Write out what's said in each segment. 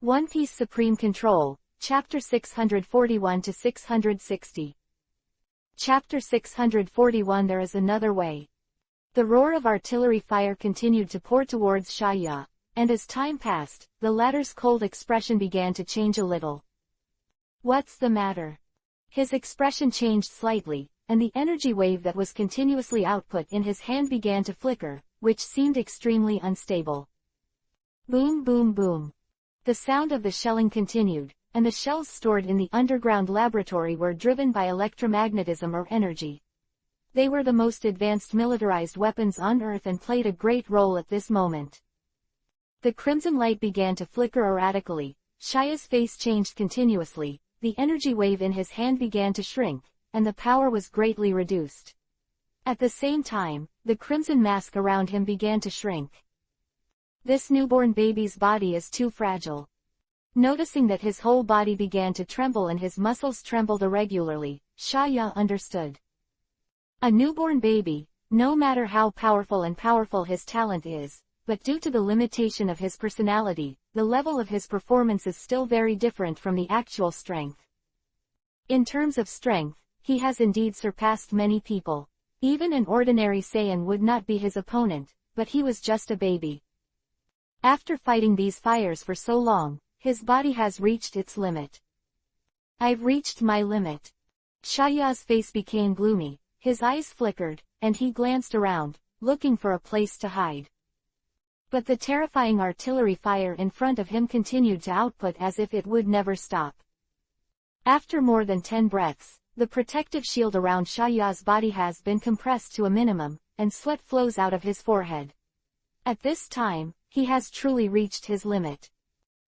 One Piece Supreme Control, Chapter 641-660. Chapter 641 There is Another Way. The roar of artillery fire continued to pour towards Shaya, and as time passed, the latter's cold expression began to change a little. What's the matter? His expression changed slightly, and the energy wave that was continuously output in his hand began to flicker, which seemed extremely unstable. Boom boom boom. The sound of the shelling continued, and the shells stored in the underground laboratory were driven by electromagnetism or energy. They were the most advanced militarized weapons on Earth and played a great role at this moment. The crimson light began to flicker erratically, Shaya's face changed continuously, the energy wave in his hand began to shrink, and the power was greatly reduced. At the same time, the crimson mask around him began to shrink. This newborn baby's body is too fragile. Noticing that his whole body began to tremble and his muscles trembled irregularly, Shaya understood. A newborn baby, no matter how powerful his talent is, but due to the limitation of his personality, the level of his performance is still very different from the actual strength. In terms of strength, he has indeed surpassed many people. Even an ordinary Saiyan would not be his opponent, but he was just a baby. After fighting these fires for so long, his body has reached its limit. I've reached my limit. Shaya's face became gloomy, his eyes flickered, and he glanced around, looking for a place to hide. But the terrifying artillery fire in front of him continued to output as if it would never stop. After more than 10 breaths, the protective shield around Shaya's body has been compressed to a minimum, and sweat flows out of his forehead. At this time, he has truly reached his limit.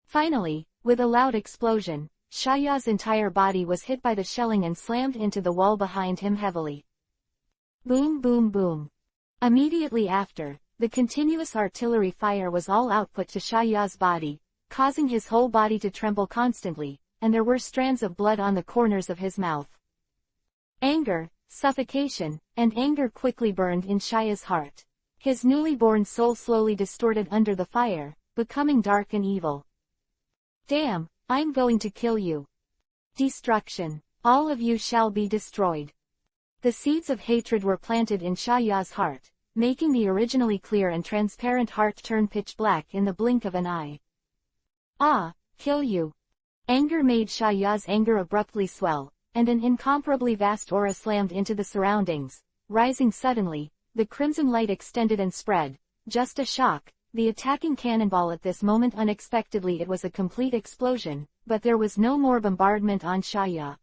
Finally, with a loud explosion, Shaya's entire body was hit by the shelling and slammed into the wall behind him heavily. Boom boom boom. Immediately after, the continuous artillery fire was all output to Shaya's body, causing his whole body to tremble constantly, and there were strands of blood on the corners of his mouth. Anger, suffocation, and anger quickly burned in Shaya's heart. His newly born soul slowly distorted under the fire, becoming dark and evil. Damn, I'm going to kill you. Destruction. All of you shall be destroyed. The seeds of hatred were planted in Shaya's heart, making the originally clear and transparent heart turn pitch black in the blink of an eye. Ah, kill you. Anger made Shaya's anger abruptly swell, and an incomparably vast aura slammed into the surroundings, rising suddenly. The crimson light extended and spread. Just a shock, the attacking cannonball at this moment unexpectedly it was a complete explosion, but there was no more bombardment on Shaya.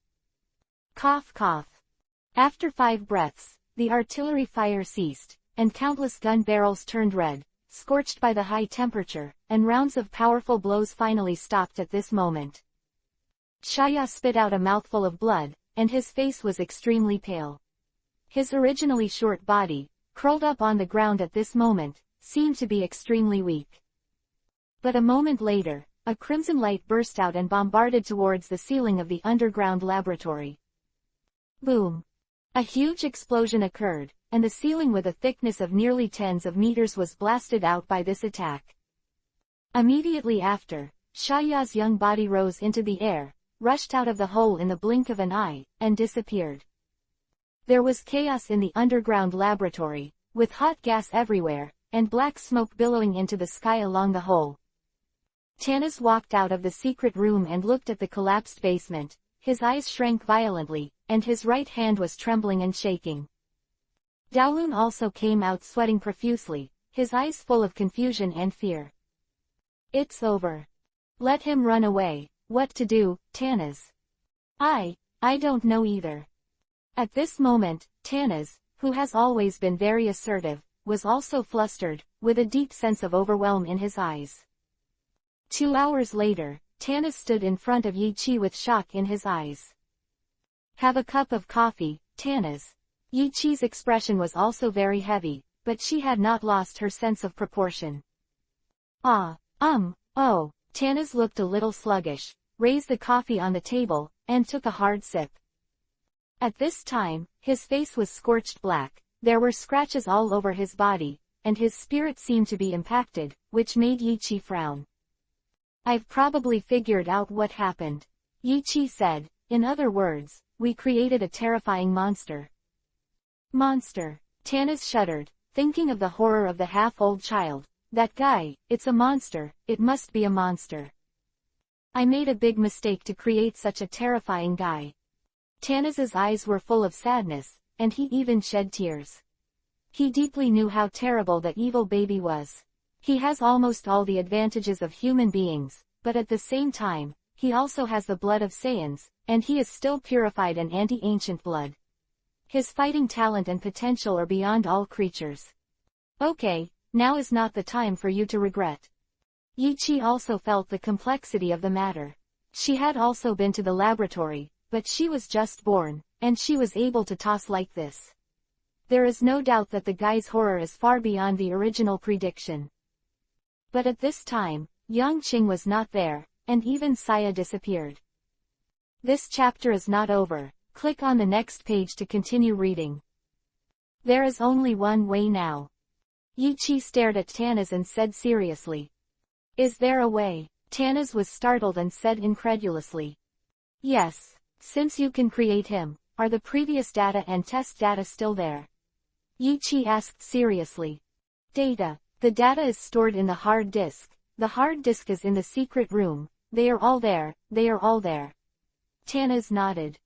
Cough cough. After 5 breaths, the artillery fire ceased, and countless gun barrels turned red, scorched by the high temperature, and rounds of powerful blows finally stopped at this moment. Shaya spit out a mouthful of blood, and his face was extremely pale. His originally short body, curled up on the ground at this moment, seemed to be extremely weak. But a moment later, a crimson light burst out and bombarded towards the ceiling of the underground laboratory. Boom! A huge explosion occurred, and the ceiling with a thickness of nearly tens of meters was blasted out by this attack. Immediately after, Shaya's young body rose into the air, rushed out of the hole in the blink of an eye, and disappeared. There was chaos in the underground laboratory, with hot gas everywhere, and black smoke billowing into the sky along the hole. Tanis walked out of the secret room and looked at the collapsed basement. His eyes shrank violently, and his right hand was trembling and shaking. Daolun also came out sweating profusely, his eyes full of confusion and fear. It's over. Let him run away. What to do, Tanis? I don't know either. At this moment, Tanis, who has always been very assertive, was also flustered, with a deep sense of overwhelm in his eyes. 2 hours later, Tanis stood in front of Yi Chi with shock in his eyes. Have a cup of coffee, Tanis. Yi Chi's expression was also very heavy, but she had not lost her sense of proportion. Oh. Tanis looked a little sluggish, raised the coffee on the table, and took a hard sip. At this time, his face was scorched black, there were scratches all over his body, and his spirit seemed to be impacted, which made Yi Chi frown. I've probably figured out what happened, Yichi said. In other words, we created a terrifying monster. Monster. Tannis shuddered, thinking of the horror of the half-old child. That guy, it's a monster, it must be a monster. I made a big mistake to create such a terrifying guy. Tannis's eyes were full of sadness, and he even shed tears. He deeply knew how terrible that evil baby was. He has almost all the advantages of human beings, but at the same time, he also has the blood of Saiyans, and he is still purified and anti-ancient blood. His fighting talent and potential are beyond all creatures. Okay, now is not the time for you to regret. Yichi also felt the complexity of the matter. She had also been to the laboratory, but she was just born, and she was able to toss like this. There is no doubt that the guy's horror is far beyond the original prediction. But at this time, Yangqing was not there, and even Saya disappeared. This chapter is not over. Click on the next page to continue reading. There is only one way now. Yichi stared at Tannis and said seriously. Is there a way? Tannis was startled and said incredulously. Yes. Since you can create him, are the previous data and test data still there? Yichi asked seriously. Data. The data is stored in the hard disk. The hard disk is in the secret room. They are all there, they are all there. Tannis nodded.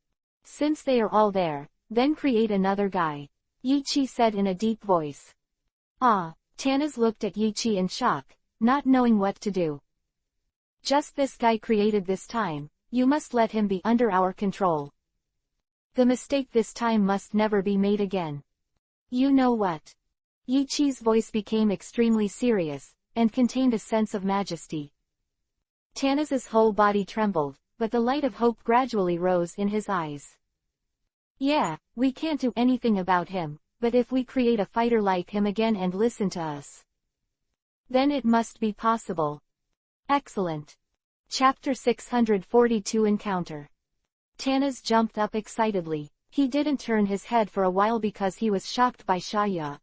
Since they are all there, then create another guy. Yichi said in a deep voice. Ah, Tannis looked at Yichi in shock, not knowing what to do. Just this guy created this time, you must let him be under our control. The mistake this time must never be made again. You know what? Yichi's voice became extremely serious, and contained a sense of majesty. Tannis's whole body trembled, but the light of hope gradually rose in his eyes. Yeah, we can't do anything about him, but if we create a fighter like him again and listen to us, then it must be possible. Excellent. Chapter 642 Encounter. Tannis jumped up excitedly. He didn't turn his head for a while because he was shocked by Shaya.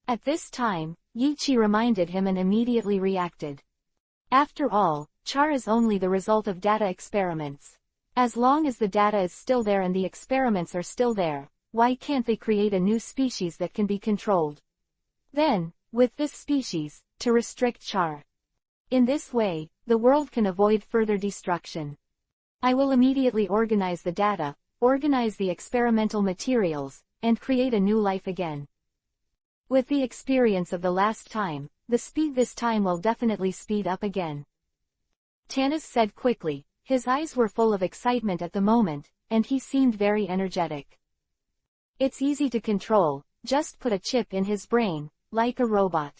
At this time, Yichi reminded him and immediately reacted. After all, Char is only the result of data experiments. As long as the data is still there and the experiments are still there, why can't they create a new species that can be controlled? Then, with this species, to restrict Char. In this way, the world can avoid further destruction. I will immediately organize the data, organize the experimental materials, and create a new life again. With the experience of the last time, the speed this time will definitely speed up again. Tannis said quickly. His eyes were full of excitement at the moment, and he seemed very energetic. It's easy to control, just put a chip in his brain, like a robot.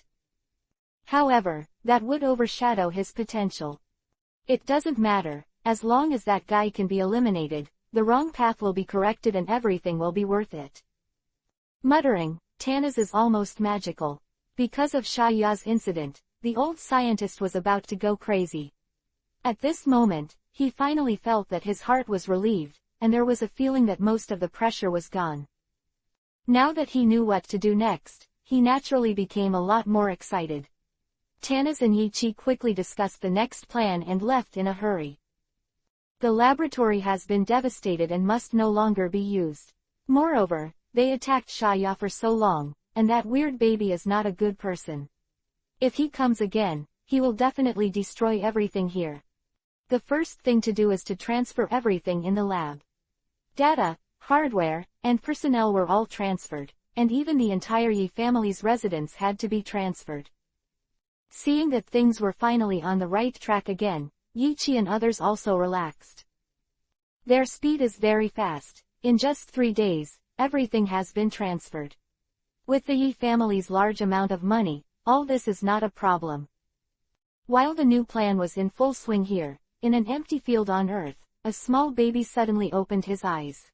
However, that would overshadow his potential. It doesn't matter, as long as that guy can be eliminated, the wrong path will be corrected and everything will be worth it. Muttering, Tannis is almost magical. Because of Shaya's incident, the old scientist was about to go crazy. At this moment, he finally felt that his heart was relieved, and there was a feeling that most of the pressure was gone. Now that he knew what to do next, he naturally became a lot more excited. Tannis and Yichi quickly discussed the next plan and left in a hurry. The laboratory has been devastated and must no longer be used. Moreover, they attacked Shaya for so long, and that weird baby is not a good person. If he comes again, he will definitely destroy everything here. The first thing to do is to transfer everything in the lab. Data, hardware, and personnel were all transferred, and even the entire Yi family's residence had to be transferred. Seeing that things were finally on the right track again, Yichi and others also relaxed. Their speed is very fast. In just 3 days, everything has been transferred. With the Yi family's large amount of money, all this is not a problem. While the new plan was in full swing here, in an empty field on Earth, a small baby suddenly opened his eyes.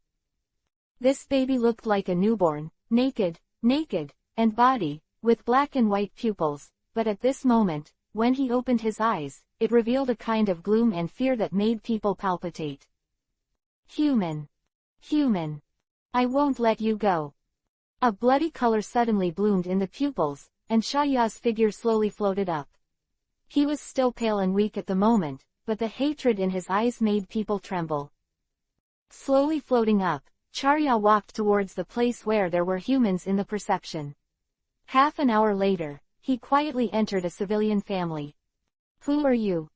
This baby looked like a newborn, naked, and body, with black and white pupils, but at this moment, when he opened his eyes, it revealed a kind of gloom and fear that made people palpitate. Human. Human. I won't let you go. A bloody color suddenly bloomed in the pupils, and Shaya's figure slowly floated up. He was still pale and weak at the moment, but the hatred in his eyes made people tremble. Slowly floating up, Charya walked towards the place where there were humans in the perception. Half an hour later, he quietly entered a civilian family. "Who are you?"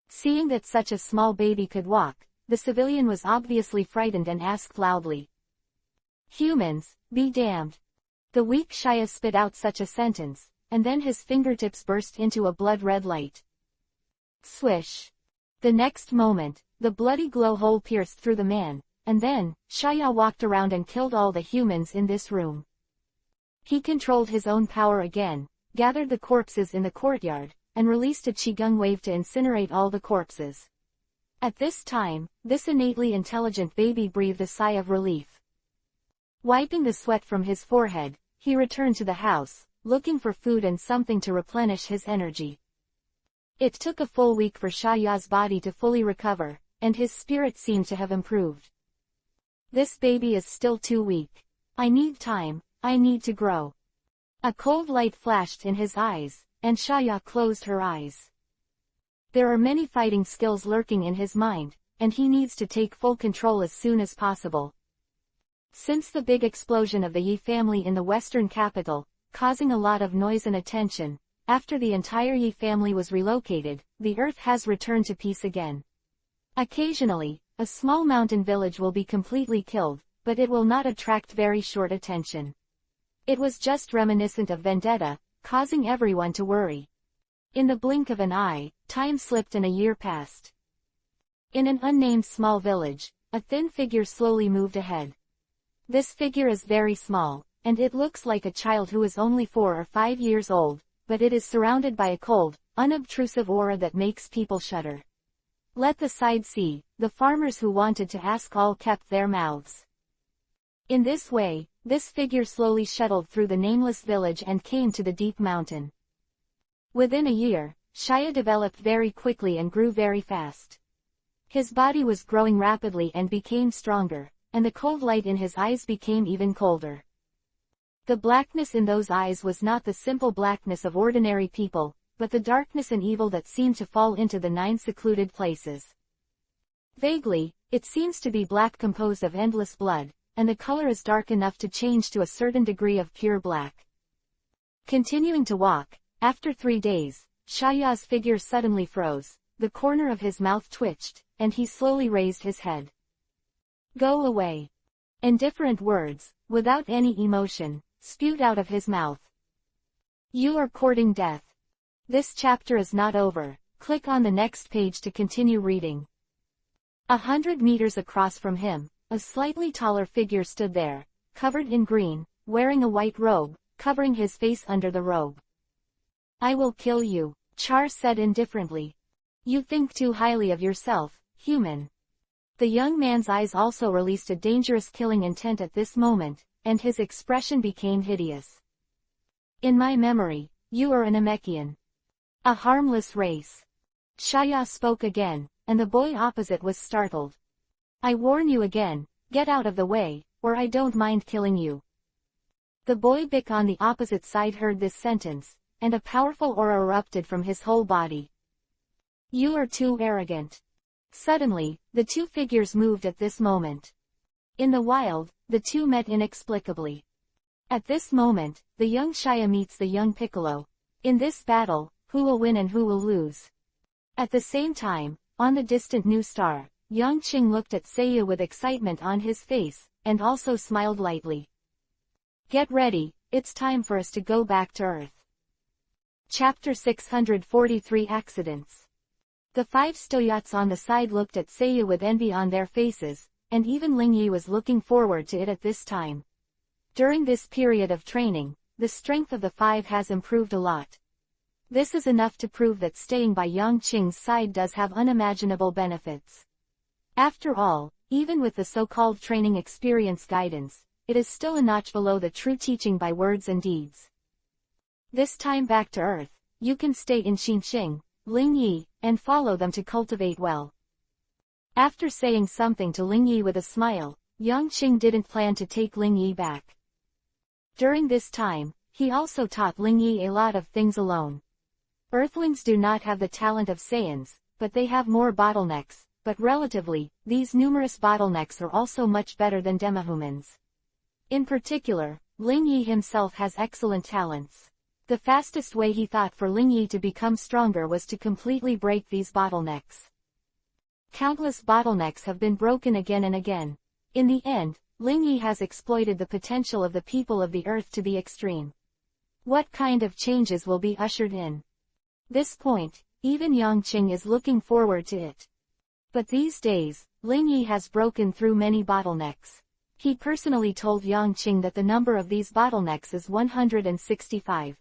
Seeing that such a small baby could walk, the civilian was obviously frightened and asked loudly. "Humans, be damned." The weak Shia spit out such a sentence, and then his fingertips burst into a blood-red light. Swish! The next moment, the bloody glow hole pierced through the man, and then, Shia walked around and killed all the humans in this room. He controlled his own power again, gathered the corpses in the courtyard, and released a qigong wave to incinerate all the corpses. At this time, this innately intelligent baby breathed a sigh of relief. Wiping the sweat from his forehead, he returned to the house, looking for food and something to replenish his energy. It took a full week for Shaya's body to fully recover, and his spirit seemed to have improved. "This baby is still too weak. I need time, I need to grow." A cold light flashed in his eyes, and Shaya closed her eyes. There are many fighting skills lurking in his mind, and he needs to take full control as soon as possible. Since the big explosion of the Yi family in the western capital, causing a lot of noise and attention, after the entire Yi family was relocated, the earth has returned to peace again. Occasionally, a small mountain village will be completely killed, but it will not attract very short attention. It was just reminiscent of vendetta, causing everyone to worry. In the blink of an eye, time slipped and a year passed. In an unnamed small village, a thin figure slowly moved ahead. This figure is very small, and it looks like a child who is only 4 or 5 years old, but it is surrounded by a cold, unobtrusive aura that makes people shudder. Let the side see, the farmers who wanted to ask all kept their mouths. In this way, this figure slowly shuttled through the nameless village and came to the deep mountain. Within a year, Shia developed very quickly and grew very fast. His body was growing rapidly and became stronger, and the cold light in his eyes became even colder. The blackness in those eyes was not the simple blackness of ordinary people, but the darkness and evil that seemed to fall into the 9 secluded places. Vaguely, it seems to be black composed of endless blood, and the color is dark enough to change to a certain degree of pure black. Continuing to walk, after 3 days, Shaya's figure suddenly froze, the corner of his mouth twitched, and he slowly raised his head. "Go away." Indifferent words, without any emotion, spewed out of his mouth. "You are courting death." This chapter is not over. Click on the next page to continue reading. 100 meters across from him, a slightly taller figure stood there, covered in green, wearing a white robe, covering his face under the robe. "I will kill you," Char said indifferently. "You think too highly of yourself, human." The young man's eyes also released a dangerous killing intent at this moment, and his expression became hideous. "In my memory, you are an Namekian. A harmless race." Shaya spoke again, and the boy opposite was startled. "I warn you again, get out of the way, or I don't mind killing you." The boy Bick on the opposite side heard this sentence, and a powerful aura erupted from his whole body. "You are too arrogant." Suddenly, the two figures moved at this moment. In the wild, the two met inexplicably. At this moment, the young Shia meets the young Piccolo. In this battle, who will win and who will lose? At the same time, on the distant new star, Yang Qing looked at Seiya with excitement on his face, and also smiled lightly. "Get ready, it's time for us to go back to Earth." Chapter 643 Accidents. The 5 stoyats on the side looked at Seiya with envy on their faces, and even Ling Yi was looking forward to it at this time. During this period of training, the strength of the 5 has improved a lot. This is enough to prove that staying by Yang Qing's side does have unimaginable benefits. After all, even with the so-called training experience guidance, it is still a notch below the true teaching by words and deeds. This time back to Earth, you can stay in Xinqing, Ling Yi, and follow them to cultivate well. After saying something to Ling Yi with a smile, Yang Qing didn't plan to take Ling Yi back. During this time, he also taught Ling Yi a lot of things alone. Earthlings do not have the talent of Saiyans, but they have more bottlenecks, but relatively, these numerous bottlenecks are also much better than demihumans. In particular, Ling Yi himself has excellent talents. The fastest way he thought for Ling Yi to become stronger was to completely break these bottlenecks. Countless bottlenecks have been broken again and again. In the end, Ling Yi has exploited the potential of the people of the earth to the extreme. What kind of changes will be ushered in? This point, even Yangqing is looking forward to it. But these days, Ling Yi has broken through many bottlenecks. He personally told Yangqing that the number of these bottlenecks is 165.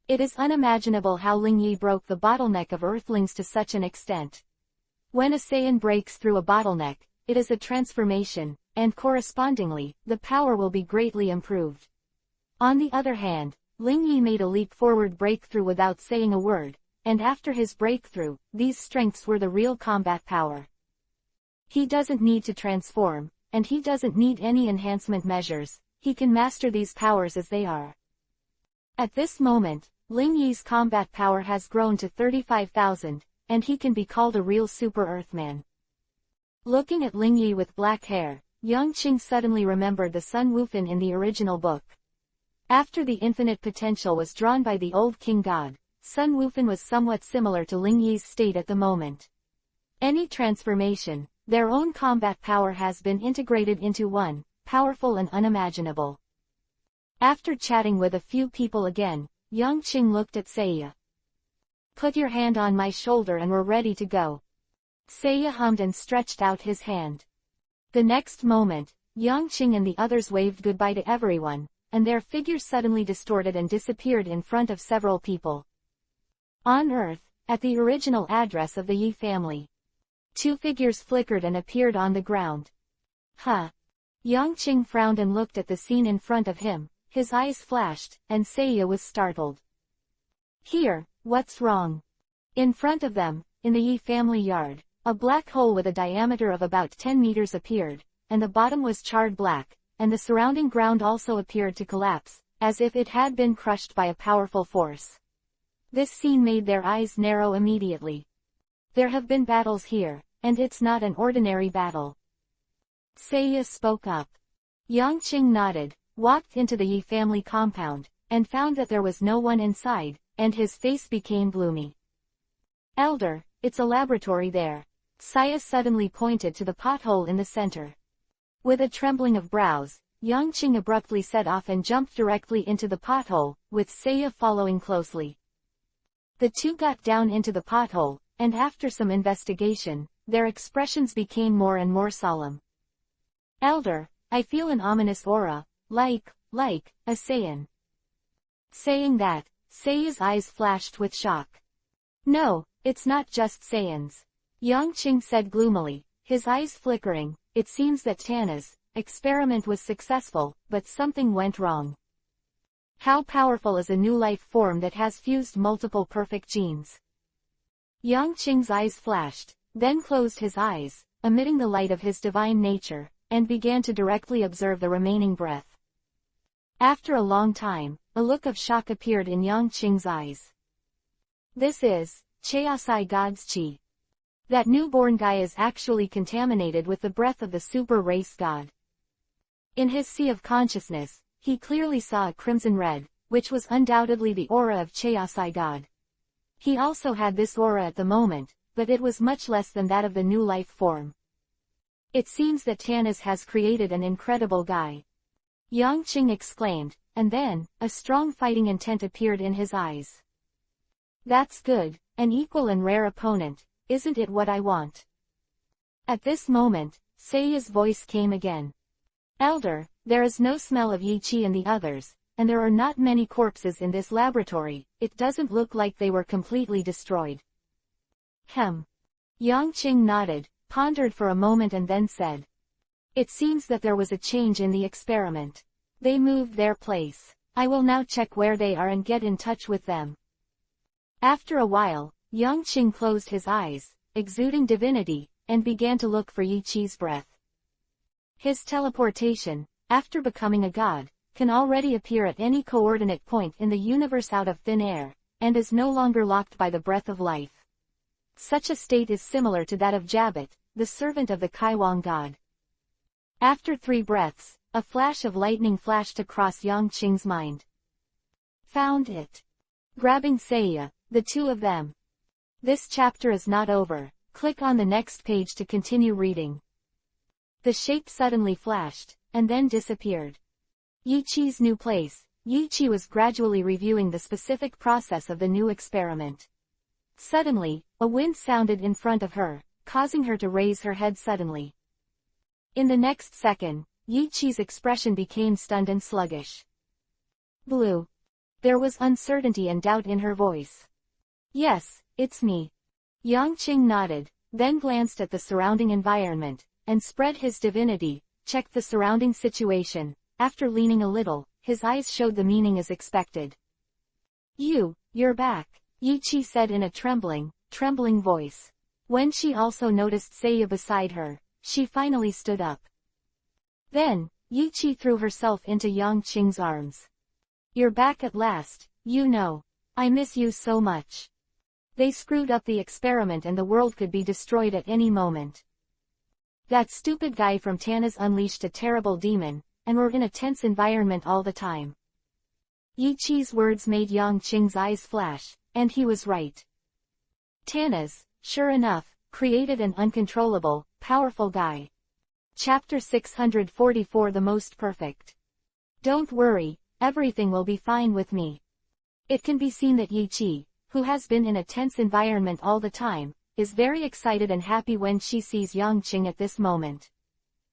It is unimaginable how Ling Yi broke the bottleneck of Earthlings to such an extent. When a Saiyan breaks through a bottleneck, it is a transformation, and correspondingly, the power will be greatly improved. On the other hand, Ling Yi made a leap-forward breakthrough without saying a word, and after his breakthrough, these strengths were the real combat power. He doesn't need to transform, and he doesn't need any enhancement measures, he can master these powers as they are. At this moment, Ling Yi's combat power has grown to 35,000, and he can be called a real Super Earthman. Looking at Ling Yi with black hair, Yangqing suddenly remembered the Sun Wufan in the original book. After the infinite potential was drawn by the old king god, Sun Wufan was somewhat similar to Ling Yi's state at the moment. Any transformation, their own combat power has been integrated into one, powerful and unimaginable. After chatting with a few people again, Yangqing looked at Seiya. "Put your hand on my shoulder and we're ready to go." Seiya hummed and stretched out his hand. The next moment, Yangqing and the others waved goodbye to everyone, and their figures suddenly distorted and disappeared in front of several people. On Earth, at the original address of the Yi family, two figures flickered and appeared on the ground. Huh. Yangqing frowned and looked at the scene in front of him, his eyes flashed, and Seiya was startled. "Here, what's wrong?" In front of them, in the Yi family yard, a black hole with a diameter of about 10 meters appeared, and the bottom was charred black, and the surrounding ground also appeared to collapse, as if it had been crushed by a powerful force. This scene made their eyes narrow immediately. "There have been battles here, and it's not an ordinary battle." Seiya spoke up. Yangqing nodded, walked into the Yi family compound, and found that there was no one inside, and his face became gloomy. "Elder, it's a laboratory there." Seiya suddenly pointed to the pothole in the center. With a trembling of brows, Yangqing abruptly set off and jumped directly into the pothole, with Seiya following closely. The two got down into the pothole, and after some investigation, their expressions became more and more solemn. "Elder, I feel an ominous aura, like a Saiyan." Saying that, Seiya's eyes flashed with shock. "No, it's not just Saiyans," Yangqing said gloomily, his eyes flickering. "It seems that Tana's experiment was successful, but something went wrong." "How powerful is a new life form that has fused multiple perfect genes?" Yangqing's eyes flashed, then closed his eyes, emitting the light of his divine nature, and began to directly observe the remaining breath. After a long time, a look of shock appeared in Yangqing's eyes. "This is Chaosai God's Qi. That newborn guy is actually contaminated with the breath of the super race god." In his sea of consciousness, he clearly saw a crimson red, which was undoubtedly the aura of Chaosai God. He also had this aura at the moment, but it was much less than that of the new life form. "It seems that Tanas has created an incredible guy," Yangqing exclaimed, and then, a strong fighting intent appeared in his eyes. "That's good, an equal and rare opponent, isn't it what I want?" At this moment, Seiya's voice came again. "Elder, there is no smell of Yi Qi in the others, and there are not many corpses in this laboratory, it doesn't look like they were completely destroyed." Yangqing nodded, pondered for a moment and then said, "It seems that there was a change in the experiment. They moved their place. I will now check where they are and get in touch with them." After a while, Yangqing closed his eyes, exuding divinity, and began to look for Yi Qi's breath. His teleportation, after becoming a god, can already appear at any coordinate point in the universe out of thin air, and is no longer locked by the breath of life. Such a state is similar to that of Jabbat, the servant of the Kaiwang god. After 3 breaths, a flash of lightning flashed across Yang Qing's mind. Found it. Grabbing Saya, the two of them. This chapter is not over. Click on the next page to continue reading. The shape suddenly flashed, and then disappeared. Yiqi's new place. Yiqi was gradually reviewing the specific process of the new experiment. Suddenly, a wind sounded in front of her, causing her to raise her head suddenly. In the next second, Yiqi's expression became stunned and sluggish. Blue. There was uncertainty and doubt in her voice. Yes, it's me. Yang Qing nodded, then glanced at the surrounding environment, and spread his divinity, checked the surrounding situation. After leaning a little, his eyes showed the meaning as expected. You're back, Yiqi said in a trembling voice. When she also noticed Saya beside her, she finally stood up. Then, Yiqi threw herself into Yang Qing's arms. You're back at last, you know. I miss you so much. They screwed up the experiment and the world could be destroyed at any moment. That stupid guy from Tannis unleashed a terrible demon, and we're in a tense environment all the time. Yiqi's words made Yang Qing's eyes flash, and he was right. Tannis, sure enough, created an uncontrollable, powerful guy. Chapter 644 The Most Perfect. Don't worry, everything will be fine with me. It can be seen that Yiqi, who has been in a tense environment all the time, is very excited and happy when she sees Yang Qing at this moment.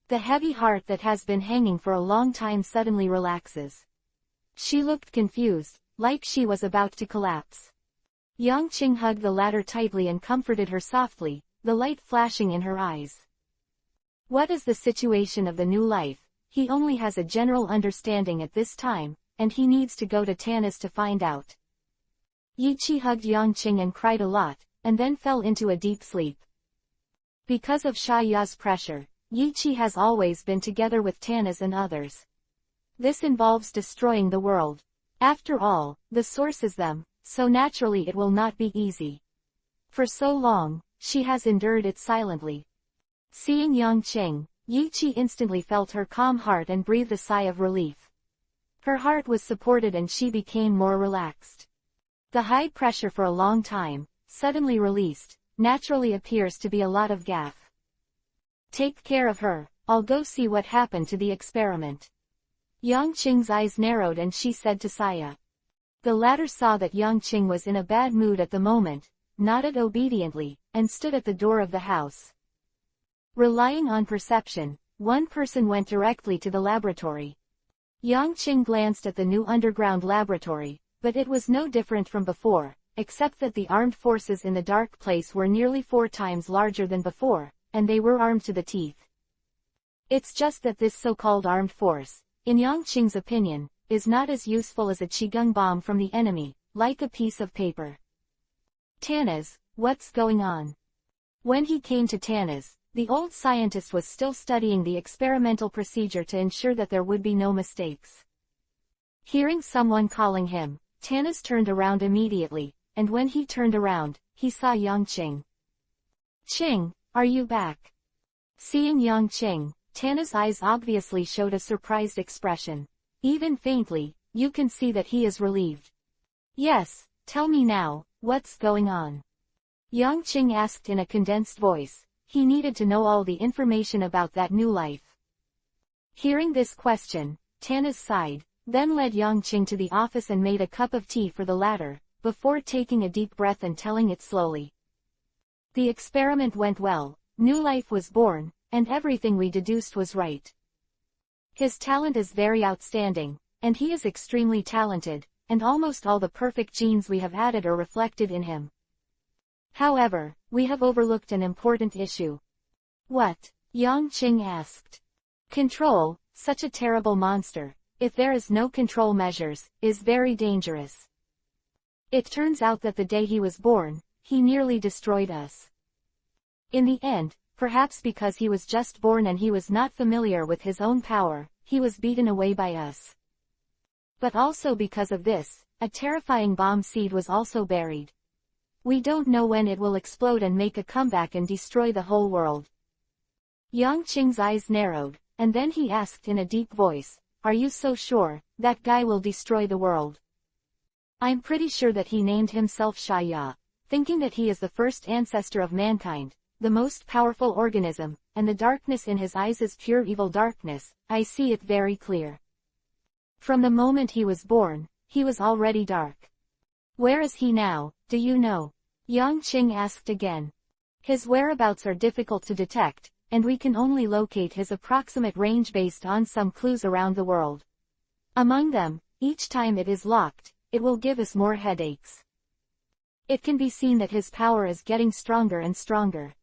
The heavy heart that has been hanging for a long time suddenly relaxes. She looked confused, like she was about to collapse. Yang Qing hugged the latter tightly and comforted her softly, the light flashing in her eyes. What is the situation of the new life? He only has a general understanding at this time, and he needs to go to Tannis to find out. Yiqi hugged Yang Qing and cried a lot, and then fell into a deep sleep. Because of Sha Ya's pressure, Yiqi has always been together with Tannis and others. This involves destroying the world. After all, the source is them, so naturally it will not be easy. For so long, she has endured it silently. Seeing Yang Qing, Yiqi instantly felt her calm heart and breathed a sigh of relief. Her heart was supported and she became more relaxed. The high pressure for a long time, suddenly released, naturally appears to be a lot of gaff. Take care of her, I'll go see what happened to the experiment. Yang Qing's eyes narrowed and she said to Saya. The latter saw that Yang Qing was in a bad mood at the moment, nodded obediently, and stood at the door of the house. Relying on perception, one person went directly to the laboratory. Yang Qing glanced at the new underground laboratory, but it was no different from before, except that the armed forces in the dark place were nearly 4 times larger than before, and they were armed to the teeth. It's just that this so-called armed force, in Yang Qing's opinion, is not as useful as a qigong bomb from the enemy, like a piece of paper. Tannis, what's going on? When he came to Tannis, the old scientist was still studying the experimental procedure to ensure that there would be no mistakes. Hearing someone calling him, Tannis turned around immediately, and when he turned around, he saw Yang Qing. Qing, are you back? Seeing Yang Qing, Tannis' eyes obviously showed a surprised expression. Even faintly, you can see that he is relieved. Yes, tell me now, what's going on? Yang Qing asked in a condensed voice. He needed to know all the information about that new life. Hearing this question, Tannis sighed, then led Yang Qing to the office and made a cup of tea for the latter, before taking a deep breath and telling it slowly. The experiment went well, new life was born, and everything we deduced was right. His talent is very outstanding, and he is extremely talented, and almost all the perfect genes we have added are reflected in him. However, we have overlooked an important issue. What? Yang Qing asked. Control, such a terrible monster, if there is no control measures, is very dangerous. It turns out that the day he was born, he nearly destroyed us. In the end, perhaps because he was just born and he was not familiar with his own power, he was beaten away by us. But also because of this, a terrifying bomb seed was also buried. We don't know when it will explode and make a comeback and destroy the whole world. Yang Qing's eyes narrowed, and then he asked in a deep voice, "Are you so sure that guy will destroy the world?" "I'm pretty sure that he named himself Shaya, thinking that he is the first ancestor of mankind, the most powerful organism, and the darkness in his eyes is pure evil darkness. I see it very clear. From the moment he was born, he was already dark." "Where is he now, do you know?" Yang Qing asked again. "His whereabouts are difficult to detect, and we can only locate his approximate range based on some clues around the world. Among them, each time it is locked, it will give us more headaches. It can be seen that his power is getting stronger and stronger."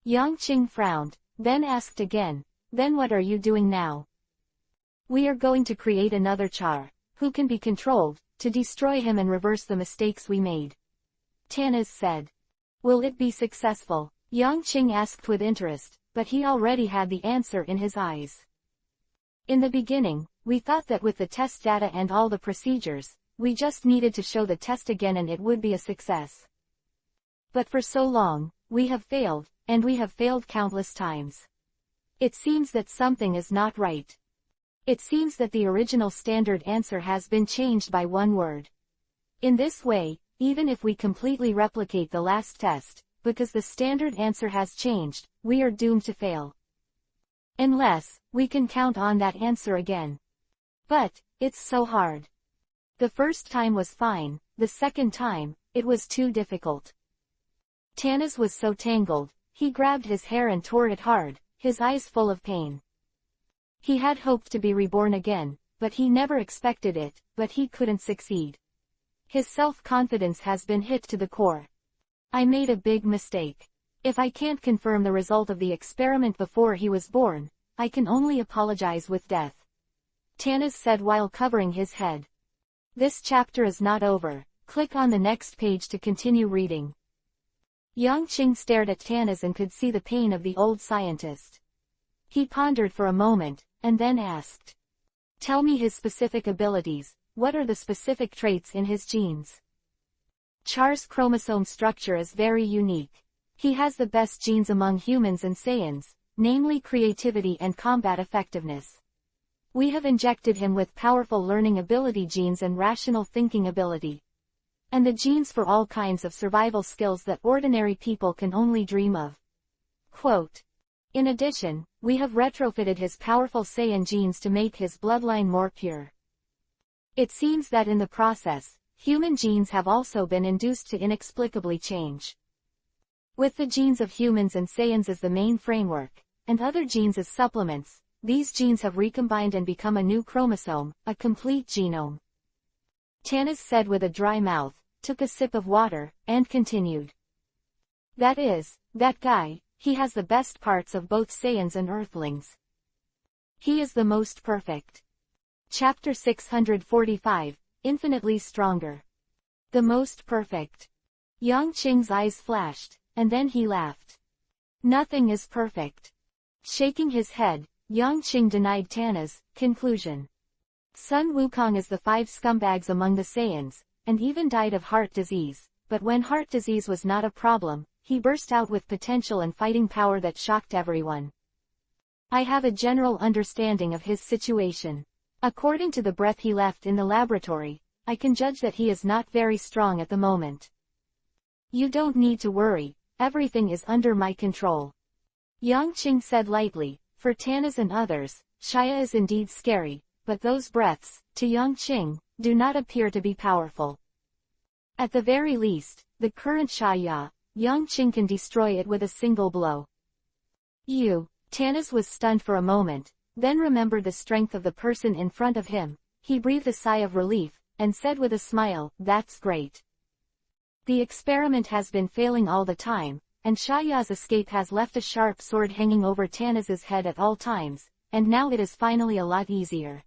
Yang Qing frowned, then asked again, "Then what are you doing now?" "We are going to create another Char, who can be controlled, to destroy him and reverse the mistakes we made," Tanaz said. "Will it be successful?" Yang Qing asked with interest, but he already had the answer in his eyes. "In the beginning, we thought that with the test data and all the procedures, we just needed to show the test again and it would be a success. But for so long, we have failed, and we have failed countless times. It seems that something is not right. It seems that the original standard answer has been changed by one word. In this way, even if we completely replicate the last test, because the standard answer has changed, we are doomed to fail. Unless, we can count on that answer again. But, it's so hard. The first time was fine, the second time, it was too difficult." Tanaz was so tangled, he grabbed his hair and tore it hard, his eyes full of pain. He had hoped to be reborn again, but he never expected it, but he couldn't succeed. His self-confidence has been hit to the core. "I made a big mistake. If I can't confirm the result of the experiment before he was born, I can only apologize with death," Tanaz said while covering his head. "This chapter is not over. Click on the next page to continue reading." Yang Qing stared at Tanaz and could see the pain of the old scientist. He pondered for a moment, and then asked, "Tell me his specific abilities. What are the specific traits in his genes?" "Char's chromosome structure is very unique. He has the best genes among humans and Saiyans, namely creativity and combat effectiveness. We have injected him with powerful learning ability genes and rational thinking ability. And the genes for all kinds of survival skills that ordinary people can only dream of." Quote, "In addition, we have retrofitted his powerful Saiyan genes to make his bloodline more pure. It seems that in the process, human genes have also been induced to inexplicably change. With the genes of humans and Saiyans as the main framework, and other genes as supplements, these genes have recombined and become a new chromosome, a complete genome." Tanaz said with a dry mouth, took a sip of water, and continued. "That is, that guy, he has the best parts of both Saiyans and Earthlings. He is the most perfect." Chapter 645, Infinitely Stronger. The most perfect. Yang Qing's eyes flashed, and then he laughed. "Nothing is perfect." Shaking his head, Yang Qing denied Tanaz's conclusion. Sun Wukong is the 5 scumbags among the Saiyans, and even died of heart disease, but when heart disease was not a problem, he burst out with potential and fighting power that shocked everyone. I have a general understanding of his situation. According to the breath he left in the laboratory, I can judge that he is not very strong at the moment. You don't need to worry, everything is under my control. Yang Qing said lightly, for Tanaz and others, Shaya is indeed scary, but those breaths, to Yang Qing, do not appear to be powerful. At the very least, the current Shaya, Yang Qing can destroy it with a single blow. Tanaz was stunned for a moment, then remembered the strength of the person in front of him. He breathed a sigh of relief, and said with a smile, "That's great. The experiment has been failing all the time, and Shaya's escape has left a sharp sword hanging over Tanaz's head at all times, and now it is finally a lot easier.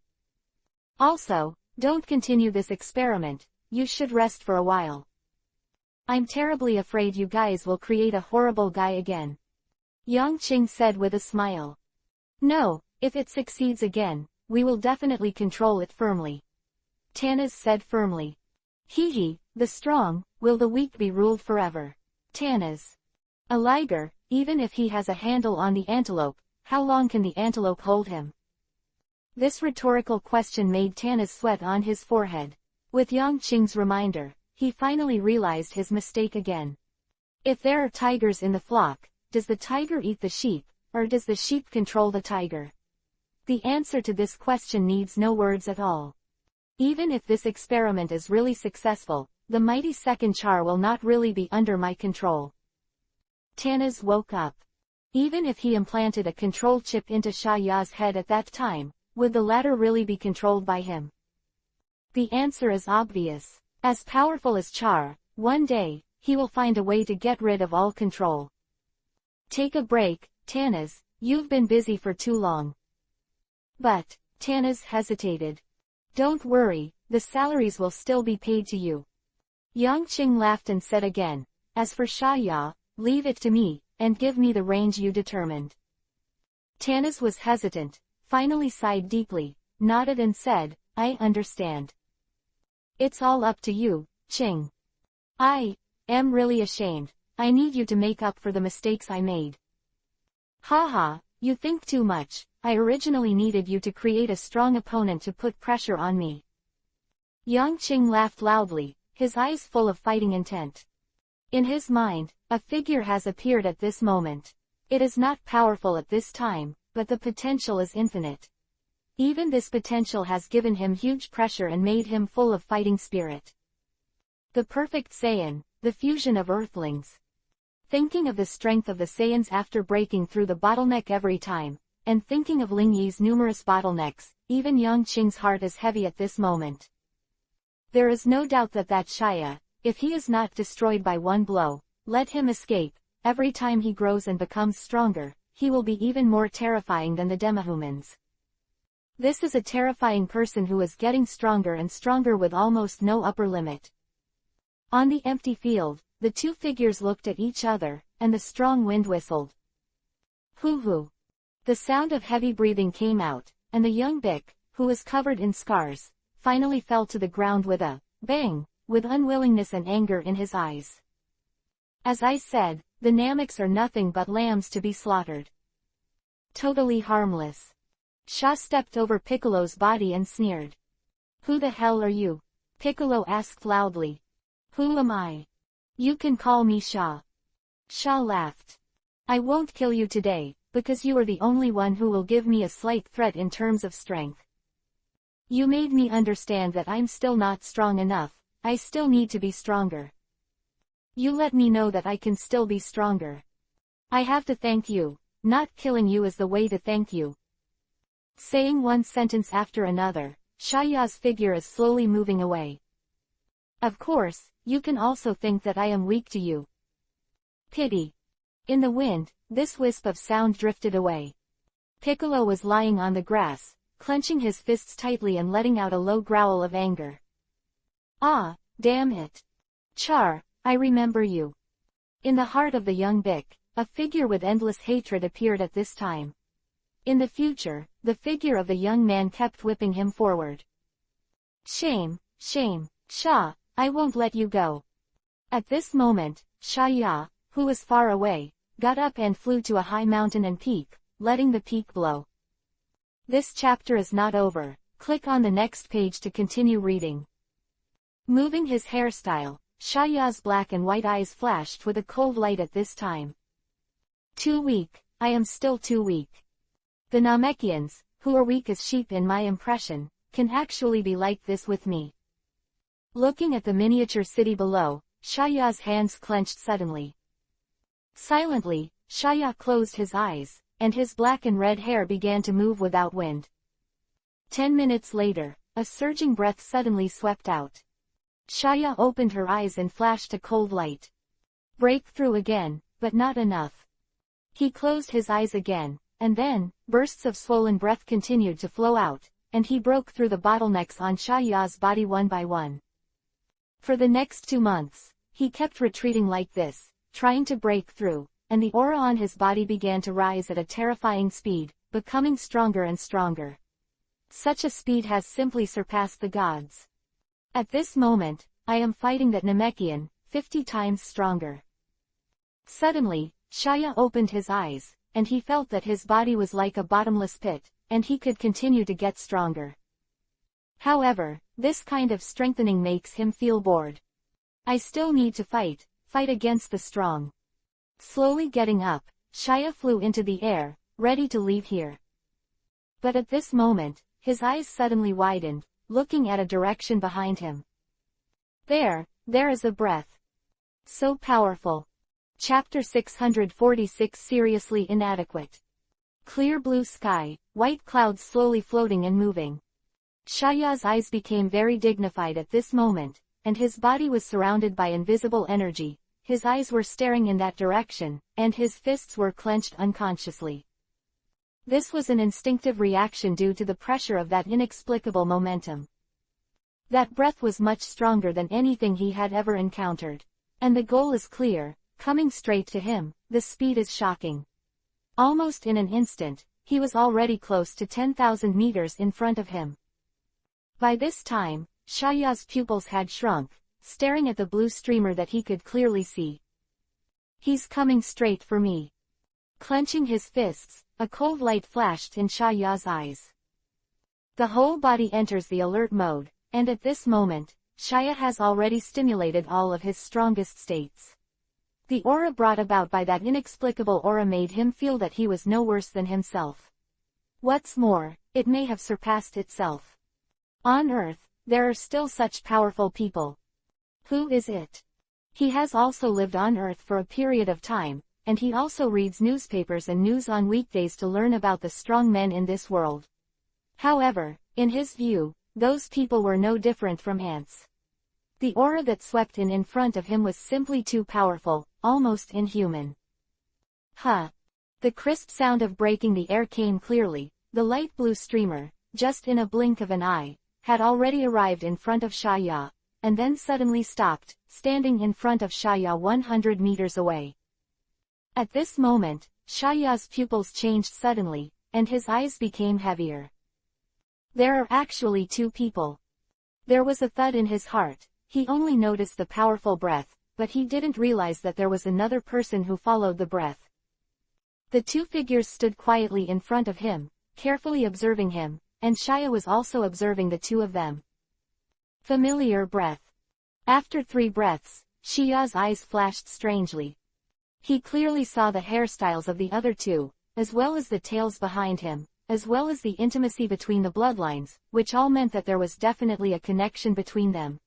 Also, don't continue this experiment, you should rest for a while. I'm terribly afraid you guys will create a horrible guy again." Yang Qing said with a smile. "No, if it succeeds again, we will definitely control it firmly." Tanez said firmly. Hee, the strong, will the weak be ruled forever? Tanez. A liger, even if he has a handle on the antelope, how long can the antelope hold him? This rhetorical question made Tanez sweat on his forehead. With Yang Qing's reminder, he finally realized his mistake again. If there are tigers in the flock, does the tiger eat the sheep, or does the sheep control the tiger? The answer to this question needs no words at all. Even if this experiment is really successful, the mighty second char will not really be under my control. Tanez woke up. Even if he implanted a control chip into Sha Ya's head at that time, would the latter really be controlled by him? The answer is obvious. As powerful as Char, one day, he will find a way to get rid of all control. Take a break, Tanez, you've been busy for too long. But, Tanez hesitated. Don't worry, the salaries will still be paid to you. Yang Qing laughed and said again, as for Sha Ya, leave it to me, and give me the range you determined. Tanez was hesitant, finally sighed deeply, nodded and said, I understand. It's all up to you, Qing. I am really ashamed. I need you to make up for the mistakes I made. Haha, you think too much. I originally needed you to create a strong opponent to put pressure on me. Yang Qing laughed loudly, his eyes full of fighting intent. In his mind, a figure has appeared at this moment. It is not powerful at this time, but the potential is infinite. Even this potential has given him huge pressure and made him full of fighting spirit. The perfect Saiyan, the fusion of Earthlings. Thinking of the strength of the Saiyans after breaking through the bottleneck every time, and thinking of Ling Yi's numerous bottlenecks, even Yang Qing's heart is heavy at this moment. There is no doubt that Sha Ya, if he is not destroyed by one blow, let him escape, every time he grows and becomes stronger, he will be even more terrifying than the demihumans. This is a terrifying person who is getting stronger and stronger with almost no upper limit. On the empty field, the two figures looked at each other, and the strong wind whistled. Hoo-hoo. The sound of heavy breathing came out, and the young Bic, who was covered in scars, finally fell to the ground with a bang, with unwillingness and anger in his eyes. As I said, the Namaks are nothing but lambs to be slaughtered. Totally harmless. Sha stepped over Piccolo's body and sneered. Who the hell are you? Piccolo asked loudly. Who am I? You can call me Sha. Sha laughed. I won't kill you today, because you are the only one who will give me a slight threat in terms of strength. You made me understand that I'm still not strong enough, I still need to be stronger. You let me know that I can still be stronger. I have to thank you, not killing you is the way to thank you. Saying one sentence after another, Sha Ya's figure is slowly moving away. Of course, you can also think that I am weak to you. Pity. In the wind, this wisp of sound drifted away. Piccolo was lying on the grass, clenching his fists tightly and letting out a low growl of anger. Ah, damn it. Char, I remember you. In the heart of the young Bic, a figure with endless hatred appeared at this time. In the future, the figure of the young man kept whipping him forward. Shame, shame, Sha, I won't let you go. At this moment, Sha Ya, who was far away, got up and flew to a high mountain and peak, letting the peak blow. This chapter is not over. Click on the next page to continue reading. Moving his hairstyle, Sha Ya's black and white eyes flashed with a cold light at this time. Too weak, I am still too weak. The Namekians, who are weak as sheep in my impression, can actually be like this with me. Looking at the miniature city below, Sha Ya's hands clenched suddenly. Silently, Sha Ya closed his eyes, and his black and red hair began to move without wind. 10 minutes later, a surging breath suddenly swept out. Sha Ya opened her eyes and flashed a cold light. Breakthrough again, but not enough. He closed his eyes again, and then, bursts of swollen breath continued to flow out, and he broke through the bottlenecks on Sha Ya's body one by one. For the next 2 months, he kept retreating like this, trying to break through, and the aura on his body began to rise at a terrifying speed, becoming stronger and stronger. Such a speed has simply surpassed the gods. At this moment, I am fighting that Namekian, 50 times stronger. Suddenly, Shaya opened his eyes, and he felt that his body was like a bottomless pit, and he could continue to get stronger. However, this kind of strengthening makes him feel bored. I still need to fight against the strong. Slowly getting up, Shaya flew into the air, ready to leave here. But at this moment, his eyes suddenly widened, looking at a direction behind him. There is a breath. So powerful. Chapter 646 Seriously Inadequate. Clear blue sky, white clouds slowly floating and moving. Shaya's eyes became very dignified at this moment, and his body was surrounded by invisible energy. His eyes were staring in that direction, and his fists were clenched unconsciously. This was an instinctive reaction due to the pressure of that inexplicable momentum. That breath was much stronger than anything he had ever encountered. And the goal is clear, coming straight to him. The speed is shocking. Almost in an instant, he was already close to 10,000 meters in front of him. By this time, Shaya's pupils had shrunk, staring at the blue streamer that he could clearly see. He's coming straight for me. Clenching his fists, a cold light flashed in Shaya's eyes. The whole body enters the alert mode, and at this moment, Shaya has already stimulated all of his strongest states. The aura brought about by that inexplicable aura made him feel that he was no worse than himself. What's more, it may have surpassed itself. On Earth, there are still such powerful people. Who is it? He has also lived on Earth for a period of time, and he also reads newspapers and news on weekdays to learn about the strong men in this world. However, in his view, those people were no different from ants. The aura that swept in front of him was simply too powerful, almost inhuman. Huh! The crisp sound of breaking the air came clearly. The light blue streamer, just in a blink of an eye, had already arrived in front of Shaya, and then suddenly stopped, standing in front of Shaya 100 meters away. At this moment, Shaya's pupils changed suddenly, and his eyes became heavier. There are actually two people. There was a thud in his heart. He only noticed the powerful breath, but he didn't realize that there was another person who followed the breath. The two figures stood quietly in front of him, carefully observing him, and Shaya was also observing the two of them. Familiar breath. After 3 breaths, Shaya's eyes flashed strangely. He clearly saw the hairstyles of the other two, as well as the tails behind him, as well as the intimacy between the bloodlines, which all meant that there was definitely a connection between them.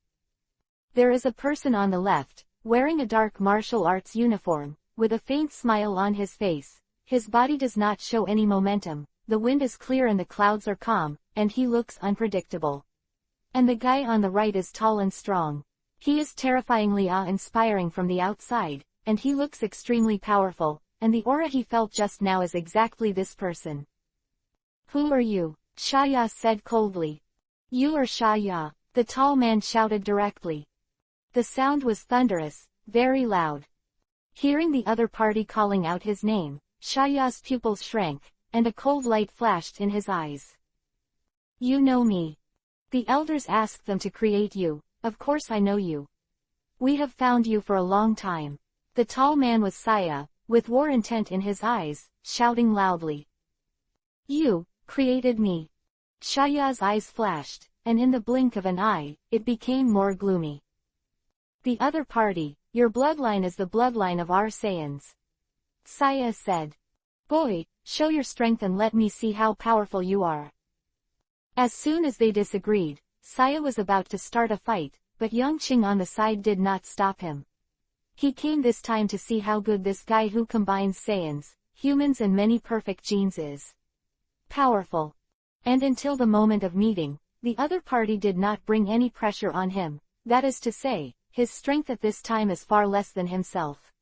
There is a person on the left, wearing a dark martial arts uniform, with a faint smile on his face. His body does not show any momentum, the wind is clear and the clouds are calm, and he looks unpredictable. And the guy on the right is tall and strong. He is terrifyingly awe-inspiring from the outside, and he looks extremely powerful, and the aura he felt just now is exactly this person. Who are you? Shaya said coldly. You are Shaya, the tall man shouted directly. The sound was thunderous, very loud. Hearing the other party calling out his name, Shaya's pupils shrank, and a cold light flashed in his eyes. You know me. The elders asked them to create you. Of course I know you. We have found you for a long time. The tall man was Saya, with war intent in his eyes, shouting loudly. You created me. Shaya's eyes flashed, and in the blink of an eye, it became more gloomy. The other party, your bloodline is the bloodline of our Saiyans. Saya said. Boy, show your strength and let me see how powerful you are. As soon as they disagreed, Saya was about to start a fight, but Yongqing on the side did not stop him. He came this time to see how good this guy who combines Saiyans, humans and many perfect genes is. Powerful. And until the moment of meeting, the other party did not bring any pressure on him, that is to say, his strength at this time is far less than himself.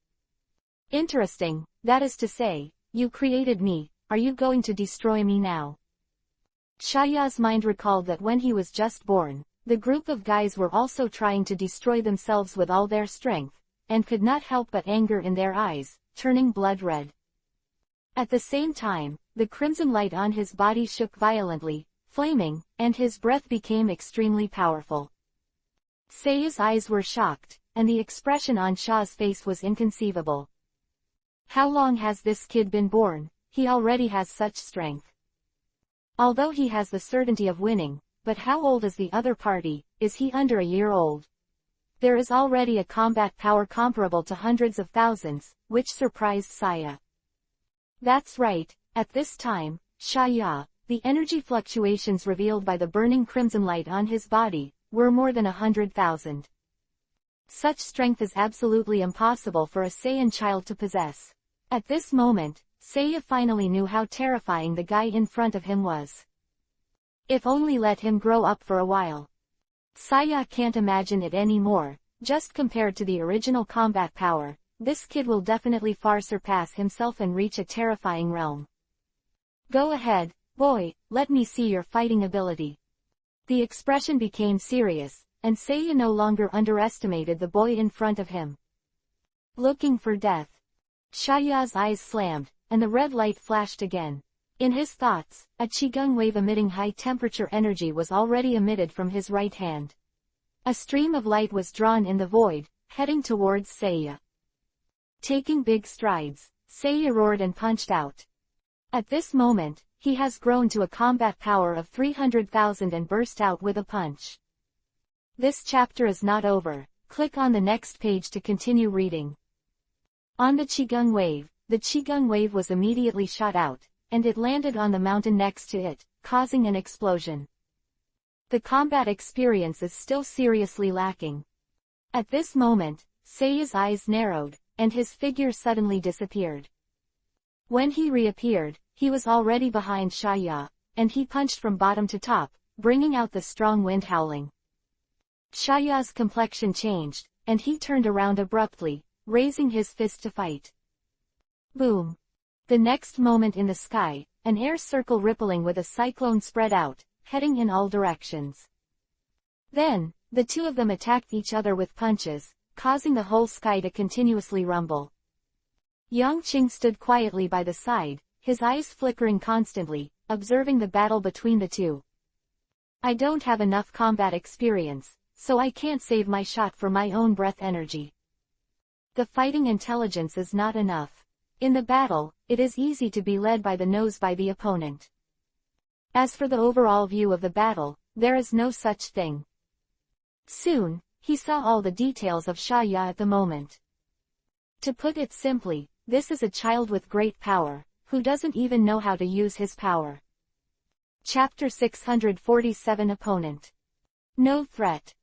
Interesting, that is to say, you created me, are you going to destroy me now? Shaya's mind recalled that when he was just born, the group of guys were also trying to destroy themselves with all their strength, and could not help but anger in their eyes, turning blood red. At the same time, the crimson light on his body shook violently, flaming, and his breath became extremely powerful. Seiya's eyes were shocked, and the expression on Sha's face was inconceivable. How long has this kid been born? He already has such strength. Although he has the certainty of winning, but how old is the other party? Is he under a year old? There is already a combat power comparable to hundreds of thousands, which surprised Seiya. That's right, at this time, Seiya, the energy fluctuations revealed by the burning crimson light on his body, were more than 100,000. Such strength is absolutely impossible for a Saiyan child to possess. At this moment, Seiya finally knew how terrifying the guy in front of him was. If only let him grow up for a while. Seiya can't imagine it anymore. Just compared to the original combat power, this kid will definitely far surpass himself and reach a terrifying realm. Go ahead, boy, let me see your fighting ability. The expression became serious, and Seiya no longer underestimated the boy in front of him. Looking for death. Seiya's eyes slammed, and the red light flashed again. In his thoughts, a qigong wave emitting high-temperature energy was already emitted from his right hand. A stream of light was drawn in the void, heading towards Seiya. Taking big strides, Seiya roared and punched out. At this moment, he has grown to a combat power of 300,000 and burst out with a punch. This chapter is not over. Click on the next page to continue reading. On the qigong wave was immediately shot out, and it landed on the mountain next to it, causing an explosion. The combat experience is still seriously lacking. At this moment, Seiya's eyes narrowed, and his figure suddenly disappeared. When he reappeared, he was already behind Seiya, and he punched from bottom to top, bringing out the strong wind howling. Seiya's complexion changed, and he turned around abruptly, raising his fist to fight. Boom! The next moment in the sky, an air circle rippling with a cyclone spread out, heading in all directions. Then, the two of them attacked each other with punches, causing the whole sky to continuously rumble. Yang Qing stood quietly by the side, his eyes flickering constantly, observing the battle between the two. I don't have enough combat experience, so I can't save my shot for my own breath energy. The fighting intelligence is not enough. In the battle, it is easy to be led by the nose by the opponent. As for the overall view of the battle, there is no such thing. Soon, he saw all the details of Seiya at the moment. To put it simply, this is a child with great power, who doesn't even know how to use his power. Chapter 647 Opponent. No threat.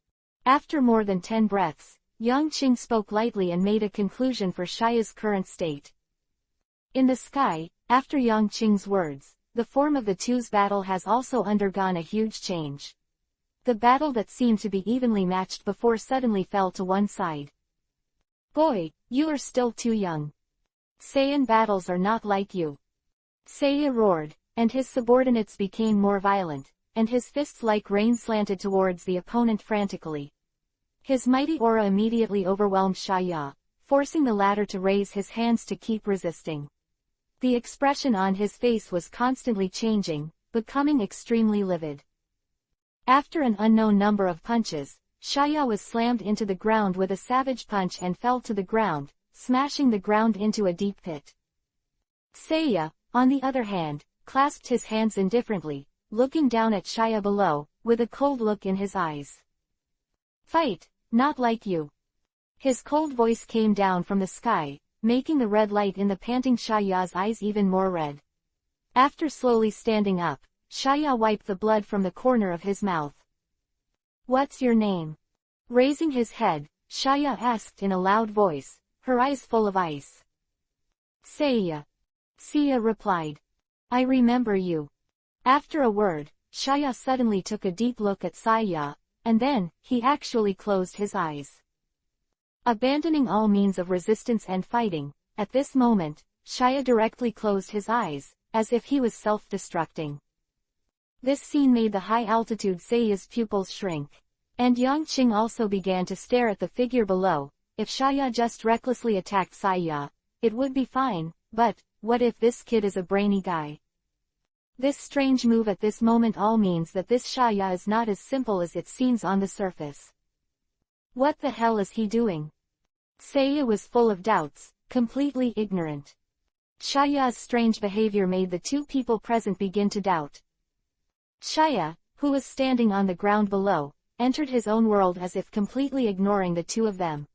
After more than 10 breaths, Yang Qing spoke lightly and made a conclusion for Seiya's current state. In the sky, after Yang Qing's words, the form of the two's battle has also undergone a huge change. The battle that seemed to be evenly matched before suddenly fell to one side. Boy, you are still too young. Saiyan battles are not like you. Seiya roared, and his subordinates became more violent, and his fists like rain slanted towards the opponent frantically. His mighty aura immediately overwhelmed Seiya, forcing the latter to raise his hands to keep resisting. The expression on his face was constantly changing, becoming extremely livid. After an unknown number of punches, Seiya was slammed into the ground with a savage punch and fell to the ground, smashing the ground into a deep pit. Seiya, on the other hand, clasped his hands indifferently, looking down at Seiya below, with a cold look in his eyes. Fight, not like you. His cold voice came down from the sky, making the red light in the panting Seiya's eyes even more red. After slowly standing up, Seiya wiped the blood from the corner of his mouth. What's your name? Raising his head, Seiya asked in a loud voice, her eyes full of ice. Seiya. Seiya replied. I remember you. After a word, Seiya suddenly took a deep look at Seiya, and then, he actually closed his eyes. Abandoning all means of resistance and fighting, at this moment, Seiya directly closed his eyes, as if he was self-destructing. This scene made the high-altitude Seiya's pupils shrink. And Yang Qing also began to stare at the figure below. If Seiya just recklessly attacked Seiya, it would be fine, but, what if this kid is a brainy guy? This strange move at this moment all means that this Seiya is not as simple as it seems on the surface. What the hell is he doing? Seiya was full of doubts, completely ignorant. Shaya's strange behavior made the two people present begin to doubt. Shaya, who was standing on the ground below, entered his own world as if completely ignoring the two of them.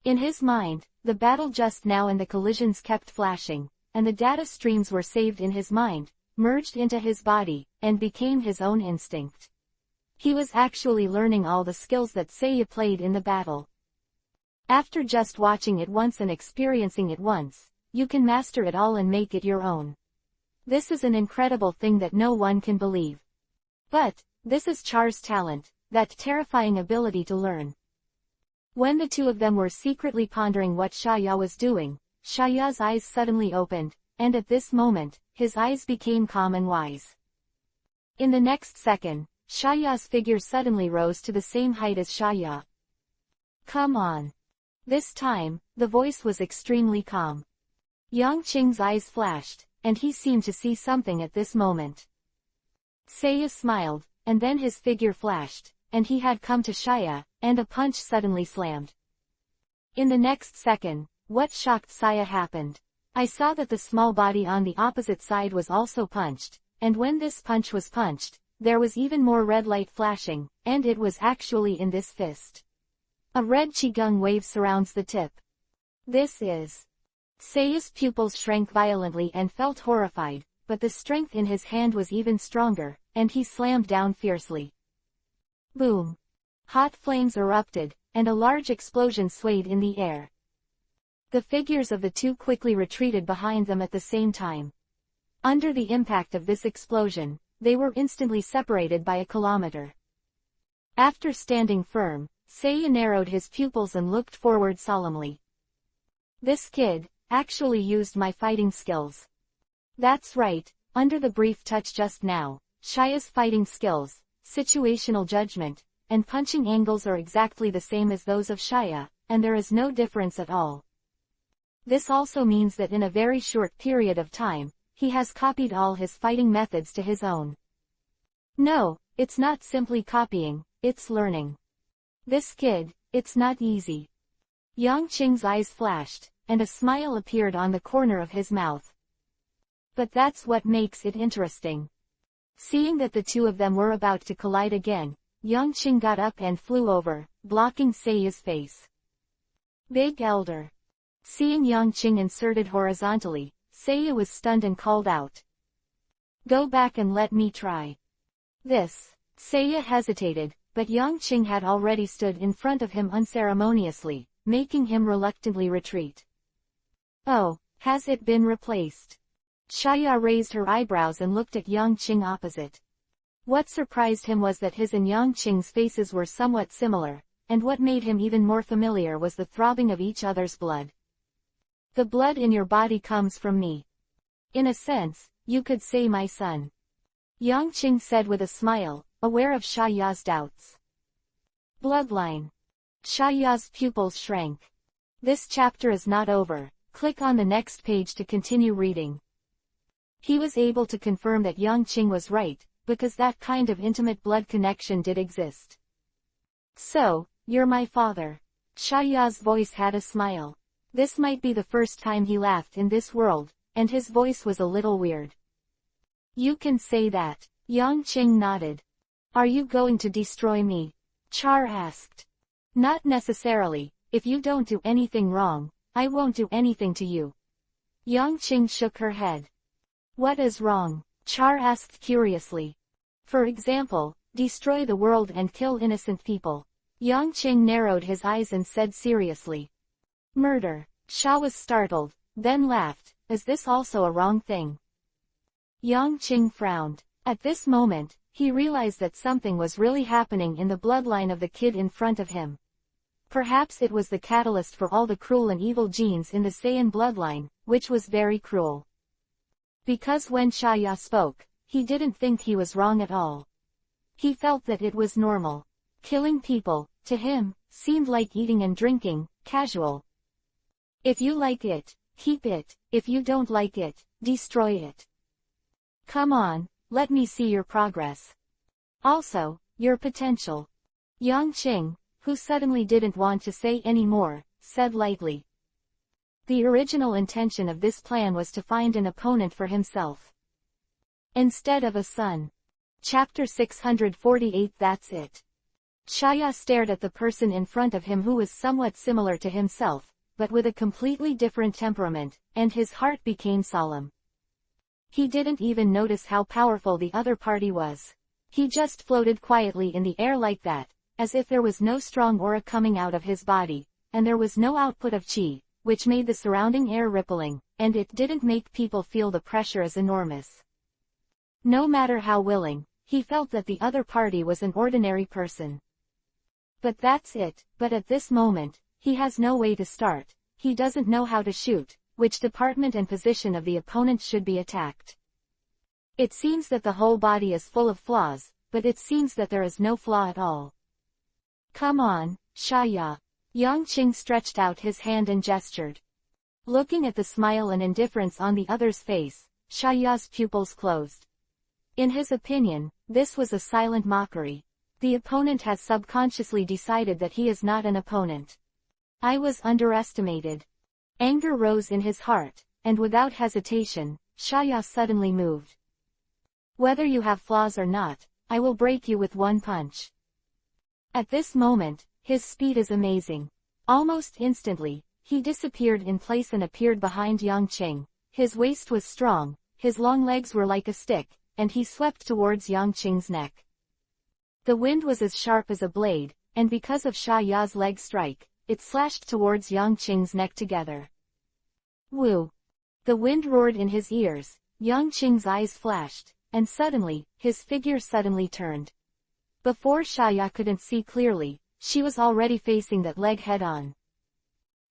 In his mind, the battle just now and the collisions kept flashing, and the data streams were saved in his mind, merged into his body, and became his own instinct. He was actually learning all the skills that Seiya played in the battle. After just watching it once and experiencing it once, you can master it all and make it your own. This is an incredible thing that no one can believe. But, this is Char's talent, that terrifying ability to learn. When the two of them were secretly pondering what Shaya was doing, Shaya's eyes suddenly opened, and at this moment, his eyes became calm and wise. In the next second, Shaya's figure suddenly rose to the same height as Shaya. Come on. This time, the voice was extremely calm. Yang Qing's eyes flashed, and he seemed to see something at this moment. Seiya smiled, and then his figure flashed, and he had come to Shaya, and a punch suddenly slammed. In the next second, what shocked Seiya happened. I saw that the small body on the opposite side was also punched, and when this punch was punched, there was even more red light flashing, and it was actually in this fist. A red qigong wave surrounds the tip. This is... Seiya's pupils shrank violently and felt horrified, but the strength in his hand was even stronger, and he slammed down fiercely. Boom! Hot flames erupted, and a large explosion swayed in the air. The figures of the two quickly retreated behind them at the same time. Under the impact of this explosion, they were instantly separated by a kilometer. After standing firm, Seiya narrowed his pupils and looked forward solemnly. This kid actually used my fighting skills. That's right, under the brief touch just now, Shaya's fighting skills, situational judgment, and punching angles are exactly the same as those of Shaya, and there is no difference at all. This also means that in a very short period of time, he has copied all his fighting methods to his own. No, it's not simply copying, it's learning. This kid, it's not easy. Yang Qing's eyes flashed, and a smile appeared on the corner of his mouth. But that's what makes it interesting. Seeing that the two of them were about to collide again, Yang Qing got up and flew over, blocking Seiya's face. Big Elder. Seeing Yang Qing inserted horizontally, Seiya was stunned and called out. Go back and let me try. This. Seiya hesitated, but Yang Qing had already stood in front of him unceremoniously, making him reluctantly retreat. Oh, has it been replaced? Shaya raised her eyebrows and looked at Yang Qing opposite. What surprised him was that his and Yang Qing's faces were somewhat similar, and what made him even more familiar was the throbbing of each other's blood. The blood in your body comes from me. In a sense, you could say my son. Yang Qing said with a smile, aware of Shaya's doubts. Bloodline. Shaya's pupils shrank. This chapter is not over. Click on the next page to continue reading. He was able to confirm that Yang Qing was right, because that kind of intimate blood connection did exist. So, you're my father. Shaya's voice had a smile. This might be the first time he laughed in this world, and his voice was a little weird. You can say that. Yang Qing nodded. Are you going to destroy me? Char asked. Not necessarily. If you don't do anything wrong, I won't do anything to you. Yang Qing shook her head. What is wrong? Char asked curiously. For example, destroy the world and kill innocent people. Yang Qing narrowed his eyes and said seriously. Murder. Sha was startled, then laughed. Is this also a wrong thing? Yang Qing frowned. At this moment, he realized that something was really happening in the bloodline of the kid in front of him. Perhaps it was the catalyst for all the cruel and evil genes in the Saiyan bloodline, which was very cruel. Because when Shaya spoke, he didn't think he was wrong at all. He felt that it was normal. Killing people, to him, seemed like eating and drinking, casual. If you like it, keep it. If you don't like it, destroy it. Come on, let me see your progress. Also, your potential. Yang Qing, who suddenly didn't want to say any more, said lightly. The original intention of this plan was to find an opponent for himself, instead of a son. Chapter 648. That's it. Shaya stared at the person in front of him who was somewhat similar to himself, but with a completely different temperament, and his heart became solemn. He didn't even notice how powerful the other party was. He just floated quietly in the air like that, as if there was no strong aura coming out of his body, and there was no output of chi, which made the surrounding air rippling, and it didn't make people feel the pressure as enormous. No matter how willing, he felt that the other party was an ordinary person. But that's it. But at this moment, he has no way to start. He doesn't know how to shoot, which department and position of the opponent should be attacked. It seems that the whole body is full of flaws, but it seems that there is no flaw at all. Come on, Shaya. Yang Qing stretched out his hand and gestured. Looking at the smile and indifference on the other's face, Shaya's pupils closed. In his opinion, this was a silent mockery. The opponent has subconsciously decided that he is not an opponent. I was underestimated. Anger rose in his heart, and without hesitation, Shaya suddenly moved. Whether you have flaws or not, I will break you with one punch. At this moment, his speed is amazing. Almost instantly, he disappeared in place and appeared behind Yang Qing. His waist was strong, his long legs were like a stick, and he swept towards Yang Qing's neck. The wind was as sharp as a blade, and because of Shaya's leg strike, it slashed towards Yang Qing's neck together. Woo! The wind roared in his ears, Yang Qing's eyes flashed, and suddenly, his figure suddenly turned. Before Shaya couldn't see clearly, she was already facing that leg head-on.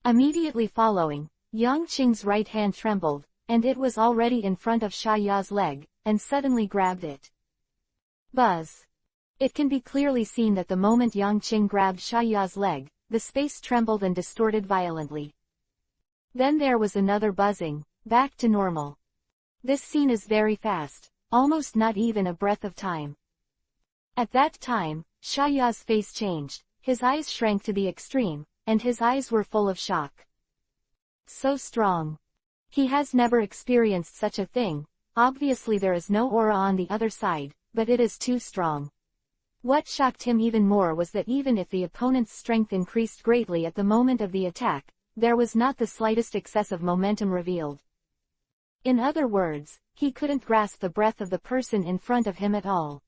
Immediately following, Yang Qing's right hand trembled, and it was already in front of Shaya's leg, and suddenly grabbed it. Buzz! It can be clearly seen that the moment Yang Qing grabbed Shaya's leg, the space trembled and distorted violently. Then there was another buzzing, back to normal. This scene is very fast, almost not even a breath of time. At that time, Shaya's face changed, his eyes shrank to the extreme, and his eyes were full of shock. So strong. He has never experienced such a thing. Obviously there is no aura on the other side, but it is too strong. What shocked him even more was that even if the opponent's strength increased greatly at the moment of the attack, there was not the slightest excess of momentum revealed. In other words, he couldn't grasp the breath of the person in front of him at all.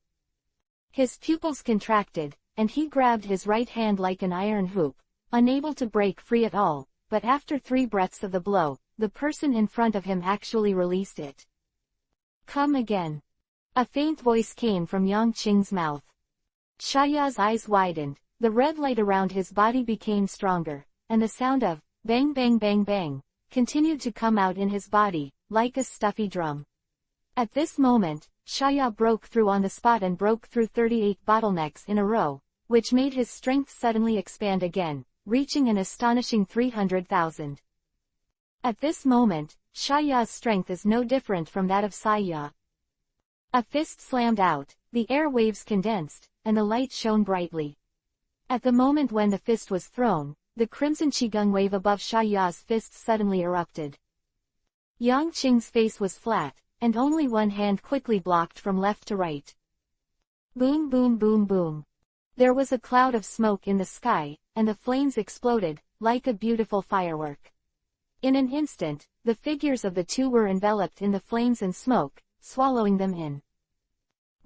His pupils contracted, and he grabbed his right hand like an iron hoop, unable to break free at all, but after 3 breaths of the blow, the person in front of him actually released it. Come again. A faint voice came from Yang Qing's mouth. Shaya's eyes widened, the red light around his body became stronger, and the sound of bang bang bang bang continued to come out in his body, like a stuffy drum. At this moment, Shaya broke through on the spot and broke through 38 bottlenecks in a row, which made his strength suddenly expand again, reaching an astonishing 300,000. At this moment, Shaya's strength is no different from that of Saya. A fist slammed out, the air waves condensed, and the light shone brightly. At the moment when the fist was thrown, the crimson qigong wave above Shaya's fist suddenly erupted. Yang Qing's face was flat, and only one hand quickly blocked from left to right. Boom boom boom boom. There was a cloud of smoke in the sky, and the flames exploded, like a beautiful firework. In an instant, the figures of the two were enveloped in the flames and smoke, swallowing them in.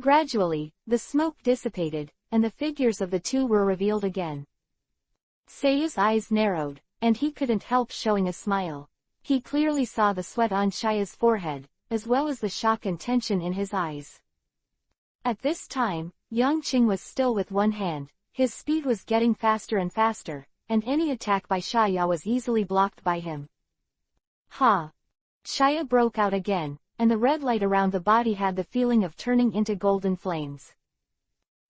Gradually, the smoke dissipated, and the figures of the two were revealed again. Saya's eyes narrowed, and he couldn't help showing a smile. He clearly saw the sweat on Shaya's forehead, as well as the shock and tension in his eyes. At this time, Yang Qing was still with one hand, his speed was getting faster and faster, and any attack by Shaya was easily blocked by him. Ha! Shaya broke out again, and the red light around the body had the feeling of turning into golden flames.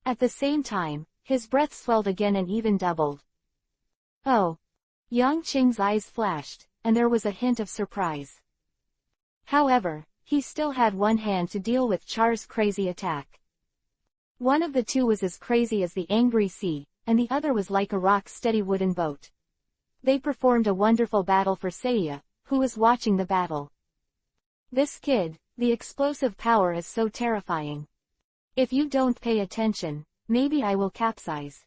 At the same time, his breath swelled again and even doubled. Oh! Yang Qing's eyes flashed, and there was a hint of surprise. However, he still had one hand to deal with Char's crazy attack. One of the two was as crazy as the angry sea, and the other was like a rock-steady wooden boat. They performed a wonderful battle for Seiya, who was watching the battle. This kid, the explosive power is so terrifying. If you don't pay attention, maybe I will capsize.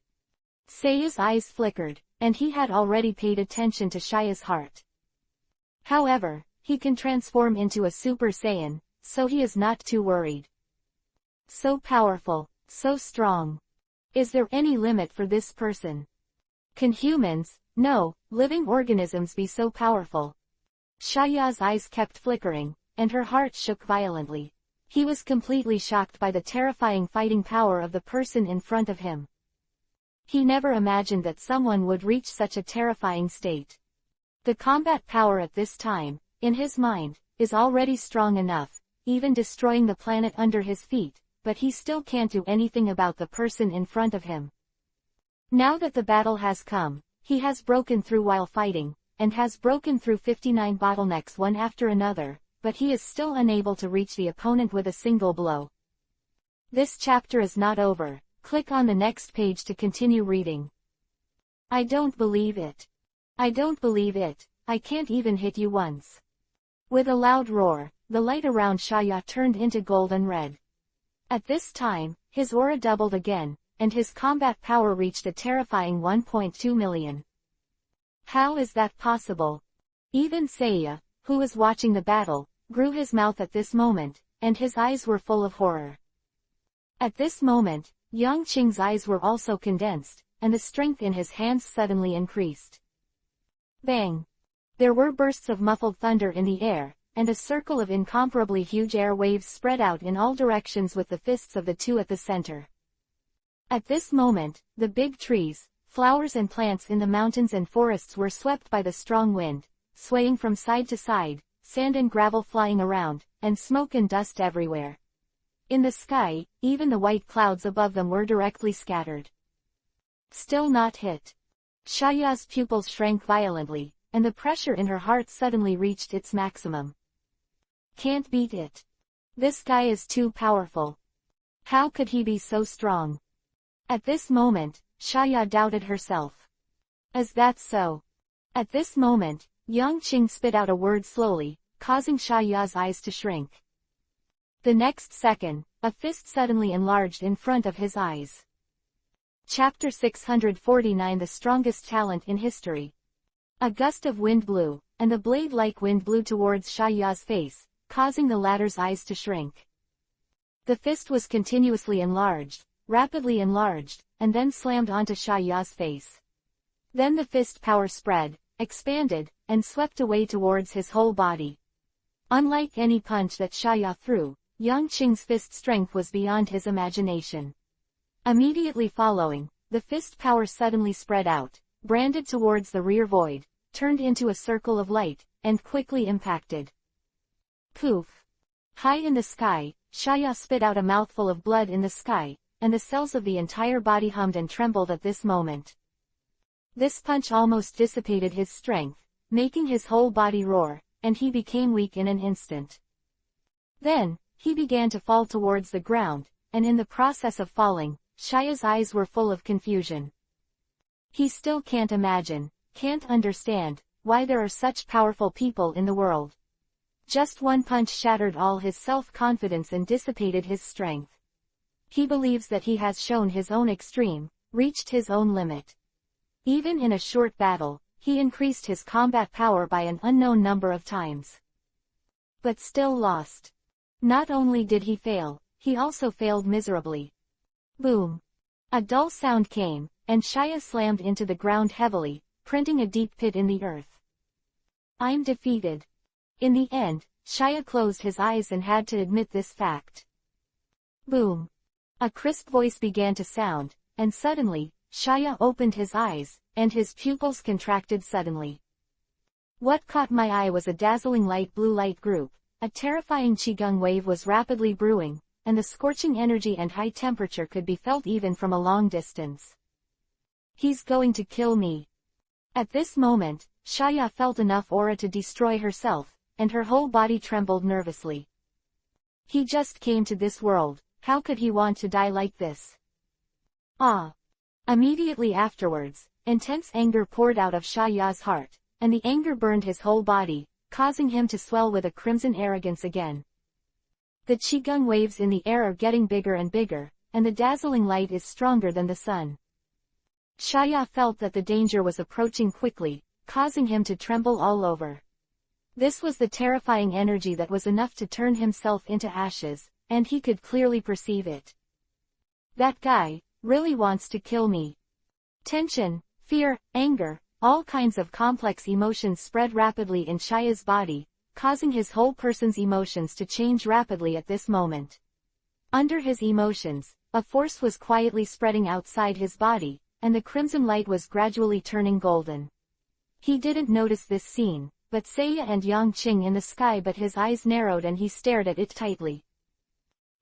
Seiya's eyes flickered, and he had already paid attention to Shia's heart. However, he can transform into a Super Saiyan, so he is not too worried. So powerful, so strong. Is there any limit for this person? Can humans, no, living organisms be so powerful? Shia's eyes kept flickering, and her heart shook violently. He was completely shocked by the terrifying fighting power of the person in front of him. He never imagined that someone would reach such a terrifying state. The combat power at this time, in his mind, is already strong enough, even destroying the planet under his feet, but he still can't do anything about the person in front of him. Now that the battle has come, he has broken through while fighting, and has broken through 59 bottlenecks one after another, but he is still unable to reach the opponent with a single blow. This chapter is not over. Click on the next page to continue reading. I don't believe it. I don't believe it. I can't even hit you once. With a loud roar, the light around Shia turned into golden red. At this time, his aura doubled again, and his combat power reached a terrifying 1.2 million. How is that possible? Even Seiya, who was watching the battle, grew his mouth at this moment, and his eyes were full of horror. At this moment, Yang Qing's eyes were also condensed, and the strength in his hands suddenly increased. Bang! There were bursts of muffled thunder in the air, and a circle of incomparably huge air waves spread out in all directions with the fists of the two at the center. At this moment, the big trees, flowers and plants in the mountains and forests were swept by the strong wind, swaying from side to side, sand and gravel flying around, and smoke and dust everywhere. In the sky, even the white clouds above them were directly scattered. Still not hit. Shia's pupils shrank violently, and the pressure in her heart suddenly reached its maximum. Can't beat it. This guy is too powerful. How could he be so strong? At this moment, Shia doubted herself. Is that so? At this moment, Yang Qing spit out a word slowly, causing Shia's eyes to shrink. The next second, a fist suddenly enlarged in front of his eyes. Chapter 649 The Strongest Talent in History. A gust of wind blew, and the blade-like wind blew towards Shia's face, causing the latter's eyes to shrink. The fist was continuously enlarged, rapidly enlarged, and then slammed onto Shia's face. Then the fist power spread, expanded, and swept away towards his whole body. Unlike any punch that Shia threw, Yang Qing's fist strength was beyond his imagination. Immediately following, the fist power suddenly spread out, branded towards the rear void, turned into a circle of light, and quickly impacted. Poof! High in the sky, Shia spit out a mouthful of blood in the sky, and the cells of the entire body hummed and trembled at this moment. This punch almost dissipated his strength, making his whole body roar, and he became weak in an instant. Then, he began to fall towards the ground, and in the process of falling, Shia's eyes were full of confusion. He still can't imagine, can't understand, why there are such powerful people in the world. Just one punch shattered all his self-confidence and dissipated his strength. He believes that he has shown his own extreme, reached his own limit. Even in a short battle, he increased his combat power by an unknown number of times. But still lost. Not only did he fail, he also failed miserably. Boom! A dull sound came, and Shia slammed into the ground heavily, printing a deep pit in the earth. I'm defeated. In the end, Shia closed his eyes and had to admit this fact. Boom! A crisp voice began to sound, and suddenly, Shia opened his eyes, and his pupils contracted suddenly. What caught my eye was a dazzling light blue light group. A terrifying qigong wave was rapidly brewing, and the scorching energy and high temperature could be felt even from a long distance. He's going to kill me. At this moment, Shia felt enough aura to destroy herself, and her whole body trembled nervously. He just came to this world, how could he want to die like this? Ah! Immediately afterwards, intense anger poured out of Shaya's heart, and the anger burned his whole body, causing him to swell with a crimson arrogance again. The qigong waves in the air are getting bigger and bigger, and the dazzling light is stronger than the sun. Shaya felt that the danger was approaching quickly, causing him to tremble all over. This was the terrifying energy that was enough to turn himself into ashes, and he could clearly perceive it. That guy really wants to kill me. Tension, fear, anger, all kinds of complex emotions spread rapidly in Shaya's body, causing his whole person's emotions to change rapidly at this moment. Under his emotions, a force was quietly spreading outside his body, and the crimson light was gradually turning golden. He didn't notice this scene, but Seiya and Yangqing in the sky, but his eyes narrowed and he stared at it tightly.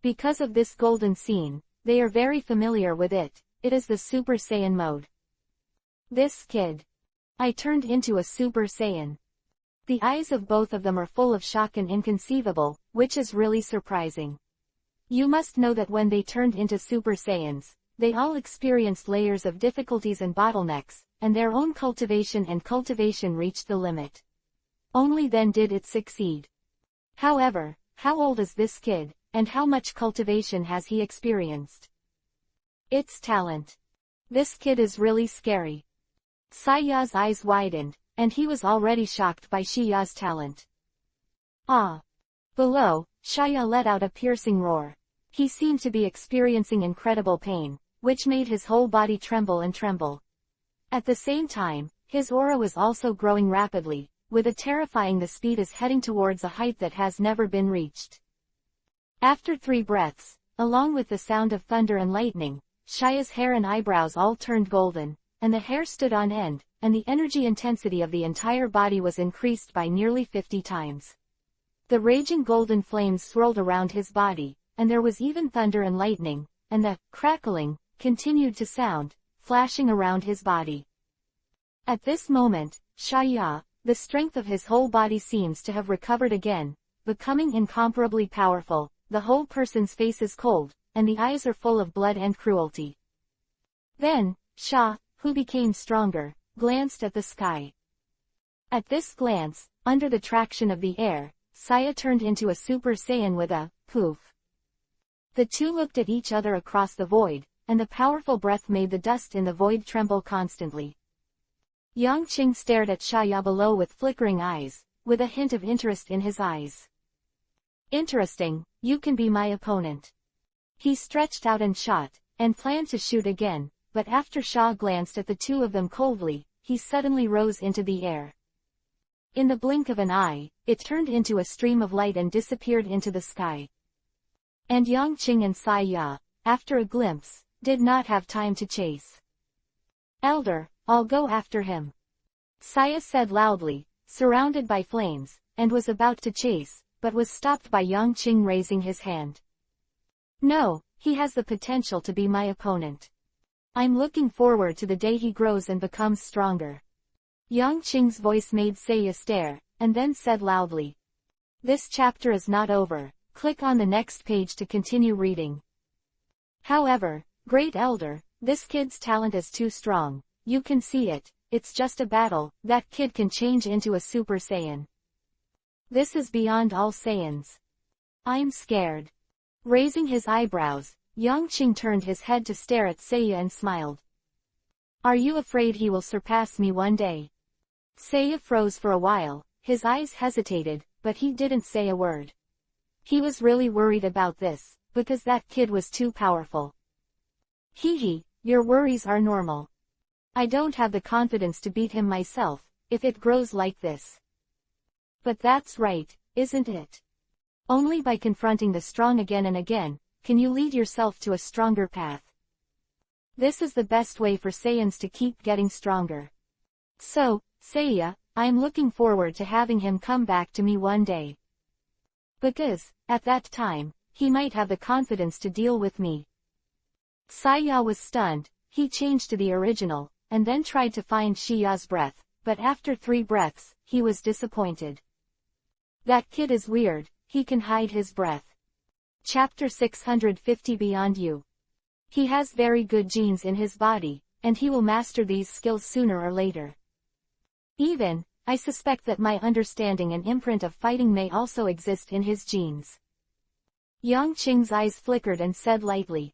Because of this golden scene, they are very familiar with it. It is the Super Saiyan mode. This kid. I turned into a Super Saiyan. The eyes of both of them are full of shock and inconceivable, which is really surprising. You must know that when they turned into Super Saiyans, they all experienced layers of difficulties and bottlenecks, and their own cultivation reached the limit. Only then did it succeed. However, how old is this kid, and how much cultivation has he experienced? It's talent. This kid is really scary. Saya's eyes widened, and he was already shocked by Shiya's talent. Ah! Below, Shaya let out a piercing roar. He seemed to be experiencing incredible pain, which made his whole body tremble and tremble. At the same time, his aura was also growing rapidly, with a terrifying the speed is heading towards a height that has never been reached. After 3 breaths, along with the sound of thunder and lightning, Shaya's hair and eyebrows all turned golden, and the hair stood on end, and the energy intensity of the entire body was increased by nearly 50 times. The raging golden flames swirled around his body, and there was even thunder and lightning, and the crackling continued to sound, flashing around his body. At this moment, Shaya, the strength of his whole body seems to have recovered again, becoming incomparably powerful. The whole person's face is cold, and the eyes are full of blood and cruelty. Then, Sha, who became stronger, glanced at the sky. At this glance, under the traction of the air, Saya turned into a Super Saiyan with a poof. The two looked at each other across the void, and the powerful breath made the dust in the void tremble constantly. Yangqing stared at Shaya below with flickering eyes, with a hint of interest in his eyes. Interesting, you can be my opponent. He stretched out and shot, and planned to shoot again, but after Sha glanced at the two of them coldly, he suddenly rose into the air. In the blink of an eye, it turned into a stream of light and disappeared into the sky. And Yangqing and Saya, after a glimpse, did not have time to chase. Elder, I'll go after him. Saya said loudly, surrounded by flames, and was about to chase, but was stopped by Yangqing raising his hand. No, he has the potential to be my opponent. I'm looking forward to the day he grows and becomes stronger. Yangqing's voice made Saya stare, and then said loudly. This chapter is not over, click on the next page to continue reading. However, Great Elder, this kid's talent is too strong, you can see it, it's just a battle, that kid can change into a Super Saiyan. This is beyond all Saiyans. I'm scared. Raising his eyebrows, Yangqing turned his head to stare at Saya and smiled. Are you afraid he will surpass me one day? Saya froze for a while, his eyes hesitated, but he didn't say a word. He was really worried about this, because that kid was too powerful. Hee, your worries are normal. I don't have the confidence to beat him myself, if it grows like this. But that's right, isn't it? Only by confronting the strong again and again, can you lead yourself to a stronger path. This is the best way for Saiyans to keep getting stronger. So, Saya, I'm looking forward to having him come back to me one day. Because, at that time, he might have the confidence to deal with me. Saya was stunned, he changed to the original, and then tried to find Shiya's breath, but after 3 breaths, he was disappointed. That kid is weird, he can hide his breath. Chapter 650 Beyond You. He has very good genes in his body, and he will master these skills sooner or later. Even, I suspect that my understanding and imprint of fighting may also exist in his genes. Yang Qing's eyes flickered and said lightly.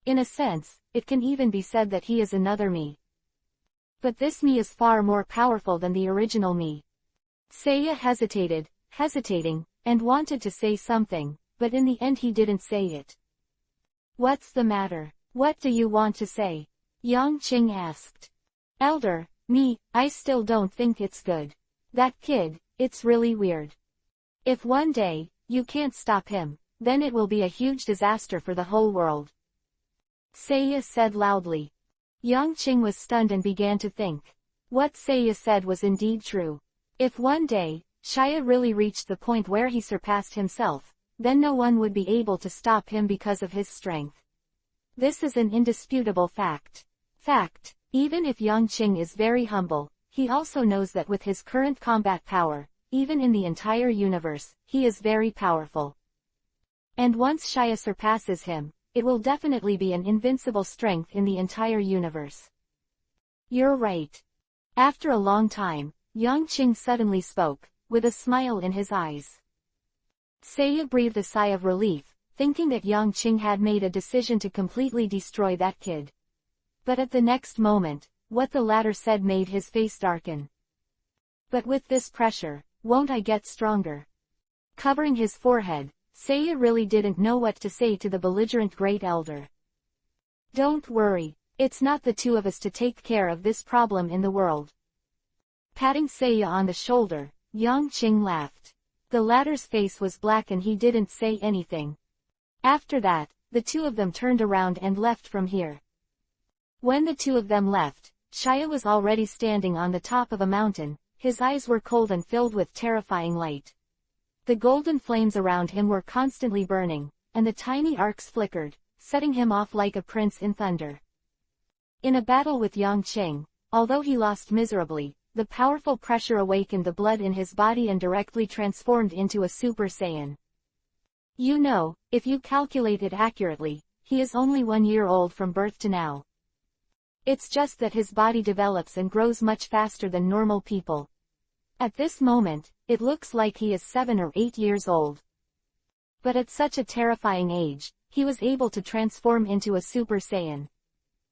In a sense, it can even be said that he is another me. But this me is far more powerful than the original me. Seiya hesitating, and wanted to say something, but in the end he didn't say it. What's the matter? What do you want to say? Yang Qing asked. Elder, I still don't think it's good. That kid, it's really weird. If one day, you can't stop him, then it will be a huge disaster for the whole world. Seiya said loudly. Yang Qing was stunned and began to think. What Seiya said was indeed true. If one day, Shia really reached the point where he surpassed himself, then no one would be able to stop him because of his strength. This is an indisputable fact. Even if Yang Qing is very humble, he also knows that with his current combat power, even in the entire universe, he is very powerful. And once Shia surpasses him, it will definitely be an invincible strength in the entire universe. You're right. After a long time, Yang Qing suddenly spoke, with a smile in his eyes. Seiya breathed a sigh of relief, thinking that Yang Qing had made a decision to completely destroy that kid. But at the next moment, what the latter said made his face darken. But with this pressure, won't I get stronger? Covering his forehead, Seiya really didn't know what to say to the belligerent great elder. Don't worry, it's not the two of us to take care of this problem in the world. Patting Seiya on the shoulder, Yang Qing laughed. The latter's face was black and he didn't say anything. After that, the two of them turned around and left from here. When the two of them left, Shia was already standing on the top of a mountain, his eyes were cold and filled with terrifying light. The golden flames around him were constantly burning, and the tiny arcs flickered, setting him off like a prince in thunder. In a battle with Yang Qing, although he lost miserably, the powerful pressure awakened the blood in his body and directly transformed into a Super Saiyan. You know, if you calculate it accurately, he is only 1 year old from birth to now. It's just that his body develops and grows much faster than normal people. At this moment, it looks like he is 7 or 8 years old. But at such a terrifying age, he was able to transform into a Super Saiyan.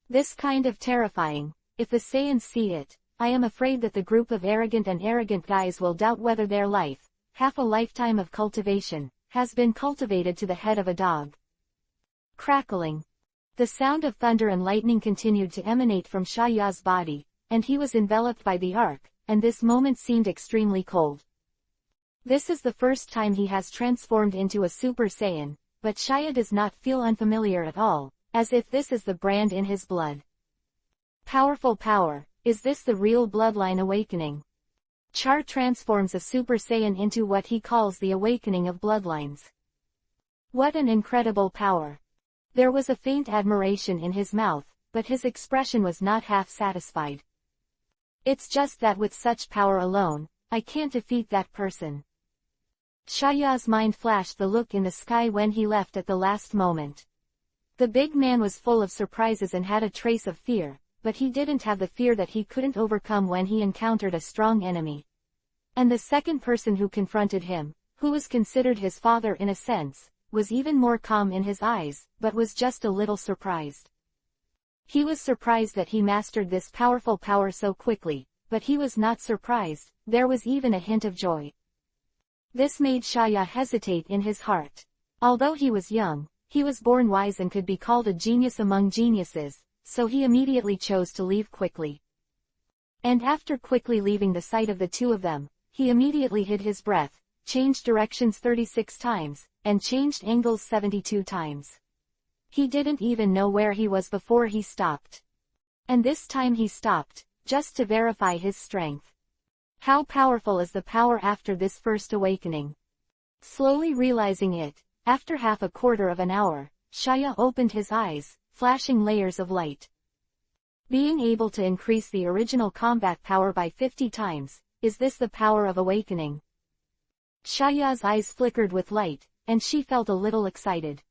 This kind of terrifying, if the Saiyans see it, I am afraid that the group of arrogant guys will doubt whether their life, half a lifetime of cultivation, has been cultivated to the head of a dog. Crackling. The sound of thunder and lightning continued to emanate from Shaya's body, and he was enveloped by the arc, and this moment seemed extremely cold. This is the first time he has transformed into a Super Saiyan, but Shaya does not feel unfamiliar at all, as if this is the brand in his blood. Powerful power, is this the real bloodline awakening? Char transforms a Super Saiyan into what he calls the awakening of bloodlines. What an incredible power! There was a faint admiration in his mouth, but his expression was not half satisfied. It's just that with such power alone, I can't defeat that person. Shaya's mind flashed the look in the sky when he left at the last moment. The big man was full of surprises and had a trace of fear, but he didn't have the fear that he couldn't overcome when he encountered a strong enemy. And the second person who confronted him, who was considered his father in a sense, was even more calm in his eyes, but was just a little surprised. He was surprised that he mastered this powerful power so quickly, but he was not surprised, there was even a hint of joy. This made Shaya hesitate in his heart. Although he was young, he was born wise and could be called a genius among geniuses, so he immediately chose to leave quickly. And after quickly leaving the sight of the two of them, he immediately hid his breath, changed directions 36 times, and changed angles 72 times. He didn't even know where he was before he stopped. And this time he stopped, just to verify his strength. How powerful is the power after this first awakening? Slowly realizing it, after half a quarter of an hour, Shaya opened his eyes, flashing layers of light. Being able to increase the original combat power by 50 times, is this the power of awakening? Shaya's eyes flickered with light, and she felt a little excited.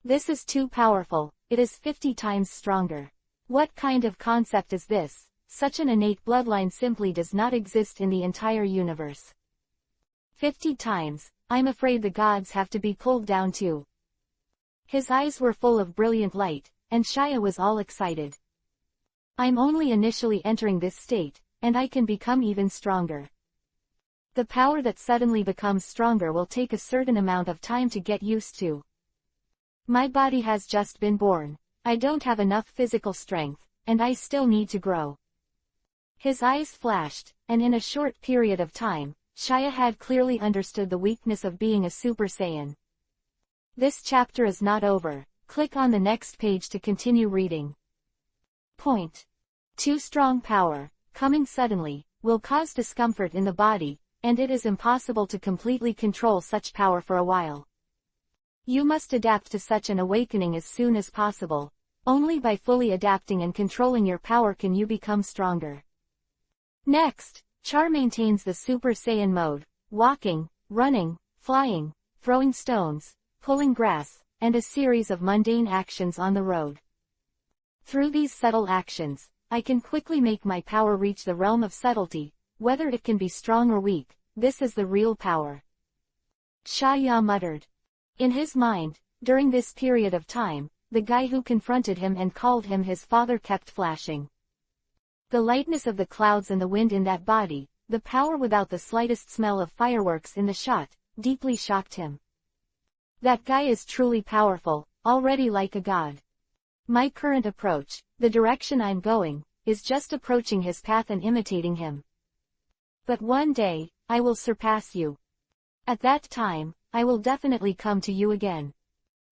This is too powerful, it is 50 times stronger. What kind of concept is this? Such an innate bloodline simply does not exist in the entire universe. 50 times, I'm afraid the gods have to be pulled down too. His eyes were full of brilliant light, and Shia was all excited. I'm only initially entering this state, and I can become even stronger. The power that suddenly becomes stronger will take a certain amount of time to get used to. My body has just been born. I don't have enough physical strength, and I still need to grow. His eyes flashed, and in a short period of time, Shia had clearly understood the weakness of being a Super Saiyan. This chapter is not over. Click on the next page to continue reading. Point. Too strong power, coming suddenly, will cause discomfort in the body, and it is impossible to completely control such power for a while. You must adapt to such an awakening as soon as possible. Only by fully adapting and controlling your power can you become stronger. Next, Char maintains the Super Saiyan mode, walking, running, flying, throwing stones, pulling grass, and a series of mundane actions on the road. Through these subtle actions, I can quickly make my power reach the realm of subtlety. Whether it can be strong or weak, this is the real power. Shia muttered. In his mind, during this period of time, the guy who confronted him and called him his father kept flashing. The lightness of the clouds and the wind in that body, the power without the slightest smell of fireworks in the shot, deeply shocked him. That guy is truly powerful, already like a god. My current approach, the direction I'm going, is just approaching his path and imitating him. But one day, I will surpass you. At that time, I will definitely come to you again.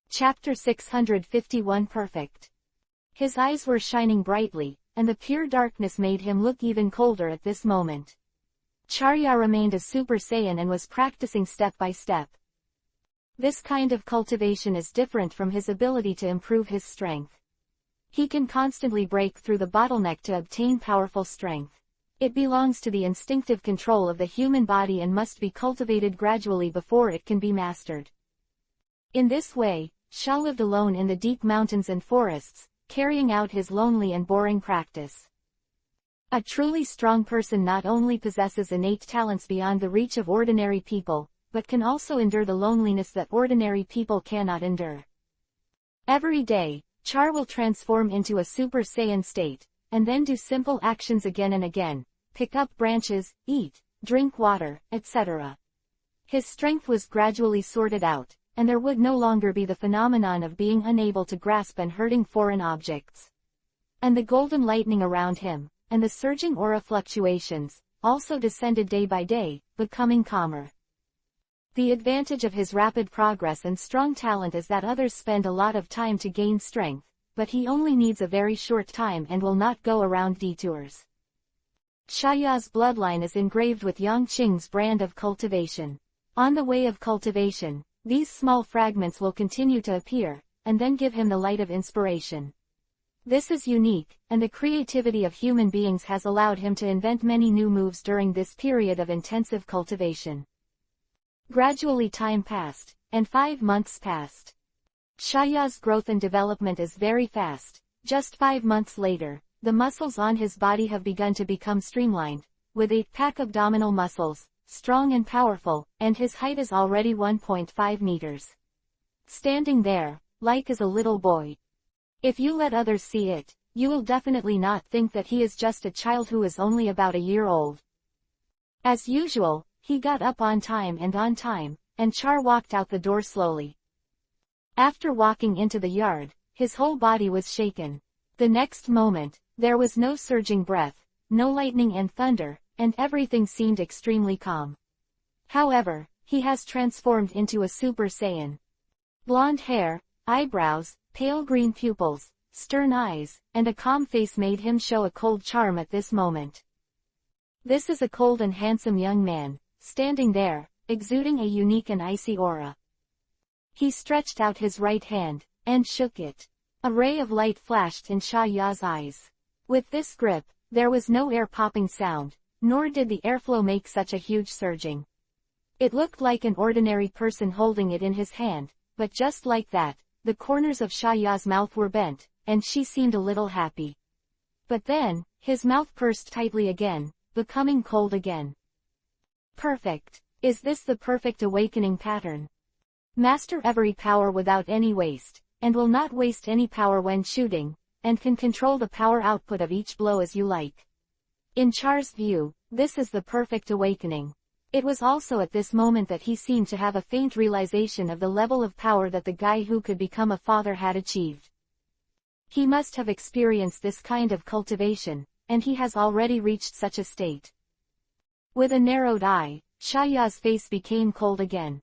Chapter 651 Perfect. His eyes were shining brightly, and the pure darkness made him look even colder at this moment. Charya remained a Super Saiyan and was practicing step by step. This kind of cultivation is different from his ability to improve his strength. He can constantly break through the bottleneck to obtain powerful strength. It belongs to the instinctive control of the human body and must be cultivated gradually before it can be mastered. In this way, Sha lived alone in the deep mountains and forests, carrying out his lonely and boring practice. A truly strong person not only possesses innate talents beyond the reach of ordinary people, but can also endure the loneliness that ordinary people cannot endure. Every day, Char will transform into a Super Saiyan state, and then do simple actions again and again, pick up branches, eat, drink water, etc. His strength was gradually sorted out, and there would no longer be the phenomenon of being unable to grasp and hurting foreign objects. And the golden lightning around him, and the surging aura fluctuations, also descended day by day, becoming calmer. The advantage of his rapid progress and strong talent is that others spend a lot of time to gain strength, but he only needs a very short time and will not go around detours. Shaya's bloodline is engraved with Yangqing's brand of cultivation. On the way of cultivation, these small fragments will continue to appear, and then give him the light of inspiration. This is unique, and the creativity of human beings has allowed him to invent many new moves during this period of intensive cultivation. Gradually time passed, and 5 months passed. Shaya's growth and development is very fast. Just 5 months later, the muscles on his body have begun to become streamlined, with 8-pack abdominal muscles, strong and powerful, and his height is already 1.5 meters. Standing there, like as a little boy. If you let others see it, you will definitely not think that he is just a child who is only about a year old. As usual, he got up on time, and Char walked out the door slowly. After walking into the yard, his whole body was shaken. The next moment, there was no surging breath, no lightning and thunder, and everything seemed extremely calm. However, he has transformed into a Super Saiyan. Blonde hair, eyebrows, pale green pupils, stern eyes, and a calm face made him show a cold charm at this moment. This is a cold and handsome young man, standing there, exuding a unique and icy aura. He stretched out his right hand, and shook it. A ray of light flashed in Shaya's eyes. With this grip, there was no air-popping sound, nor did the airflow make such a huge surging. It looked like an ordinary person holding it in his hand, but just like that, the corners of Shaya's mouth were bent, and she seemed a little happy. But then, his mouth pursed tightly again, becoming cold again. Perfect. Is this the perfect awakening pattern? Master every power without any waste, and will not waste any power when shooting, and can control the power output of each blow as you like. In Char's view, this is the perfect awakening. It was also at this moment that he seemed to have a faint realization of the level of power that the guy who could become a father had achieved. He must have experienced this kind of cultivation, and he has already reached such a state. With a narrowed eye, Shaya's face became cold again.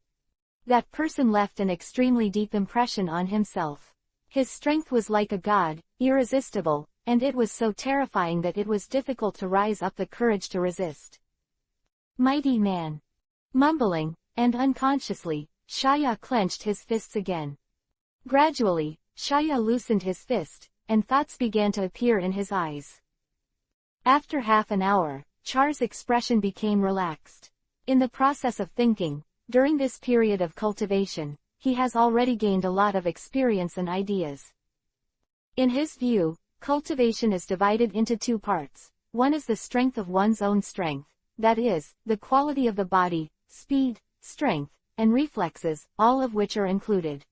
That person left an extremely deep impression on himself. His strength was like a god, irresistible, and it was so terrifying that it was difficult to rise up the courage to resist. Mighty man. Mumbling, and unconsciously, Shaya clenched his fists again. Gradually, Shaya loosened his fist, and thoughts began to appear in his eyes. After half an hour, Char's expression became relaxed. In the process of thinking, during this period of cultivation, he has already gained a lot of experience and ideas. In his view, cultivation is divided into two parts. One is the strength of one's own strength, that is, the quality of the body, speed, strength, and reflexes, all of which are included.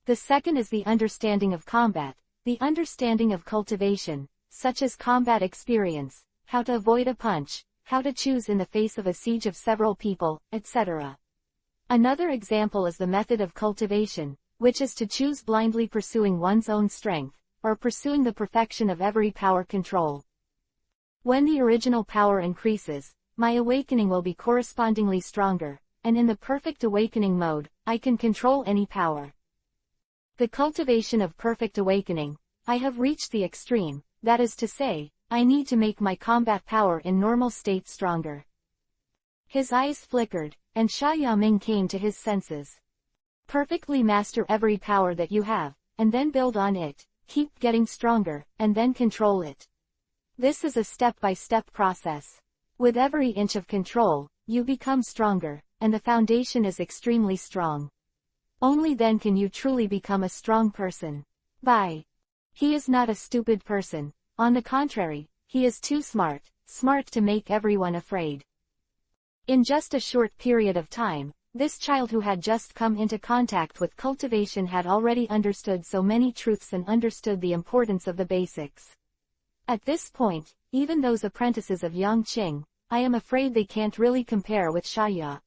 The second is the understanding of combat, the understanding of cultivation, such as combat experience, how to avoid a punch, how to choose in the face of a siege of several people, etc. Another example is the method of cultivation, which is to choose blindly pursuing one's own strength, or pursuing the perfection of every power control. When the original power increases, my awakening will be correspondingly stronger, and in the perfect awakening mode, I can control any power. The cultivation of perfect awakening, I have reached the extreme, that is to say, I need to make my combat power in normal state stronger. His eyes flickered, and Sha Yaming came to his senses. Perfectly master every power that you have, and then build on it, keep getting stronger, and then control it. This is a step-by-step process. With every inch of control, you become stronger, and the foundation is extremely strong. Only then can you truly become a strong person. He is not a stupid person, on the contrary, he is too smart to make everyone afraid. In just a short period of time, this child who had just come into contact with cultivation had already understood so many truths and understood the importance of the basics. At this point, even those apprentices of Yang Qing, I am afraid they can't really compare with Shaya.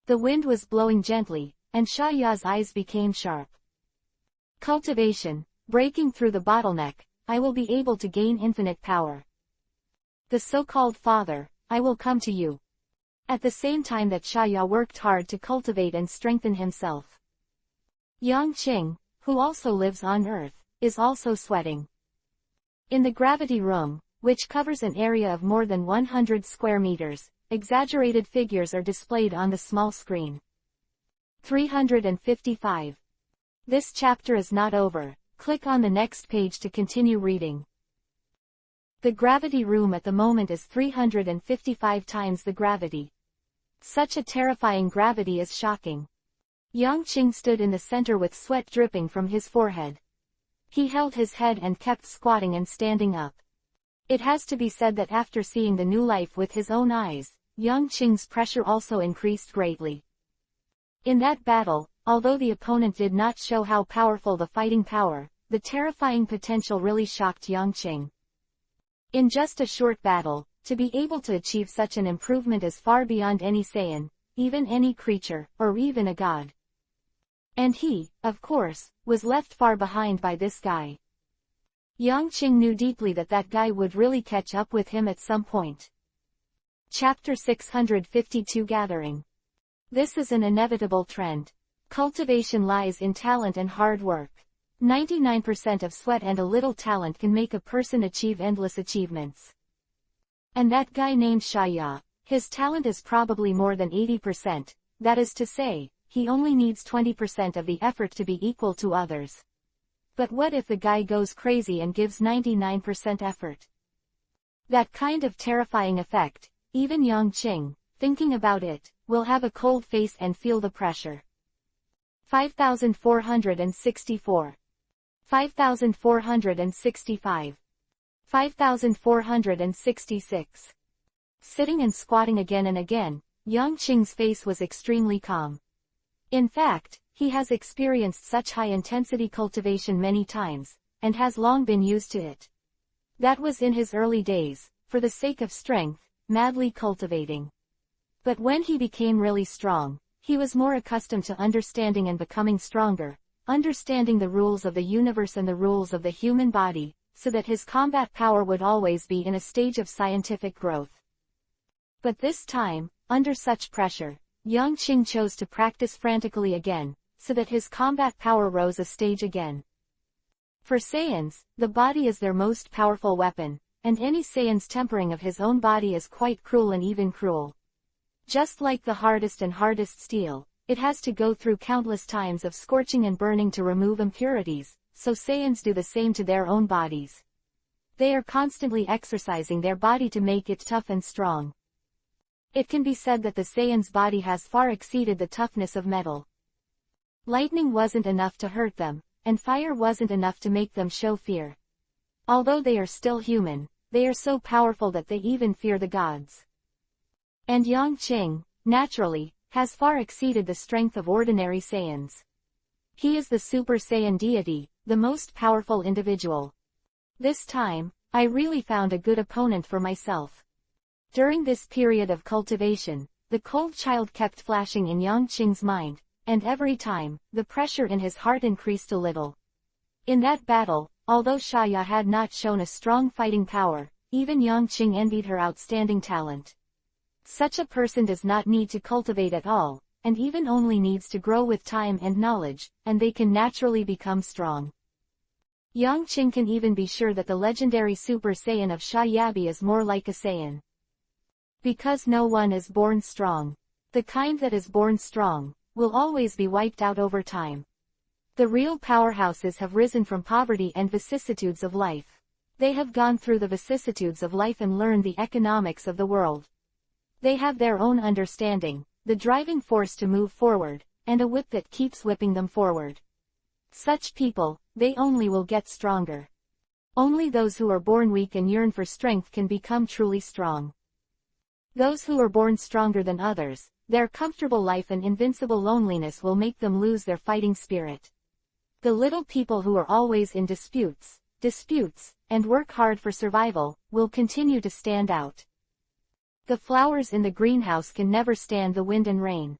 The wind was blowing gently, and Shaya's eyes became sharp. Cultivation, breaking through the bottleneck, I will be able to gain infinite power. The so-called father, I will come to you. At the same time that Shaya worked hard to cultivate and strengthen himself. Yang Qing, who also lives on Earth, is also sweating. In the gravity room, which covers an area of more than 100 square meters, exaggerated figures are displayed on the small screen. 355. This chapter is not over. Click on the next page to continue reading. The gravity room at the moment is 355 times the gravity. Such a terrifying gravity is shocking. Yang Qing stood in the center with sweat dripping from his forehead. He held his head and kept squatting and standing up. It has to be said that after seeing the new life with his own eyes, Yang Qing's pressure also increased greatly. In that battle, although the opponent did not show how powerful the fighting power, the terrifying potential really shocked Yang Qing. In just a short battle, to be able to achieve such an improvement is far beyond any Saiyan, even any creature, or even a god. And he, of course, was left far behind by this guy. Yang Qing knew deeply that that guy would really catch up with him at some point. Chapter 652 Gathering. This is an inevitable trend. Cultivation lies in talent and hard work. 99% of sweat and a little talent can make a person achieve endless achievements. And that guy named Shaya, his talent is probably more than 80%, that is to say, he only needs 20% of the effort to be equal to others. But what if the guy goes crazy and gives 99% effort? That kind of terrifying effect, even Yang Qing, thinking about it, will have a cold face and feel the pressure. 5464. 5465. 5466. Sitting and squatting again and again, Yang Qing's face was extremely calm. In fact, he has experienced such high-intensity cultivation many times, and has long been used to it. That was in his early days, for the sake of strength, madly cultivating. But when he became really strong, he was more accustomed to understanding and becoming stronger, understanding the rules of the universe and the rules of the human body, so that his combat power would always be in a stage of scientific growth. But this time, under such pressure, Yang Qing chose to practice frantically again, so that his combat power rose a stage again. For Saiyans, the body is their most powerful weapon, and any Saiyan's tempering of his own body is quite cruel and even cruel. Just like the hardest and hardest steel, it has to go through countless times of scorching and burning to remove impurities, so Saiyans do the same to their own bodies. They are constantly exercising their body to make it tough and strong. It can be said that the Saiyan's body has far exceeded the toughness of metal. Lightning wasn't enough to hurt them, and fire wasn't enough to make them show fear. Although they are still human, they are so powerful that they even fear the gods. And Yang Qing, naturally, has far exceeded the strength of ordinary Saiyans. He is the Super Saiyan deity, the most powerful individual. This time, I really found a good opponent for myself. During this period of cultivation, the cold child kept flashing in Yang Qing's mind, and every time, the pressure in his heart increased a little. In that battle, although Shaya had not shown a strong fighting power, even Yang Qing envied her outstanding talent. Such a person does not need to cultivate at all, and even only needs to grow with time and knowledge, and they can naturally become strong. Yang Qing can even be sure that the legendary Super Saiyan of Shayabi is more like a Saiyan. Because no one is born strong. The kind that is born strong, will always be wiped out over time. The real powerhouses have risen from poverty and vicissitudes of life. They have gone through the vicissitudes of life and learned the economics of the world. They have their own understanding, the driving force to move forward, and a whip that keeps whipping them forward. Such people, they only will get stronger. Only those who are born weak and yearn for strength can become truly strong. Those who are born stronger than others, their comfortable life and invincible loneliness will make them lose their fighting spirit. The little people who are always in disputes, and work hard for survival, will continue to stand out. The flowers in the greenhouse can never stand the wind and rain.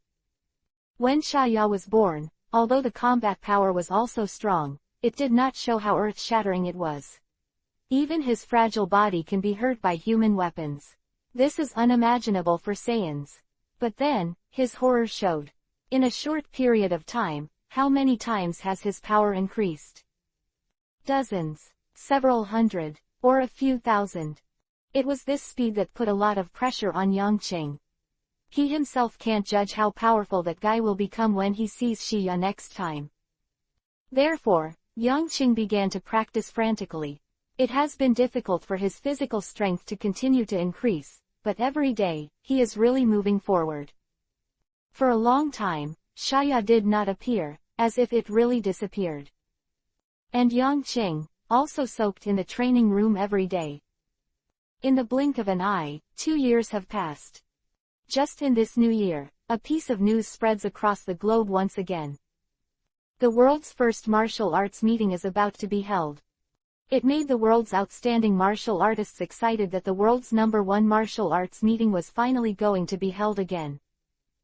When Shaya was born, although the combat power was also strong, it did not show how earth-shattering it was. Even his fragile body can be hurt by human weapons. This is unimaginable for Saiyans. But then, his horror showed. In a short period of time, how many times has his power increased? Dozens, several hundred, or a few thousand. It was this speed that put a lot of pressure on Yang Qing. He himself can't judge how powerful that guy will become when he sees Shia next time. Therefore, Yang Qing began to practice frantically. It has been difficult for his physical strength to continue to increase, but every day, he is really moving forward. For a long time, Shaya did not appear, as if it really disappeared. And Yang Qing, also soaked in the training room every day. In the blink of an eye, 2 years have passed. Just in this new year, a piece of news spreads across the globe once again. The world's first martial arts meeting is about to be held. It made the world's outstanding martial artists excited that the world's #1 martial arts meeting was finally going to be held again.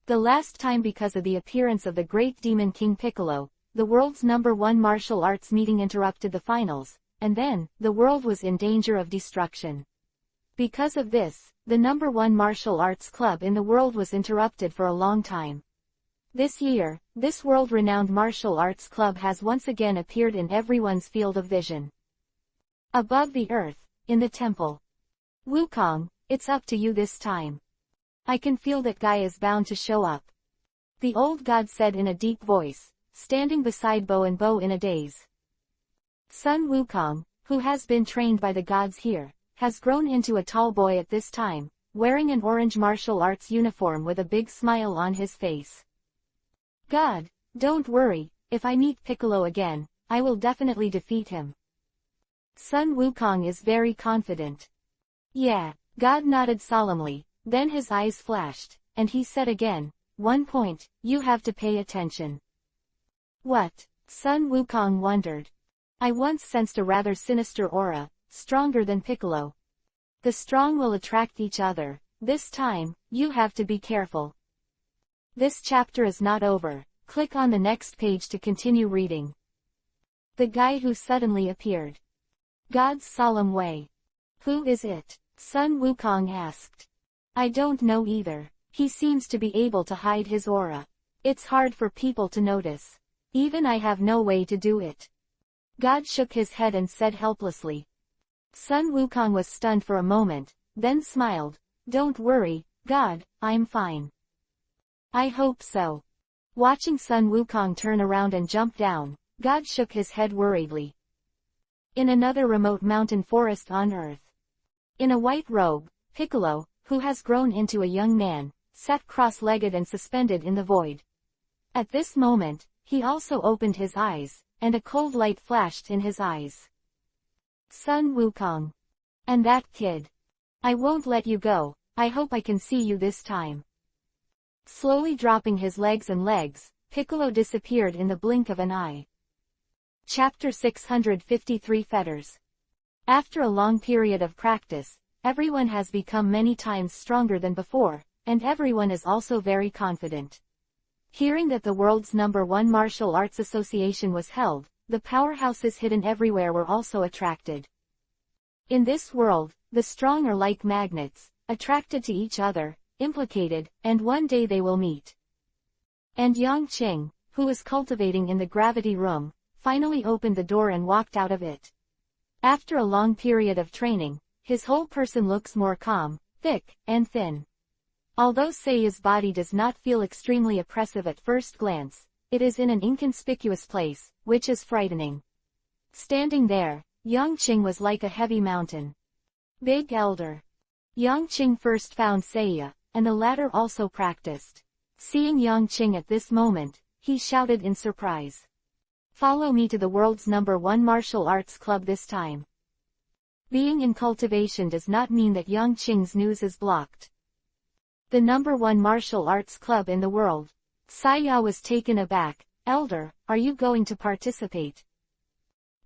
The last time, because of the appearance of the great demon King Piccolo, the world's #1 martial arts meeting interrupted the finals, and then, the world was in danger of destruction. Because of this, the #1 martial arts club in the world was interrupted for a long time. This year, this world-renowned martial arts club has once again appeared in everyone's field of vision. Above the earth, in the temple. Wukong, it's up to you this time. I can feel that guy is bound to show up. The old god said in a deep voice, standing beside Bo and Bo in a daze. Sun Wukong, who has been trained by the gods here, has grown into a tall boy at this time, wearing an orange martial arts uniform with a big smile on his face. God, don't worry, if I meet Piccolo again, I will definitely defeat him. Sun Wukong is very confident. Yeah, God nodded solemnly, then his eyes flashed, and he said again, "One point, you have to pay attention." What? Sun Wukong wondered. I once sensed a rather sinister aura, stronger than Piccolo. The strong will attract each other. This time, you have to be careful. This chapter is not over. Click on the next page to continue reading. The guy who suddenly appeared. God's solemn way. Who is it? Sun Wukong asked. I don't know either. He seems to be able to hide his aura. It's hard for people to notice. Even I have no way to do it. God shook his head and said helplessly. Sun Wukong was stunned for a moment, then smiled. Don't worry, God, I'm fine. I hope so. Watching Sun Wukong turn around and jump down, God shook his head worriedly. In another remote mountain forest on Earth. In a white robe, Piccolo, who has grown into a young man, sat cross-legged and suspended in the void. At this moment, he also opened his eyes, and a cold light flashed in his eyes. Sun Wukong. And that kid. I won't let you go. I hope I can see you this time. Slowly dropping his legs, Piccolo disappeared in the blink of an eye. Chapter 653 Fetters. After a long period of practice, everyone has become many times stronger than before, and everyone is also very confident. Hearing that the world's #1 martial arts association was held, the powerhouses hidden everywhere were also attracted. In this world, the strong are like magnets, attracted to each other, implicated, and one day they will meet. And Yang Qing, who was cultivating in the gravity room, finally opened the door and walked out of it. After a long period of training, his whole person looks more calm, thick, and thin. Although Seiya's body does not feel extremely oppressive at first glance, it is in an inconspicuous place, which is frightening. Standing there, Yang Qing was like a heavy mountain. Big Elder. Yang Qing first found Seiya, and the latter also practiced. Seeing Yang Qing at this moment, he shouted in surprise. Follow me to the world's #1 martial arts club this time. Being in cultivation does not mean that Yang Qing's news is blocked. The #1 martial arts club in the world. Seiya was taken aback. Elder, are you going to participate?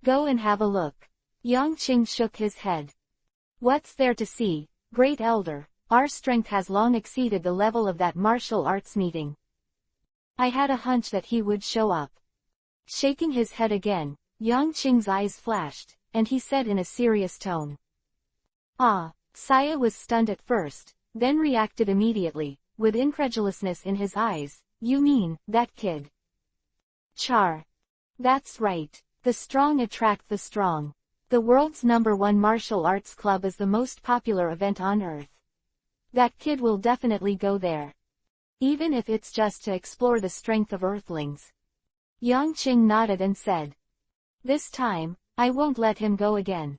Go and have a look. Yang Qing shook his head. What's there to see, Great Elder? Our strength has long exceeded the level of that martial arts meeting. I had a hunch that he would show up. Shaking his head again, Yang Qing's eyes flashed, and he said in a serious tone. Ah! Seiya was stunned at first, then reacted immediately, with incredulousness in his eyes. You mean, that kid? Char. That's right. The strong attract the strong. The world's #1 martial arts club is the most popular event on Earth. That kid will definitely go there. Even if it's just to explore the strength of Earthlings. Yang Qing nodded and said. This time, I won't let him go again.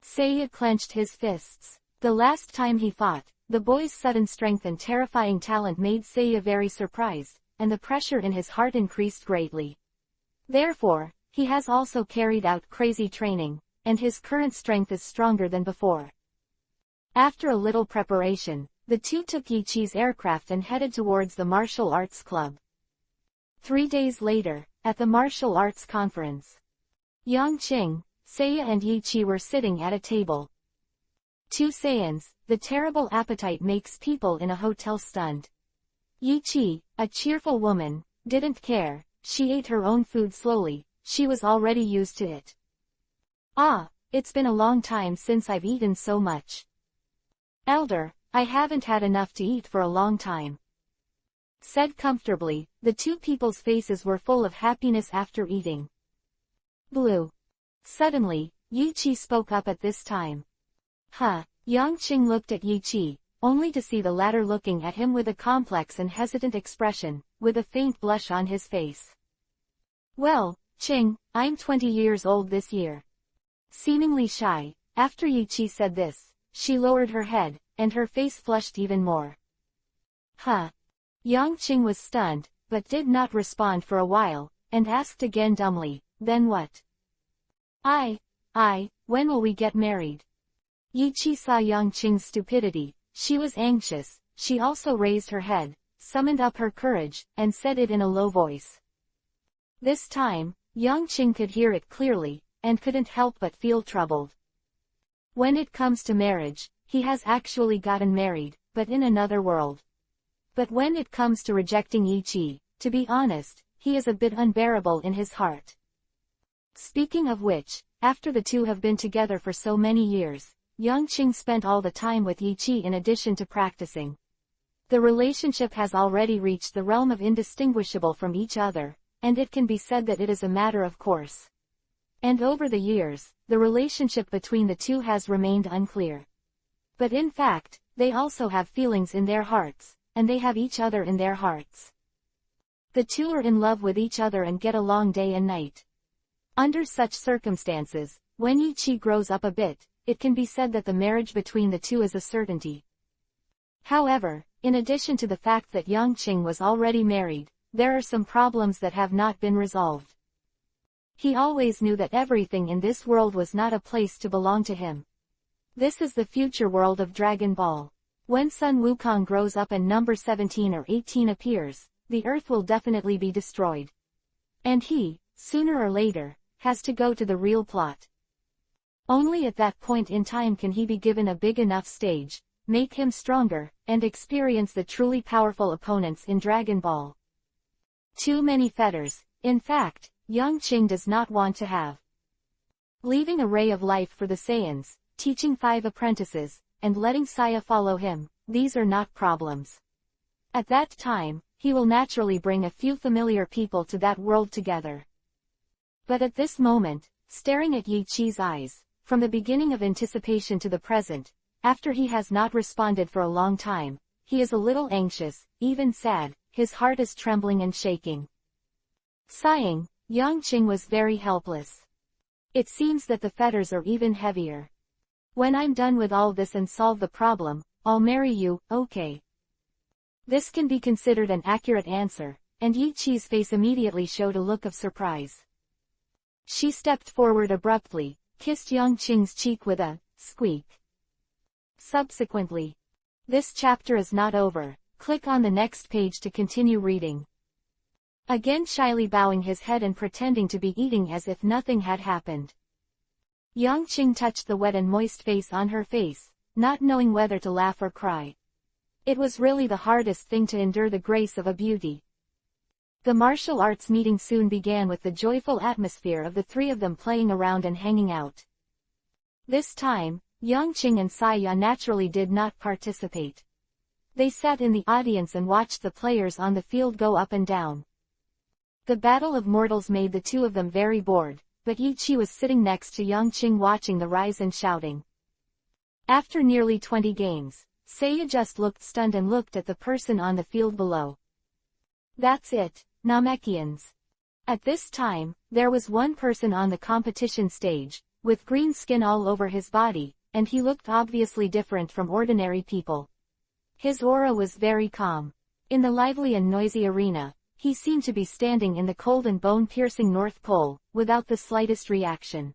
Seiya clenched his fists. The last time he fought, the boy's sudden strength and terrifying talent made Seiya very surprised, and the pressure in his heart increased greatly. Therefore, he has also carried out crazy training, and his current strength is stronger than before. After a little preparation, the two took Yiqi's aircraft and headed towards the martial arts club. 3 days later, at the martial arts conference, Yang Qing, Seiya and Yiqi were sitting at a table. Two Saiyans, the terrible appetite makes people in a hotel stunned. Yiqi, a cheerful woman, didn't care. She ate her own food slowly. She was already used to it. Ah, it's been a long time since I've eaten so much. Elder, I haven't had enough to eat for a long time. Said comfortably, the two people's faces were full of happiness after eating. Blue. Suddenly, Yiqi spoke up at this time. Huh. Yang Qing looked at Yiqi, only to see the latter looking at him with a complex and hesitant expression, with a faint blush on his face. Well, Qing, I'm 20 years old this year. Seemingly shy, after Yiqi said this, she lowered her head, and her face flushed even more. Huh. Yang Qing was stunned, but did not respond for a while, and asked again dumbly, then what? when will we get married? Yiqi saw Yang Qing's stupidity. She was anxious. She also raised her head, summoned up her courage, and said it in a low voice. This time, Yang Qing could hear it clearly, and couldn't help but feel troubled. When it comes to marriage, he has actually gotten married, but in another world. But when it comes to rejecting Yiqi, to be honest, he is a bit unbearable in his heart. Speaking of which, after the two have been together for so many years, Yang Qing spent all the time with Yiqi in addition to practicing. The relationship has already reached the realm of indistinguishable from each other, and it can be said that it is a matter of course. And over the years, the relationship between the two has remained unclear. But in fact, they also have feelings in their hearts, and they have each other in their hearts. The two are in love with each other and get along day and night. Under such circumstances, when Yiqi grows up a bit, it can be said that the marriage between the two is a certainty. However, in addition to the fact that Yang Qing was already married, there are some problems that have not been resolved. He always knew that everything in this world was not a place to belong to him. This is the future world of Dragon Ball. When Sun Wukong grows up and number 17 or 18 appears, the Earth will definitely be destroyed. And he, sooner or later, has to go to the real plot. Only at that point in time can he be given a big enough stage, make him stronger, and experience the truly powerful opponents in Dragon Ball. Too many fetters, in fact, Yang Qing does not want to have. Leaving a ray of life for the Saiyans, teaching 5 apprentices, and letting Saya follow him, these are not problems. At that time, he will naturally bring a few familiar people to that world together. But at this moment, staring at Yiqi's eyes, from the beginning of anticipation to the present, after he has not responded for a long time, he is a little anxious, even sad, his heart is trembling and shaking. Sighing, Yang Qing was very helpless. It seems that the fetters are even heavier. When I'm done with all this and solve the problem, I'll marry you, okay? This can be considered an accurate answer, and Yiqi's face immediately showed a look of surprise. She stepped forward abruptly, kissed Yang Qing's cheek with a squeak. Subsequently. This chapter is not over. Click on the next page to continue reading. Again shyly bowing his head and pretending to be eating as if nothing had happened. Yang Qing touched the wet and moist face on her face, not knowing whether to laugh or cry. It was really the hardest thing to endure the grace of a beauty. The martial arts meeting soon began with the joyful atmosphere of the three of them playing around and hanging out. This time, Yang Qing and Saya naturally did not participate. They sat in the audience and watched the players on the field go up and down. The battle of mortals made the two of them very bored, but Yiqi was sitting next to Yang Qing watching the rise and shouting. After nearly 20 games, Saya just looked stunned and looked at the person on the field below. That's it, Namekians. At this time, there was one person on the competition stage, with green skin all over his body, and he looked obviously different from ordinary people. His aura was very calm. In the lively and noisy arena, he seemed to be standing in the cold and bone-piercing North Pole, without the slightest reaction.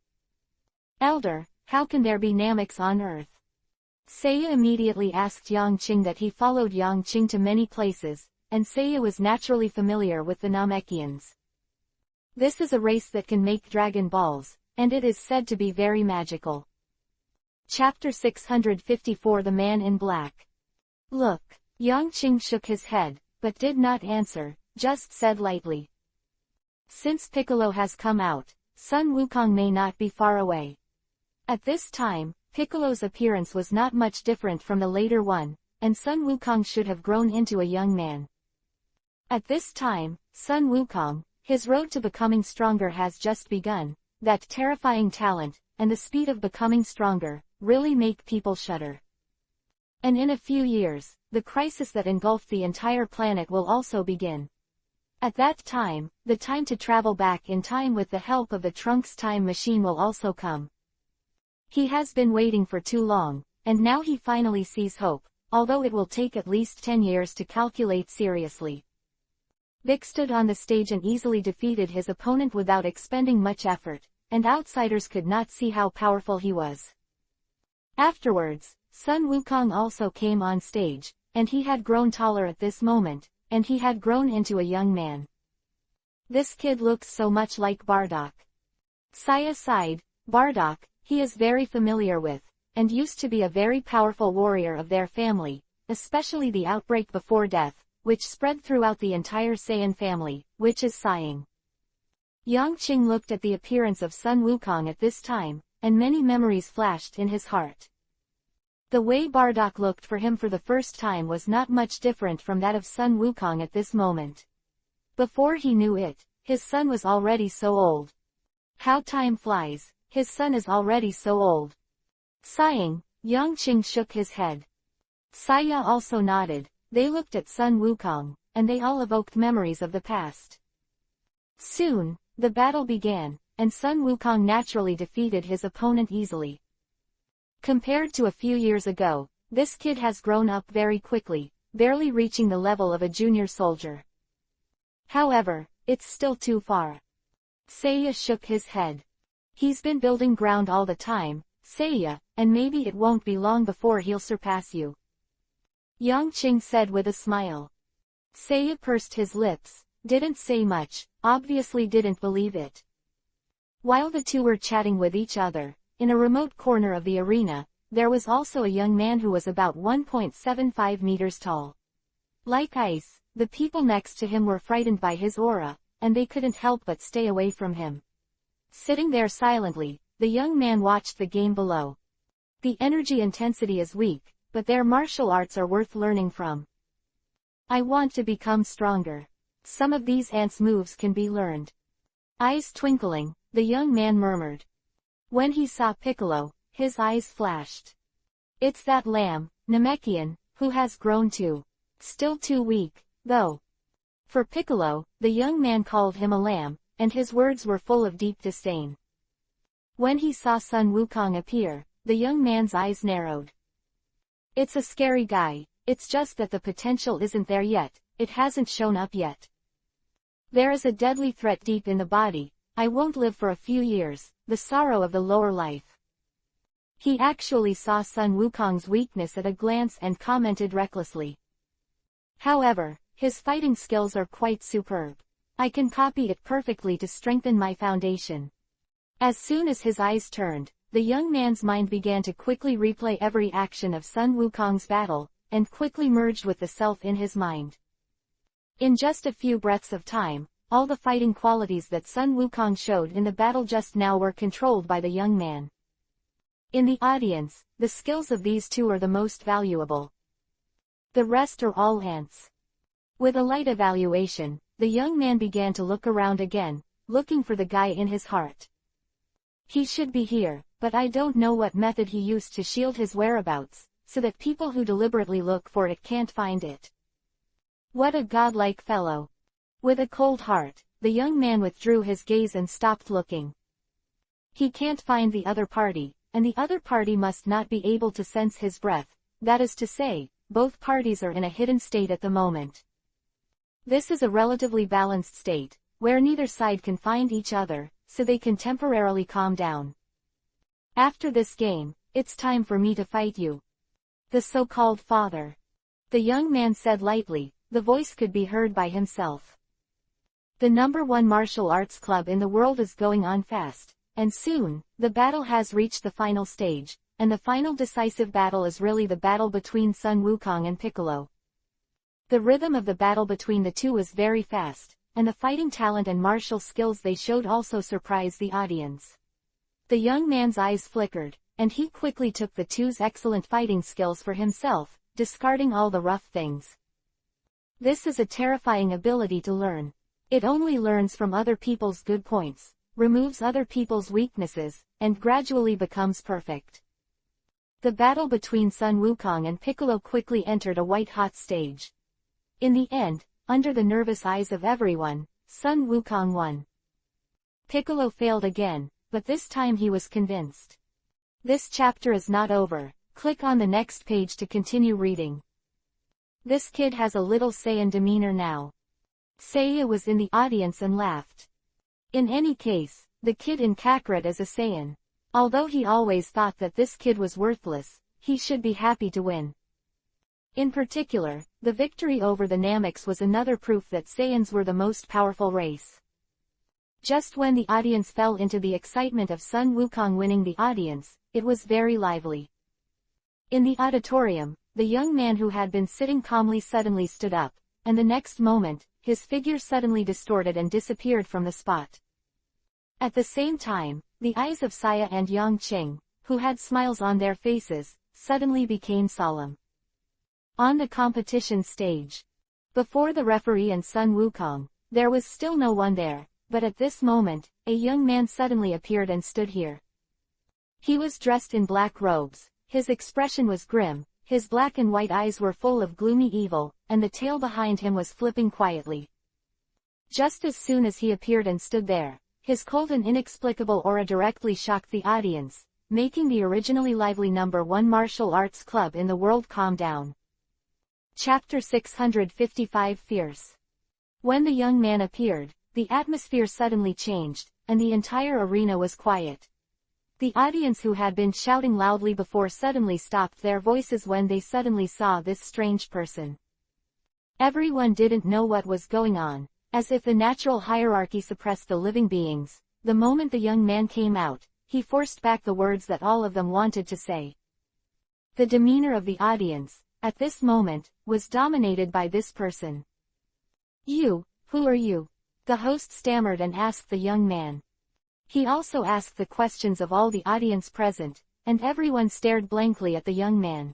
Elder, how can there be Nameks on Earth? Saya immediately asked Yang Qing that he followed Yang Qing to many places, and Saya was naturally familiar with the Namekians. This is a race that can make Dragon Balls, and it is said to be very magical. Chapter 654 The Man in Black. Look, Yang Qing shook his head, but did not answer, just said lightly. Since Piccolo has come out, Sun Wukong may not be far away. At this time, Piccolo's appearance was not much different from the later one, and Sun Wukong should have grown into a young man. At this time, Sun Wukong, his road to becoming stronger has just begun. That terrifying talent, and the speed of becoming stronger, really make people shudder. And in a few years, the crisis that engulfed the entire planet will also begin. At that time, the time to travel back in time with the help of the Trunks time machine will also come. He has been waiting for too long, and now he finally sees hope, although it will take at least 10 years to calculate seriously. Vic stood on the stage and easily defeated his opponent without expending much effort, and outsiders could not see how powerful he was. Afterwards, Sun Wukong also came on stage, and he had grown taller at this moment, and he had grown into a young man. This kid looks so much like Bardock. Saya sighed. Bardock, he is very familiar with, and used to be a very powerful warrior of their family, especially the outbreak before death, which spread throughout the entire Saiyan family, which is sighing. Yang Qing looked at the appearance of Sun Wukong at this time, and many memories flashed in his heart. The way Bardock looked for him for the first time was not much different from that of Sun Wukong at this moment. Before he knew it, his son was already so old. How time flies, his son is already so old. Sighing, Yang Qing shook his head. Saya also nodded. They looked at Sun Wukong, and they all evoked memories of the past. Soon, the battle began, and Sun Wukong naturally defeated his opponent easily. Compared to a few years ago, this kid has grown up very quickly, barely reaching the level of a junior soldier. However, it's still too far. Saya shook his head. He's been building ground all the time, Saya, and maybe it won't be long before he'll surpass you. Yang Qing said with a smile. Saya pursed his lips, didn't say much, obviously didn't believe it. While the two were chatting with each other, in a remote corner of the arena, there was also a young man who was about 1.75 meters tall. Like ice, the people next to him were frightened by his aura, and they couldn't help but stay away from him. Sitting there silently, the young man watched the game below. The energy intensity is weak, but their martial arts are worth learning from. I want to become stronger. Some of these ants' moves can be learned. Eyes twinkling, the young man murmured. When he saw Piccolo, his eyes flashed. It's that lamb, Namekian, who has grown too. Still too weak, though. For Piccolo, the young man called him a lamb, and his words were full of deep disdain. When he saw Sun Wukong appear, the young man's eyes narrowed. It's a scary guy, it's just that the potential isn't there yet, it hasn't shown up yet. There is a deadly threat deep in the body, I won't live for a few years, the sorrow of the lower life. He actually saw Sun Wukong's weakness at a glance and commented recklessly. However, his fighting skills are quite superb. I can copy it perfectly to strengthen my foundation. As soon as his eyes turned, the young man's mind began to quickly replay every action of Sun Wukong's battle, and quickly merged with the self in his mind. In just a few breaths of time, all the fighting qualities that Sun Wukong showed in the battle just now were controlled by the young man. In the audience, the skills of these two are the most valuable. The rest are all ants. With a light evaluation, the young man began to look around again, looking for the guy in his heart. He should be here, but I don't know what method he used to shield his whereabouts, so that people who deliberately look for it can't find it. What a godlike fellow. With a cold heart, the young man withdrew his gaze and stopped looking. He can't find the other party, and the other party must not be able to sense his breath, that is to say, both parties are in a hidden state at the moment. This is a relatively balanced state, where neither side can find each other, so they can temporarily calm down. After this game, it's time for me to fight you. The so-called father. The young man said lightly, the voice could be heard by himself. The #1 martial arts club in the world is going on fast, and soon, the battle has reached the final stage, and the final decisive battle is really the battle between Sun Wukong and Piccolo. The rhythm of the battle between the two is very fast, and the fighting talent and martial skills they showed also surprised the audience. The young man's eyes flickered, and he quickly took the two's excellent fighting skills for himself, discarding all the rough things. This is a terrifying ability to learn. It only learns from other people's good points, removes other people's weaknesses, and gradually becomes perfect. The battle between Sun Wukong and Piccolo quickly entered a white-hot stage. In the end, under the nervous eyes of everyone, Sun Wukong won. Piccolo failed again, but this time he was convinced. This chapter is not over. Click on the next page to continue reading. This kid has a little Saiyan demeanor now. Saya was in the audience and laughed. In any case, the kid in Kakarot is a Saiyan. Although he always thought that this kid was worthless, he should be happy to win. In particular, the victory over the Nameks was another proof that Saiyans were the most powerful race. Just when the audience fell into the excitement of Sun Wukong winning the audience, it was very lively. In the auditorium, the young man who had been sitting calmly suddenly stood up, and the next moment, his figure suddenly distorted and disappeared from the spot. At the same time, the eyes of Saya and Yang Qing, who had smiles on their faces, suddenly became solemn. On the competition stage, before the referee and Sun Wukong, there was still no one there, but at this moment, a young man suddenly appeared and stood here. He was dressed in black robes, his expression was grim, his black and white eyes were full of gloomy evil, and the tail behind him was flipping quietly. Just as soon as he appeared and stood there, his cold and inexplicable aura directly shocked the audience, making the originally lively number 1 martial arts club in the world calm down. Chapter 655 Fierce. When the young man appeared, the atmosphere suddenly changed, and the entire arena was quiet. The audience who had been shouting loudly before suddenly stopped their voices when they suddenly saw this strange person. Everyone didn't know what was going on, as if the natural hierarchy suppressed the living beings. The moment the young man came out, he forced back the words that all of them wanted to say. The demeanor of the audience, at this moment, was dominated by this person. "You, who are you?" the host stammered and asked the young man. He also asked the questions of all the audience present, and everyone stared blankly at the young man.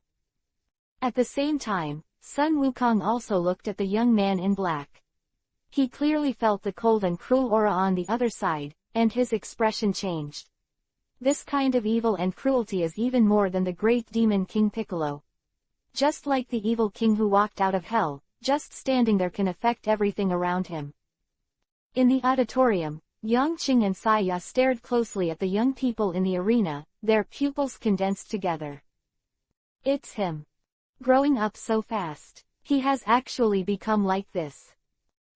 At the same time, Sun Wukong also looked at the young man in black. He clearly felt the cold and cruel aura on the other side, and his expression changed. This kind of evil and cruelty is even more than the great demon King Piccolo. Just like the evil king who walked out of hell, just standing there can affect everything around him. In the auditorium, Yang Qing and Saya stared closely at the young people in the arena, their pupils condensed together. It's him. Growing up so fast. He has actually become like this.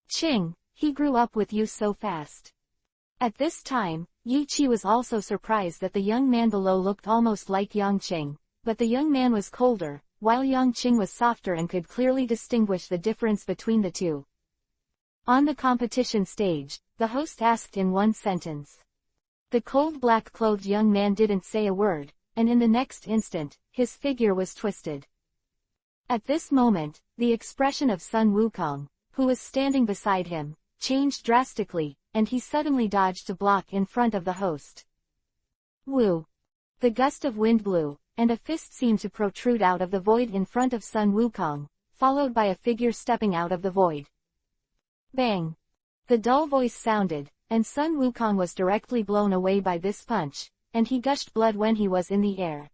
Qing, he grew up with you so fast. At this time, Yu Qi was also surprised that the young man below looked almost like Yang Qing, but the young man was colder, while Yang Qing was softer and could clearly distinguish the difference between the two. On the competition stage, the host asked in one sentence. The cold black-clothed young man didn't say a word, and in the next instant, his figure was twisted. At this moment, the expression of Sun Wukong, who was standing beside him, changed drastically, and he suddenly dodged to block in front of the host. Woo! The gust of wind blew, and a fist seemed to protrude out of the void in front of Sun Wukong, followed by a figure stepping out of the void. Bang! The dull voice sounded, and Sun Wukong was directly blown away by this punch, and he gushed blood when he was in the air.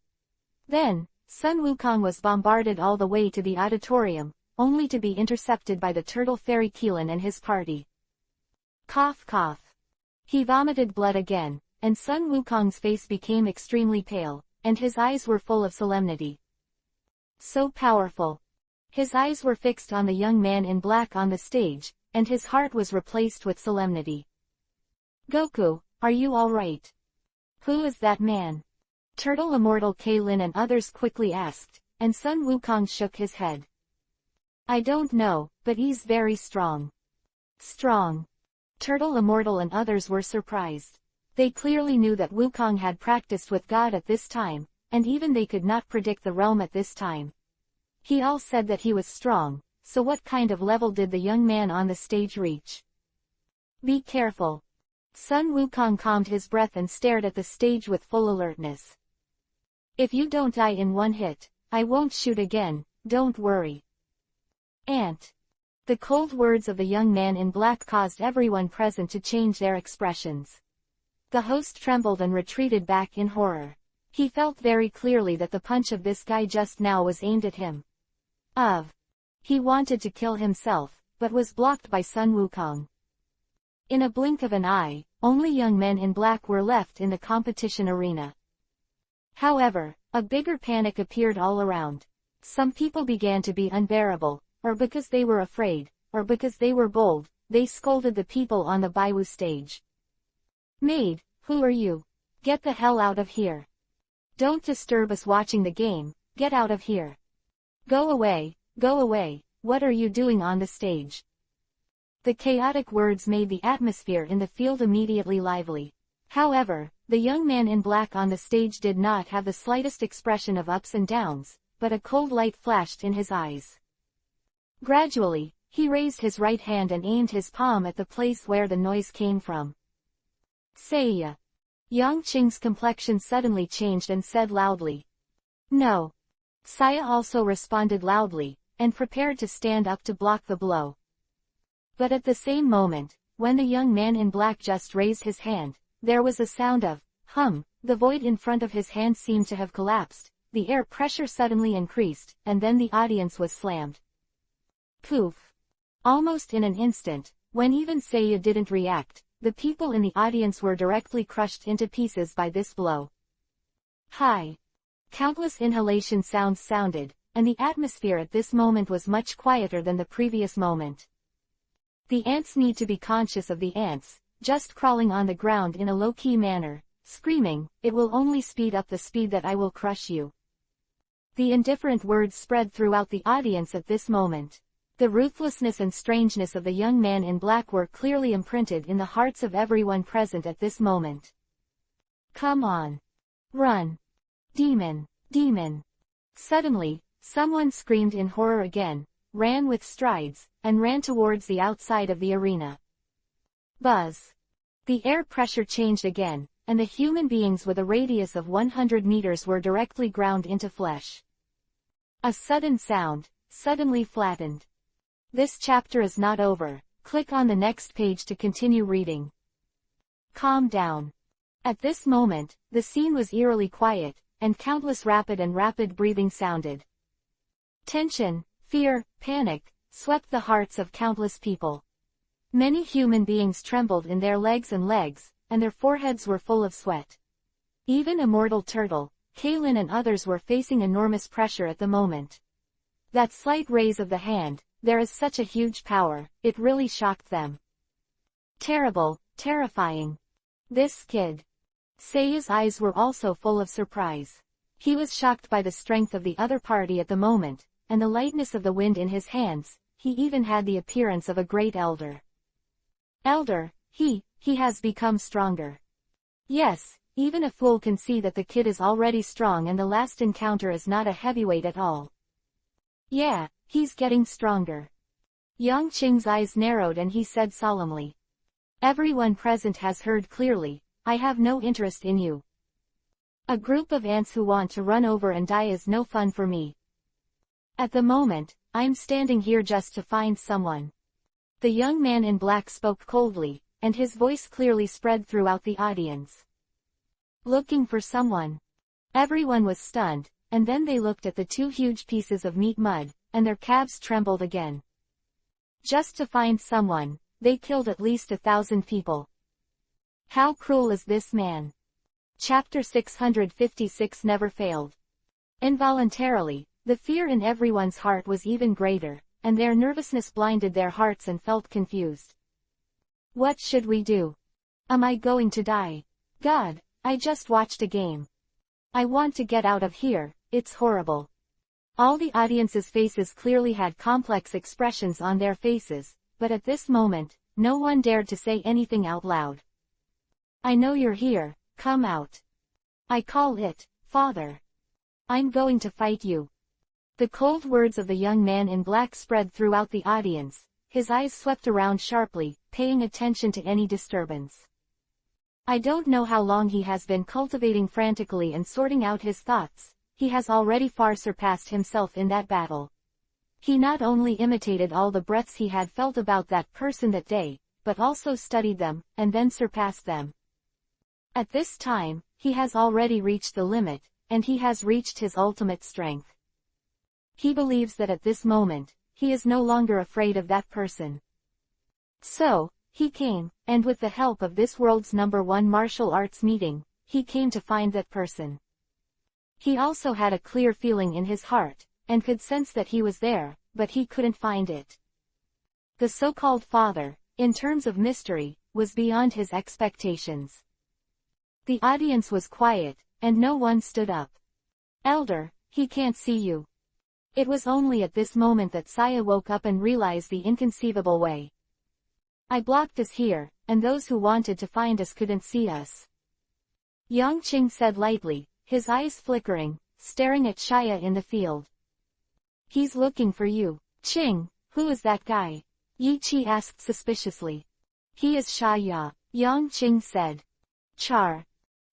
Then, Sun Wukong was bombarded all the way to the auditorium, only to be intercepted by the turtle fairy Keelan and his party. Cough cough. He vomited blood again, and Sun Wukong's face became extremely pale, and his eyes were full of solemnity. So powerful. His eyes were fixed on the young man in black on the stage, and his heart was replaced with solemnity. Goku, are you all right? Who is that man? Turtle Immortal Kaylin and others quickly asked, and Sun Wukong shook his head. I don't know, but he's very strong. Strong. Turtle Immortal and others were surprised. They clearly knew that Wukong had practiced with God at this time, and even they could not predict the realm at this time. He all said that he was strong, so what kind of level did the young man on the stage reach? Be careful. Sun Wukong calmed his breath and stared at the stage with full alertness. If you don't die in one hit, I won't shoot again, don't worry. Ant. The cold words of the young man in black caused everyone present to change their expressions. The host trembled and retreated back in horror. He felt very clearly that the punch of this guy just now was aimed at him. He wanted to kill himself, but was blocked by Sun Wukong. In a blink of an eye, only young men in black were left in the competition arena. However, a bigger panic appeared all around. Some people began to be unbearable, or because they were afraid, or because they were bold, they scolded the people on the Baiwu stage. Maid, Who are you? Get the hell out of here. Don't disturb us watching the game, get out of here. Go away, what are you doing on the stage? The chaotic words made the atmosphere in the field immediately lively. However, the young man in black on the stage did not have the slightest expression of ups and downs, but a cold light flashed in his eyes. Gradually, he raised his right hand and aimed his palm at the place where the noise came from. Saya. Yang Qing's complexion suddenly changed and said loudly. No. Saya also responded loudly, and prepared to stand up to block the blow. But at the same moment, when the young man in black just raised his hand, there was a sound of hum. The void in front of his hand seemed to have collapsed, the air pressure suddenly increased, and then the audience was slammed. Poof. Almost in an instant, when even Saya didn't react, the people in the audience were directly crushed into pieces by this blow. Hi. Countless inhalation sounds sounded, and the atmosphere at this moment was much quieter than the previous moment. The ants need to be conscious of the ants, just crawling on the ground in a low-key manner, screaming, "It will only speed up the speed that I will crush you." The indifferent words spread throughout the audience at this moment. The ruthlessness and strangeness of the young man in black were clearly imprinted in the hearts of everyone present at this moment. Come on. Run. Demon. Demon. Suddenly, someone screamed in horror again, ran with strides, and ran towards the outside of the arena. Buzz. The air pressure changed again, and the human beings with a radius of 100 meters were directly ground into flesh. A sudden sound, suddenly flattened. This chapter is not over. Click on the next page to continue reading. Calm down. At this moment, the scene was eerily quiet, and countless rapid breathing sounded. Tension, fear, panic, swept the hearts of countless people. Many human beings trembled in their legs, and their foreheads were full of sweat. Even Immortal Turtle, Kaylin and others were facing enormous pressure at the moment. That slight raise of the hand, there is such a huge power, it really shocked them. Terrible, terrifying. This kid. Saya's eyes were also full of surprise. He was shocked by the strength of the other party at the moment, and the lightness of the wind in his hands. He even had the appearance of a great elder. Elder, he has become stronger. Yes, even a fool can see that the kid is already strong and the last encounter is not a heavyweight at all. Yeah, he's getting stronger. Yang Qing's eyes narrowed and he said solemnly. Everyone present has heard clearly, I have no interest in you. A group of ants who want to run over and die is no fun for me. At the moment, I'm standing here just to find someone. The young man in black spoke coldly, and his voice clearly spread throughout the audience. Looking for someone. Everyone was stunned, and then they looked at the two huge pieces of meat mud, and their calves trembled again. Just to find someone, they killed at least 1,000 people. How cruel is this man? Chapter 656 never failed. Involuntarily, the fear in everyone's heart was even greater, and their nervousness blinded their hearts and felt confused. What should we do? Am I going to die? God, I just watched a game. I want to get out of here, it's horrible. All the audience's faces clearly had complex expressions on their faces, but at this moment, no one dared to say anything out loud. I know you're here, come out. I call it, Father. I'm going to fight you. The cold words of the young man in black spread throughout the audience, his eyes swept around sharply, paying attention to any disturbance. I don't know how long he has been cultivating frantically and sorting out his thoughts, he has already far surpassed himself in that battle. He not only imitated all the breaths he had felt about that person that day, but also studied them, and then surpassed them. At this time, he has already reached the limit, and he has reached his ultimate strength. He believes that at this moment, he is no longer afraid of that person. So, he came, and with the help of this world's #1 martial arts meeting, he came to find that person. He also had a clear feeling in his heart, and could sense that he was there, but he couldn't find it. The so-called father, in terms of mystery, was beyond his expectations. The audience was quiet, and no one stood up. Elder, he can't see you. It was only at this moment that Saya woke up and realized the inconceivable way. I blocked us here, and those who wanted to find us couldn't see us. Yang Qing said lightly, his eyes flickering, staring at Shaya in the field. He's looking for you. Qing, who is that guy? Yi Qi asked suspiciously. He is Shaya, Yang Qing said. Char.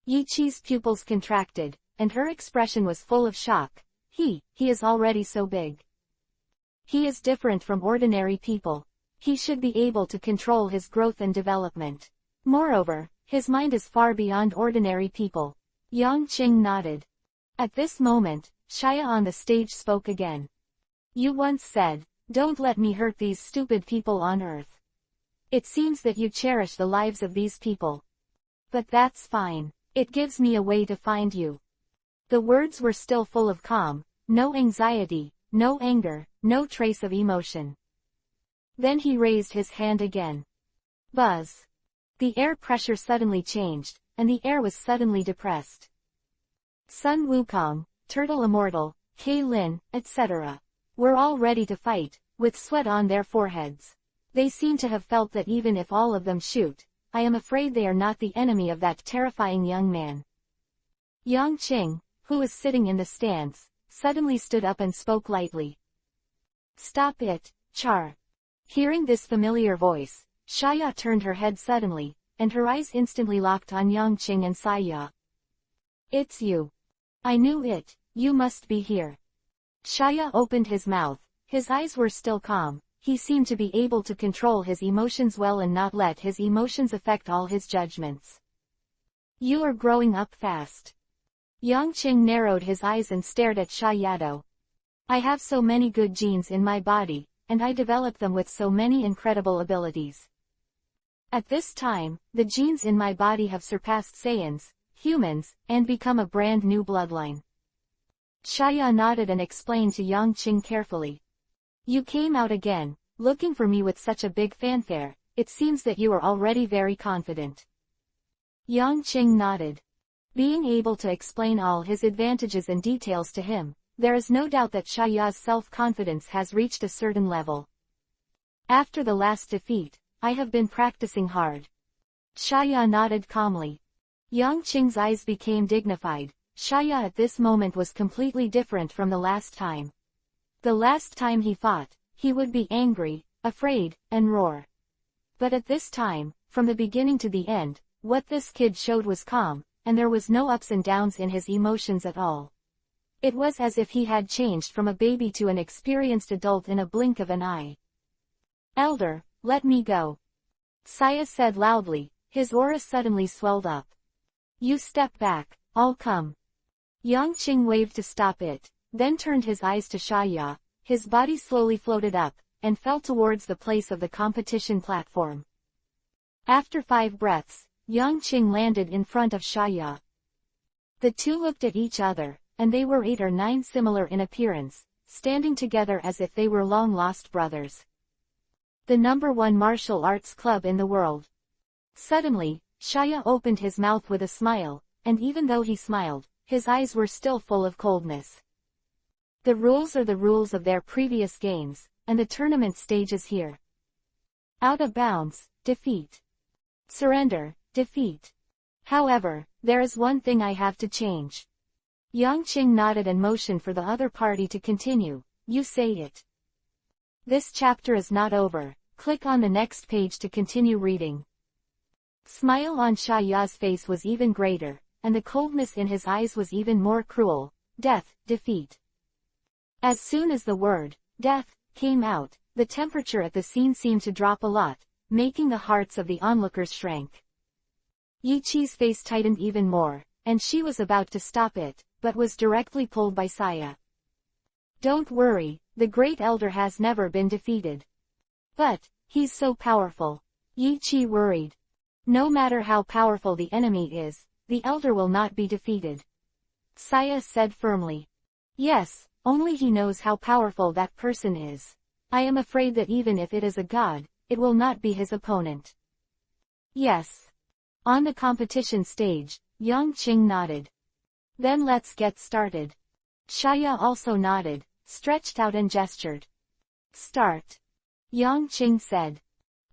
Yi Qi's pupils contracted, and her expression was full of shock. He is already so big. He is different from ordinary people. He should be able to control his growth and development. Moreover, his mind is far beyond ordinary people. Yang Qing nodded. At this moment, Shaya on the stage spoke again. You once said, "Don't let me hurt these stupid people on earth." It seems that you cherish the lives of these people. But that's fine. It gives me a way to find you. The words were still full of calm, no anxiety, no anger, no trace of emotion. Then he raised his hand again. Buzz. The air pressure suddenly changed, and the air was suddenly depressed. Sun Wukong, Turtle Immortal, Kei Lin, etc. were all ready to fight, with sweat on their foreheads. They seem to have felt that even if all of them shoot, I am afraid they are not the enemy of that terrifying young man. Yang Qing, who was sitting in the stands, suddenly stood up and spoke lightly. Stop it, Char. Hearing this familiar voice, Shaya turned her head suddenly, and her eyes instantly locked on Yang Qing and Saya. It's you. I knew it, you must be here. Shaya opened his mouth, his eyes were still calm, he seemed to be able to control his emotions well and not let his emotions affect all his judgments. You are growing up fast. Yang Qing narrowed his eyes and stared at Shayado. I have so many good genes in my body, and I developed them with so many incredible abilities. At this time, the genes in my body have surpassed Saiyans, humans, and become a brand new bloodline. Shaya nodded and explained to Yang Qing carefully. You came out again, looking for me with such a big fanfare, it seems that you are already very confident. Yang Qing nodded. Being able to explain all his advantages and details to him, there is no doubt that Shaya's self-confidence has reached a certain level. After the last defeat, I have been practicing hard. Shaya nodded calmly. Yang Qing's eyes became dignified. Shaya at this moment was completely different from the last time. The last time he fought, he would be angry, afraid, and roar. But at this time, from the beginning to the end, what this kid showed was calm, and there was no ups and downs in his emotions at all. It was as if he had changed from a baby to an experienced adult in a blink of an eye. Elder, let me go. Saya said loudly, his aura suddenly swelled up. You step back, I'll come. Yang Qing waved to stop it, then turned his eyes to Shaya, his body slowly floated up, and fell towards the place of the competition platform. After 5 breaths, Yang Qing landed in front of Shaya. The two looked at each other, and they were 8 or 9 similar in appearance, standing together as if they were long-lost brothers. The #1 martial arts club in the world. Suddenly, Shaya opened his mouth with a smile, and even though he smiled, his eyes were still full of coldness. The rules are the rules of their previous games, and the tournament stage is here. Out of bounds, defeat. Surrender, defeat. However, there is one thing I have to change. Yang Qing nodded and motioned for the other party to continue. You say it. This chapter is not over. Click on the next page to continue reading. Smile on Shaya's face was even greater, and the coldness in his eyes was even more cruel. Death, defeat. As soon as the word, death, came out, the temperature at the scene seemed to drop a lot, making the hearts of the onlookers shrank. Yi Qi's face tightened even more, and she was about to stop it, but was directly pulled by Saya. Don't worry, the great elder has never been defeated. But, he's so powerful. Yi Qi worried. No matter how powerful the enemy is, the elder will not be defeated. Saya said firmly. Yes, only he knows how powerful that person is. I am afraid that even if it is a god, it will not be his opponent. Yes. On the competition stage, Yang Qing nodded. Then let's get started. Shaya also nodded, stretched out and gestured. Start. Yang Qing said.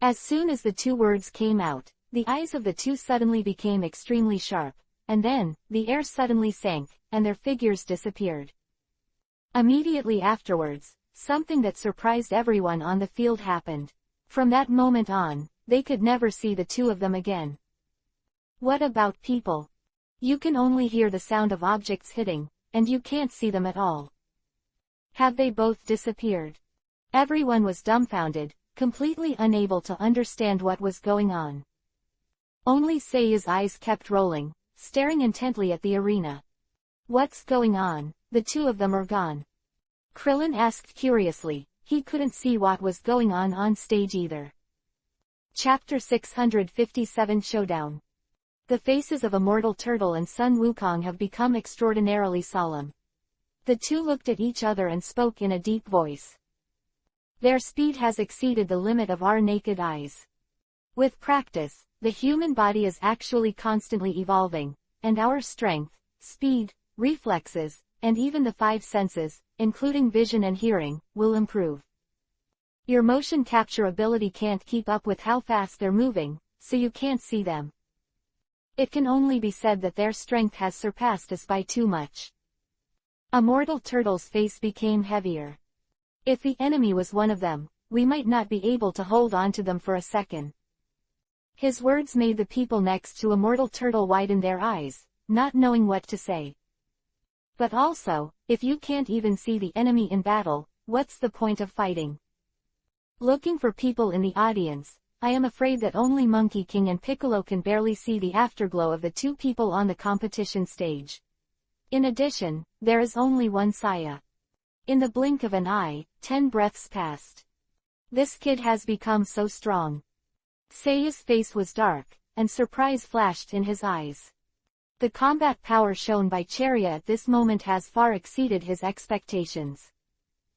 As soon as the two words came out, the eyes of the two suddenly became extremely sharp, and then, the air suddenly sank, and their figures disappeared. Immediately afterwards, something that surprised everyone on the field happened. From that moment on, they could never see the two of them again. What about people? You can only hear the sound of objects hitting, and you can't see them at all. Have they both disappeared? Everyone was dumbfounded, completely unable to understand what was going on. Only Seiya's eyes kept rolling, staring intently at the arena. What's going on? The two of them are gone. Krillin asked curiously. He couldn't see what was going on stage either. Chapter 657 Showdown. The faces of Immortal Turtle and Sun Wukong have become extraordinarily solemn. The two looked at each other and spoke in a deep voice. Their speed has exceeded the limit of our naked eyes. With practice, the human body is actually constantly evolving, and our strength, speed, reflexes, and even the five senses, including vision and hearing, will improve. Your motion capture ability can't keep up with how fast they're moving, so you can't see them. It can only be said that their strength has surpassed us by too much. Immortal Turtle's face became heavier. If the enemy was one of them, we might not be able to hold on to them for a second. His words made the people next to Immortal Turtle widen their eyes, not knowing what to say. But also, if you can't even see the enemy in battle, what's the point of fighting? Looking for people in the audience, I am afraid that only Monkey King and Piccolo can barely see the afterglow of the two people on the competition stage. In addition, there is only one Seiya. In the blink of an eye, 10 breaths passed. This kid has become so strong. Seiya's face was dark, and surprise flashed in his eyes. The combat power shown by Chariot at this moment has far exceeded his expectations.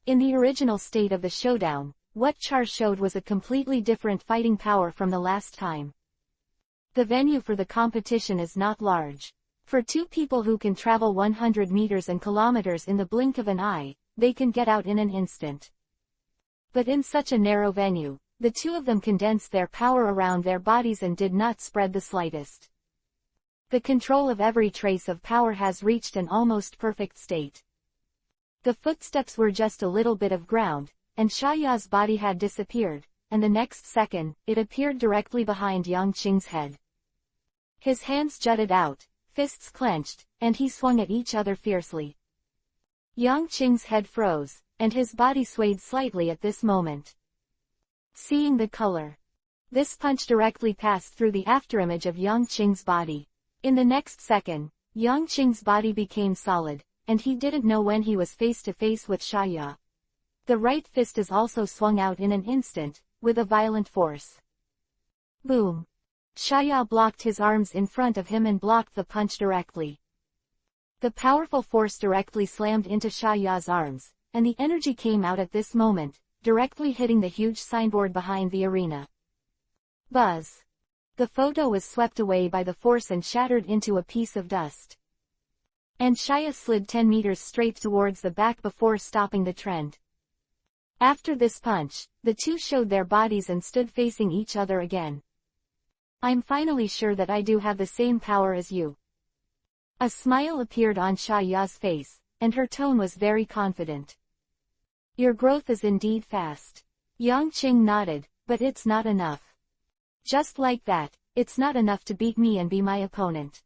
In the original state of the showdown, what Char showed was a completely different fighting power from the last time. The venue for the competition is not large. For two people who can travel 100 meters and kilometers in the blink of an eye, they can get out in an instant. But in such a narrow venue, the two of them condensed their power around their bodies and did not spread the slightest. The control of every trace of power has reached an almost perfect state. The footsteps were just a little bit of ground, and Shaya's body had disappeared, and the next second, it appeared directly behind Yang Qing's head. His hands jutted out, fists clenched, and he swung at each other fiercely. Yang Qing's head froze, and his body swayed slightly at this moment. Seeing the color. This punch directly passed through the afterimage of Yang Qing's body. In the next second, Yang Qing's body became solid, and he didn't know when he was face to face with Shaya. The right fist is also swung out in an instant, with a violent force. Boom! Shaya blocked his arms in front of him and blocked the punch directly. The powerful force directly slammed into Shaya's arms, and the energy came out at this moment, directly hitting the huge signboard behind the arena. Buzz! The photo was swept away by the force and shattered into a piece of dust. And Shaya slid 10 meters straight towards the back before stopping the trend. After this punch, the two showed their bodies and stood facing each other again. I'm finally sure that I do have the same power as you. A smile appeared on Shaya's face, and her tone was very confident. Your growth is indeed fast. Yang Qing nodded, but it's not enough. Just like that, it's not enough to beat me and be my opponent.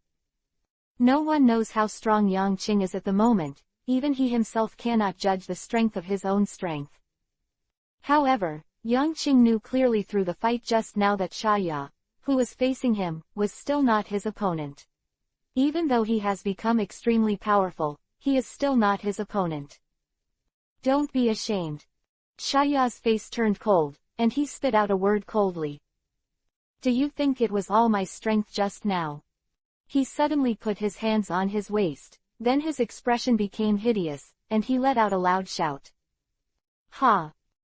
No one knows how strong Yang Qing is at the moment, even he himself cannot judge the strength of his own strength. However, Yang Qing knew clearly through the fight just now that Shaya, who was facing him, was still not his opponent. Even though he has become extremely powerful, he is still not his opponent. Don't be ashamed. Shaya's face turned cold, and he spit out a word coldly. Do you think it was all my strength just now? He suddenly put his hands on his waist, then his expression became hideous, and he let out a loud shout. Ha!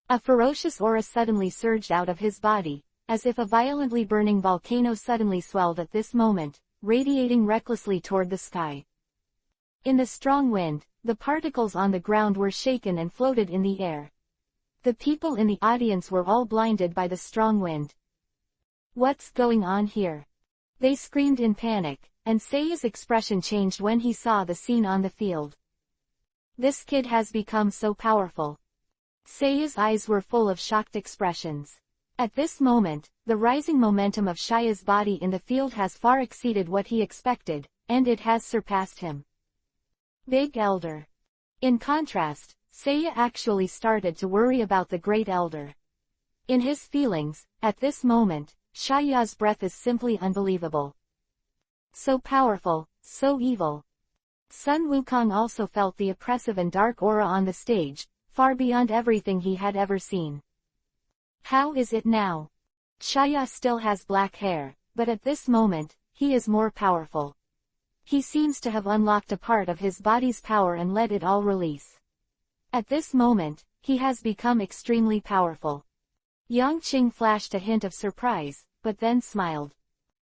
A ferocious aura suddenly surged out of his body, as if a violently burning volcano suddenly swelled at this moment, radiating recklessly toward the sky. In the strong wind, the particles on the ground were shaken and floated in the air. The people in the audience were all blinded by the strong wind. "What's going on here?" they screamed in panic, and Seiya's expression changed when he saw the scene on the field. This kid has become so powerful. Seiya's eyes were full of shocked expressions. At this moment, the rising momentum of Shia's body in the field has far exceeded what he expected, and it has surpassed him. Big Elder. In contrast, Seiya actually started to worry about the Great Elder. In his feelings, at this moment, Shia's breath is simply unbelievable. So powerful, so evil. Sun Wukong also felt the oppressive and dark aura on the stage, far beyond everything he had ever seen. How is it now? Shia still has black hair, but at this moment, he is more powerful. He seems to have unlocked a part of his body's power and let it all release. At this moment, he has become extremely powerful. Yang Qing flashed a hint of surprise, but then smiled.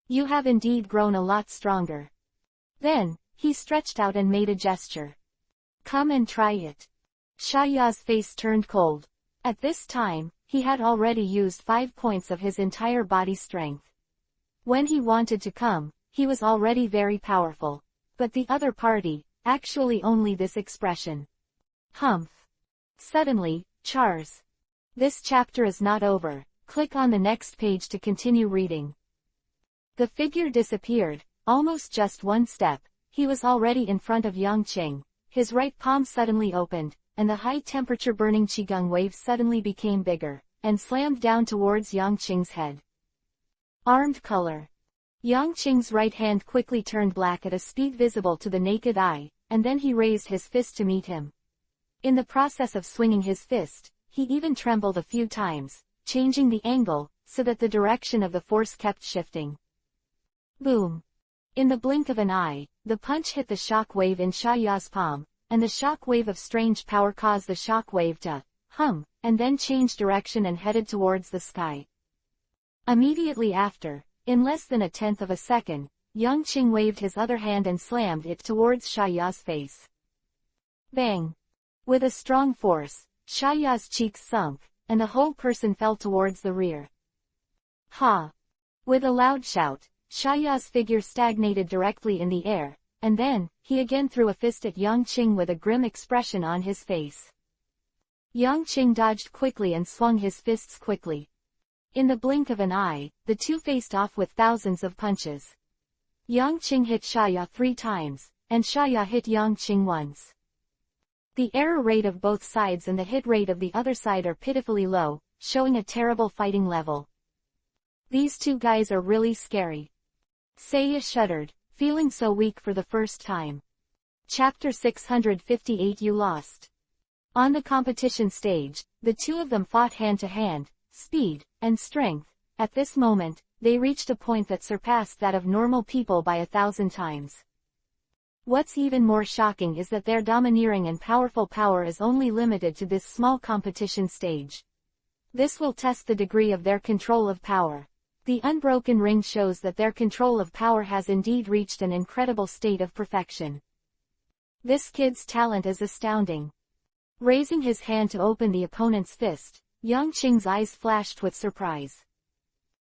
"You have indeed grown a lot stronger." Then, he stretched out and made a gesture. "Come and try it." Shia's face turned cold. At this time, he had already used 5 points of his entire body strength. When he wanted to come, he was already very powerful. But the other party, actually only this expression. Humph. Suddenly, Charles. This chapter is not over. Click on the next page to continue reading. The figure disappeared, almost just one step. He was already in front of Yang Qing. His right palm suddenly opened, and the high-temperature burning qigong wave suddenly became bigger, and slammed down towards Yang Qing's head. Armed color. Yang Qing's right hand quickly turned black at a speed visible to the naked eye, and then he raised his fist to meet him. In the process of swinging his fist, he even trembled a few times, changing the angle, so that the direction of the force kept shifting. Boom! In the blink of an eye, the punch hit the shock wave in Shia's palm, and the shock wave of strange power caused the shock wave to hum, and then change direction and headed towards the sky. Immediately after, in less than a tenth of a second, Yang Qing waved his other hand and slammed it towards Shia's face. Bang! With a strong force, Shia's cheeks sunk, and the whole person fell towards the rear. Ha! With a loud shout, Shia's figure stagnated directly in the air, and then, he again threw a fist at Yang Qing with a grim expression on his face. Yang Qing dodged quickly and swung his fists quickly. In the blink of an eye, the two faced off with thousands of punches. Yang Qing hit Shia 3 times, and Shia hit Yang Qing once. The error rate of both sides and the hit rate of the other side are pitifully low, showing a terrible fighting level. These two guys are really scary. Seiya shuddered, feeling so weak for the first time. Chapter 658 You Lost. On the competition stage, the two of them fought hand-to-hand, speed, and strength. At this moment, they reached a point that surpassed that of normal people by 1,000 times. What's even more shocking is that their domineering and powerful power is only limited to this small competition stage. This will test the degree of their control of power. The unbroken ring shows that their control of power has indeed reached an incredible state of perfection. This kid's talent is astounding. Raising his hand to open the opponent's fist, Yang Qing's eyes flashed with surprise.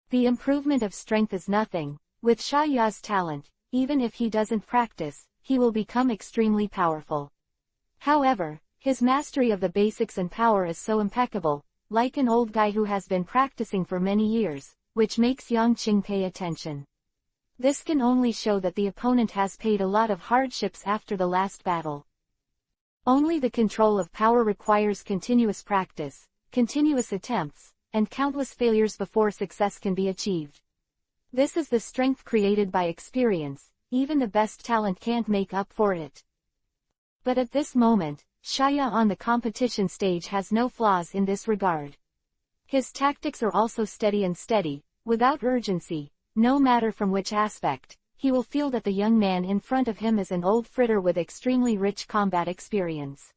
The improvement of strength is nothing. With Shia's talent, even if he doesn't practice, he will become extremely powerful. However, his mastery of the basics and power is so impeccable, like an old guy who has been practicing for many years, which makes Yang Qing pay attention. This can only show that the opponent has paid a lot of hardships after the last battle. Only the control of power requires continuous practice, continuous attempts, and countless failures before success can be achieved. This is the strength created by experience. Even the best talent can't make up for it. But at this moment, Shia on the competition stage has no flaws in this regard. His tactics are also steady, without urgency. No matter from which aspect, he will feel that the young man in front of him is an old fritter with extremely rich combat experience.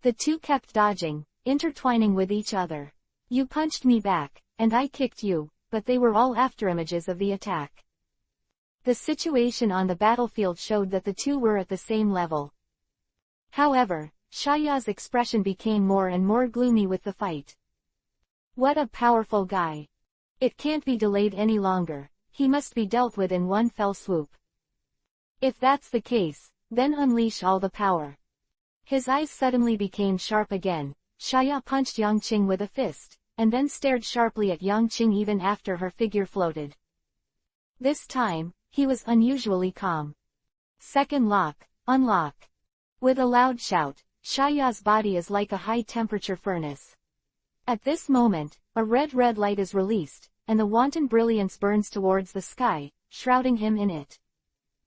The two kept dodging, intertwining with each other. You punched me back, and I kicked you, but they were all afterimages of the attack. The situation on the battlefield showed that the two were at the same level. However, Xiaoya's expression became more and more gloomy with the fight. What a powerful guy. It can't be delayed any longer, he must be dealt with in one fell swoop. If that's the case, then unleash all the power. His eyes suddenly became sharp again. Xiaoya punched Yangqing with a fist, and then stared sharply at Yangqing even after her figure floated. This time, he was unusually calm. Second lock, unlock. With a loud shout, Xiaoya's body is like a high-temperature furnace. At this moment, a red light is released, and the wanton brilliance burns towards the sky, shrouding him in it.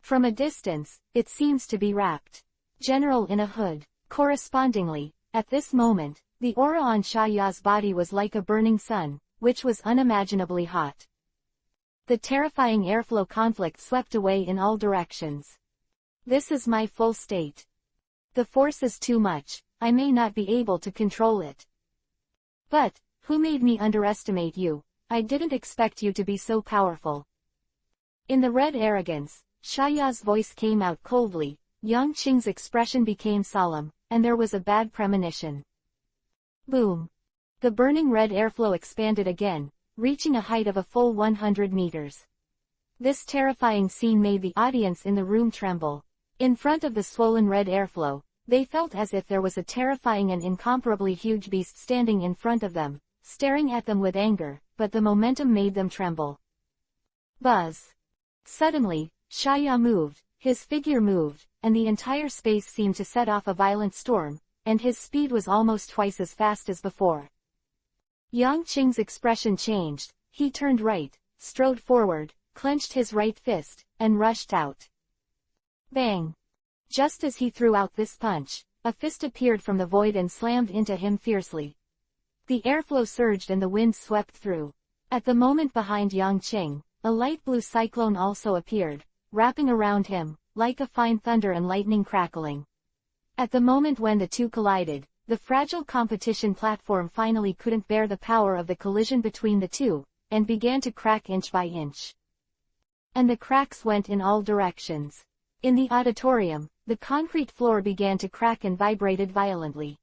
From a distance, it seems to be wrapped. General in a hood. Correspondingly, at this moment, the aura on Xiaoya's body was like a burning sun, which was unimaginably hot. The terrifying airflow conflict swept away in all directions. This is my full state. The force is too much, I may not be able to control it. But, who made me underestimate you? I didn't expect you to be so powerful. In the red arrogance, Xiaoya's voice came out coldly, Yangqing's expression became solemn, and there was a bad premonition. Boom! The burning red airflow expanded again, reaching a height of a full 100 meters. This terrifying scene made the audience in the room tremble. In front of the swollen red airflow, they felt as if there was a terrifying and incomparably huge beast standing in front of them, staring at them with anger, but the momentum made them tremble. Buzz! Suddenly, Xiaoya moved, his figure moved, and the entire space seemed to set off a violent storm, and his speed was almost twice as fast as before. Yangqing's expression changed, he turned right, strode forward, clenched his right fist, and rushed out. Bang! Just as he threw out this punch, a fist appeared from the void and slammed into him fiercely. The airflow surged and the wind swept through. At the moment behind Yangqing, a light blue cyclone also appeared, wrapping around him, like a fine thunder and lightning crackling. At the moment when the two collided, the fragile competition platform finally couldn't bear the power of the collision between the two, and began to crack inch by inch. And the cracks went in all directions. In the auditorium, the concrete floor began to crack and vibrated violently.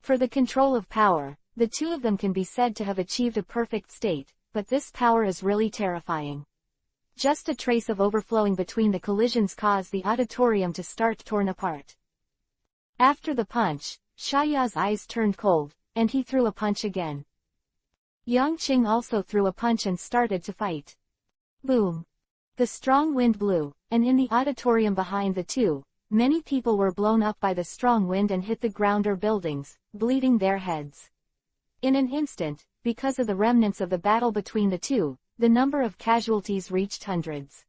For the control of power, the two of them can be said to have achieved a perfect state, but this power is really terrifying. Just a trace of overflowing between the collisions caused the auditorium to start torn apart. After the punch, Xiaoya's eyes turned cold, and he threw a punch again. Yangqing also threw a punch and started to fight. Boom! The strong wind blew, and in the auditorium behind the two, many people were blown up by the strong wind and hit the ground or buildings, bleeding their heads. In an instant, because of the remnants of the battle between the two, the number of casualties reached hundreds.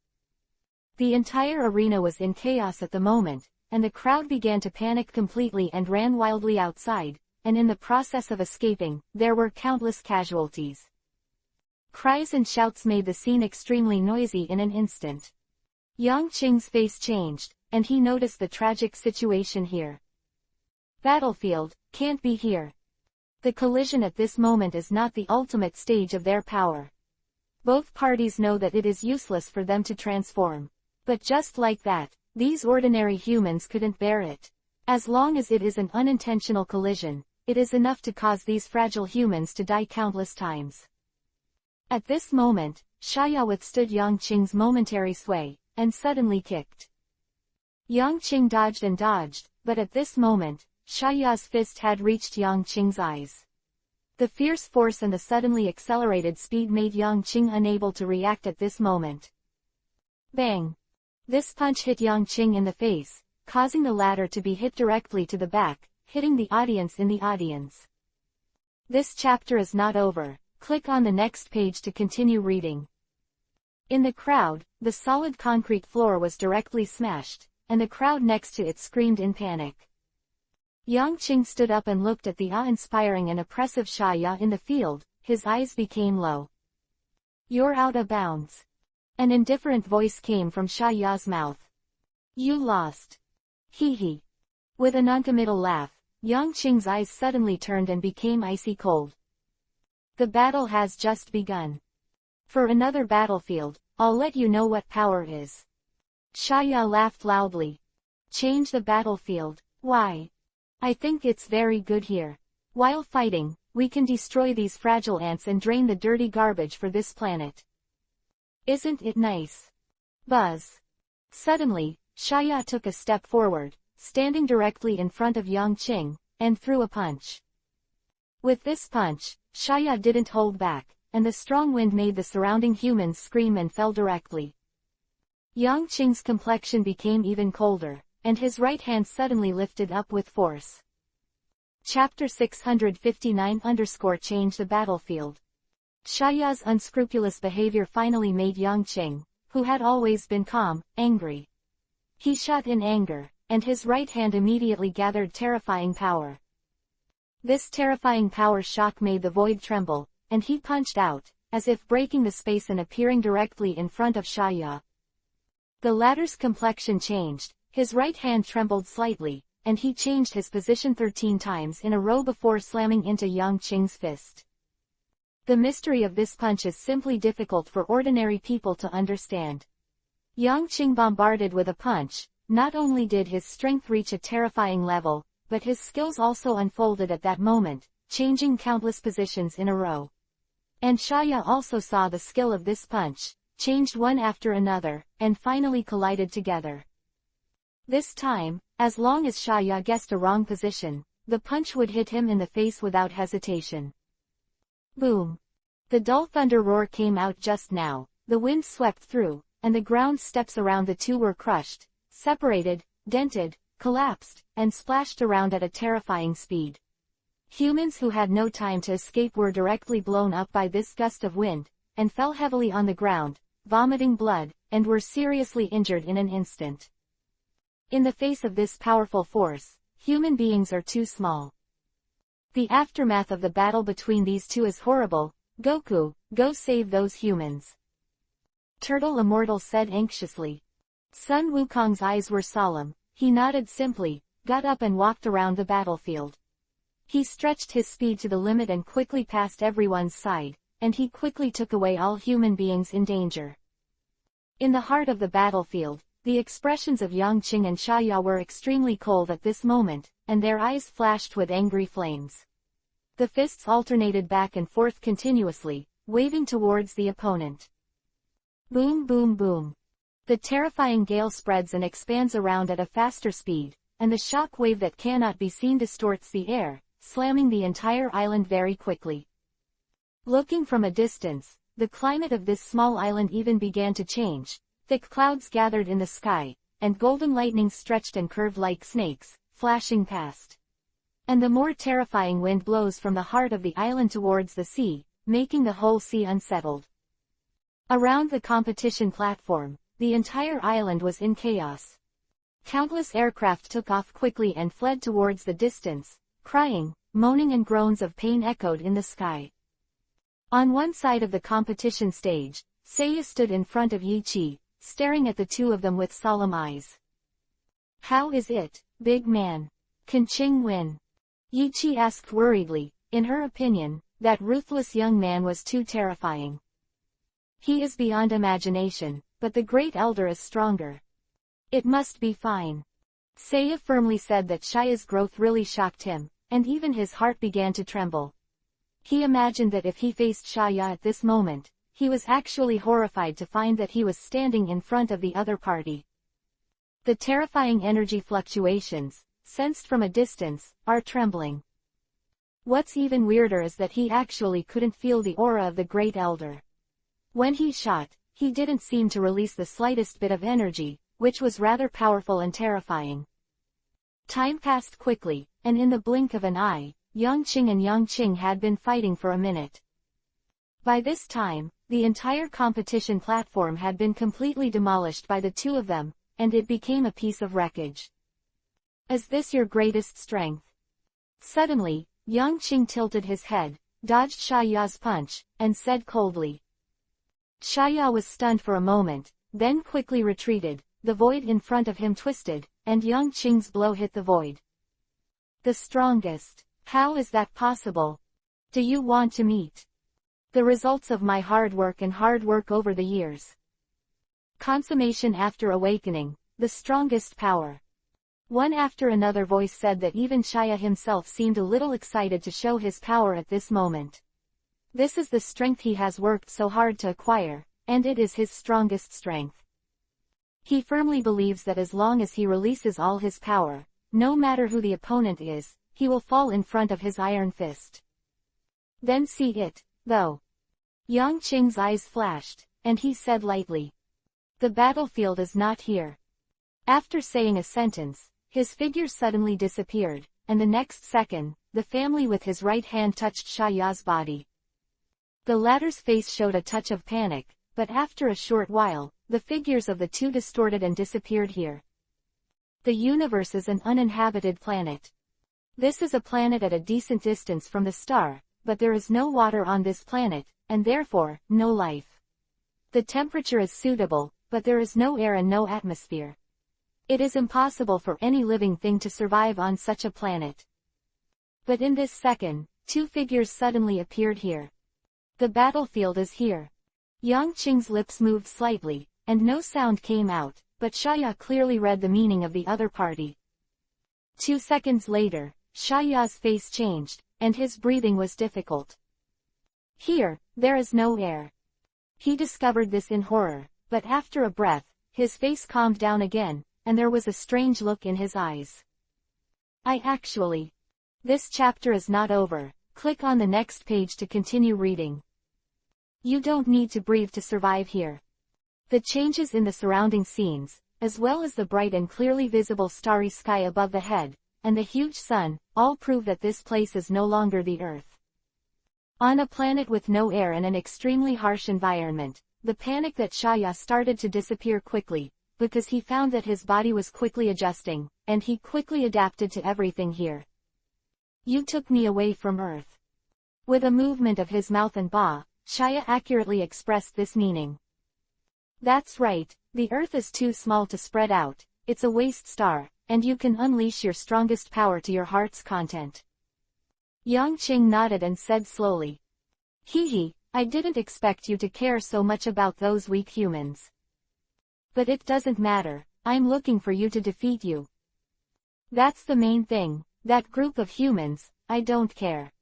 The entire arena was in chaos at the moment, and the crowd began to panic completely and ran wildly outside, and in the process of escaping, there were countless casualties. Cries and shouts made the scene extremely noisy in an instant. Yangqing's face changed, and he noticed the tragic situation here. Battlefield, can't be here. The collision at this moment is not the ultimate stage of their power. Both parties know that it is useless for them to transform. But just like that, these ordinary humans couldn't bear it. As long as it is an unintentional collision, it is enough to cause these fragile humans to die countless times. At this moment, Xiaoya withstood Yangqing's momentary sway, and suddenly kicked. Yangqing dodged and dodged, but at this moment, Xiaoya's fist had reached Yangqing's eyes. The fierce force and the suddenly accelerated speed made Yangqing unable to react at this moment. Bang! This punch hit Yangqing in the face, causing the latter to be hit directly to the back, hitting the audience in the audience. This chapter is not over. Click on the next page to continue reading. In the crowd, the solid concrete floor was directly smashed, and the crowd next to it screamed in panic. Yangqing stood up and looked at the awe-inspiring and oppressive Xiaoya in the field, his eyes became low. You're out of bounds. An indifferent voice came from Xiaoya's mouth. You lost. Hee hee. With a noncommittal laugh, Yangqing's eyes suddenly turned and became icy cold. The battle has just begun. For another battlefield, I'll let you know what power is. Shaya laughed loudly. Change the battlefield. Why? I think it's very good here. While fighting, we can destroy these fragile ants and drain the dirty garbage for this planet. Isn't it nice? Buzz. Suddenly, Shaya took a step forward, standing directly in front of Yangqing, and threw a punch. With this punch, Shaya didn't hold back, and the strong wind made the surrounding humans scream and fell directly. Yangqing's complexion became even colder, and his right hand suddenly lifted up with force. Chapter 659 _ Change the battlefield. Shaya's unscrupulous behavior finally made Yangqing, who had always been calm, angry. He shot in anger, and his right hand immediately gathered terrifying power. This terrifying power shock made the void tremble, and he punched out, as if breaking the space and appearing directly in front of Shaya. The latter's complexion changed, his right hand trembled slightly, and he changed his position 13 times in a row before slamming into Yangqing's fist. The mystery of this punch is simply difficult for ordinary people to understand. Yangqing bombarded with a punch. Not only did his strength reach a terrifying level, but his skills also unfolded at that moment, changing countless positions in a row. And Shaya also saw the skill of this punch, changed one after another, and finally collided together. This time, as long as Shaya guessed a wrong position, the punch would hit him in the face without hesitation. Boom! The dull thunder roar came out just now, the wind swept through, and the ground steps around the two were crushed, separated, dented, collapsed, and splashed around at a terrifying speed. Humans who had no time to escape were directly blown up by this gust of wind, and fell heavily on the ground, vomiting blood, and were seriously injured in an instant. In the face of this powerful force, human beings are too small. The aftermath of the battle between these two is horrible. Goku, go save those humans. Turtle Immortal said anxiously. Sun Wukong's eyes were solemn. He nodded simply, got up and walked around the battlefield. He stretched his speed to the limit and quickly passed everyone's side, and he quickly took away all human beings in danger. In the heart of the battlefield, the expressions of Yangqing and Shaya were extremely cold at this moment, and their eyes flashed with angry flames. The fists alternated back and forth continuously, waving towards the opponent. Boom boom boom. The terrifying gale spreads and expands around at a faster speed, and the shock wave that cannot be seen distorts the air, slamming the entire island very quickly. Looking from a distance, the climate of this small island even began to change. Thick clouds gathered in the sky, and golden lightning stretched and curved like snakes, flashing past. And the more terrifying wind blows from the heart of the island towards the sea, making the whole sea unsettled. Around the competition platform, the entire island was in chaos. Countless aircraft took off quickly and fled towards the distance, crying, moaning and groans of pain echoed in the sky. On one side of the competition stage, Seiya stood in front of Yiqi, staring at the two of them with solemn eyes. How is it, big man? Can Qing win? Yiqi asked worriedly. In her opinion, that ruthless young man was too terrifying. He is beyond imagination, but the great elder is stronger. It must be fine. Seiya firmly said that Shaya's growth really shocked him, and even his heart began to tremble. He imagined that if he faced Shaya at this moment, he was actually horrified to find that he was standing in front of the other party. The terrifying energy fluctuations, sensed from a distance, are trembling. What's even weirder is that he actually couldn't feel the aura of the Great Elder. When he shot, he didn't seem to release the slightest bit of energy, which was rather powerful and terrifying. Time passed quickly, and in the blink of an eye, Yangqing and Yangqing had been fighting for a minute. By this time, the entire competition platform had been completely demolished by the two of them, and it became a piece of wreckage. Is this your greatest strength? Suddenly, Yangqing tilted his head, dodged Shaya's punch, and said coldly. Shaya was stunned for a moment, then quickly retreated. The void in front of him twisted, and Yangqing's blow hit the void. The strongest. How is that possible? Do you want to meet the results of my hard work over the years? Consummation after awakening, the strongest power. One after another voice said that even Shia himself seemed a little excited to show his power at this moment. This is the strength he has worked so hard to acquire, and it is his strongest strength. He firmly believes that as long as he releases all his power, no matter who the opponent is, he will fall in front of his iron fist. Then see it, though. Yang Qing's eyes flashed, and he said lightly, "The battlefield is not here." After saying a sentence, his figure suddenly disappeared, and the next second, the family with his right hand touched Shaya's body. The latter's face showed a touch of panic, but after a short while, the figures of the two distorted and disappeared here. The universe is an uninhabited planet. This is a planet at a decent distance from the star, but there is no water on this planet, and therefore, no life. The temperature is suitable, but there is no air and no atmosphere. It is impossible for any living thing to survive on such a planet. But in this second, two figures suddenly appeared here. The battlefield is here. Yang Qing's lips moved slightly, and no sound came out, but Shaya clearly read the meaning of the other party. 2 seconds later, Shaya's face changed, and his breathing was difficult. Here, there is no air. He discovered this in horror, but after a breath, his face calmed down again, and there was a strange look in his eyes. This chapter is not over. Click on the next page to continue reading. You don't need to breathe to survive here. The changes in the surrounding scenes, as well as the bright and clearly visible starry sky above the head, and the huge sun, all prove that this place is no longer the Earth. On a planet with no air and an extremely harsh environment, the panic that Shaya started to disappear quickly, because he found that his body was quickly adjusting, and he quickly adapted to everything here. You took me away from Earth. With a movement of his mouth and paw, Shaya accurately expressed this meaning. That's right, the Earth is too small to spread out, it's a waste star, and you can unleash your strongest power to your heart's content. Yang Qing nodded and said slowly. Hee, I didn't expect you to care so much about those weak humans. But it doesn't matter, I'm looking for you to defeat you. That's the main thing, that group of humans, I don't care.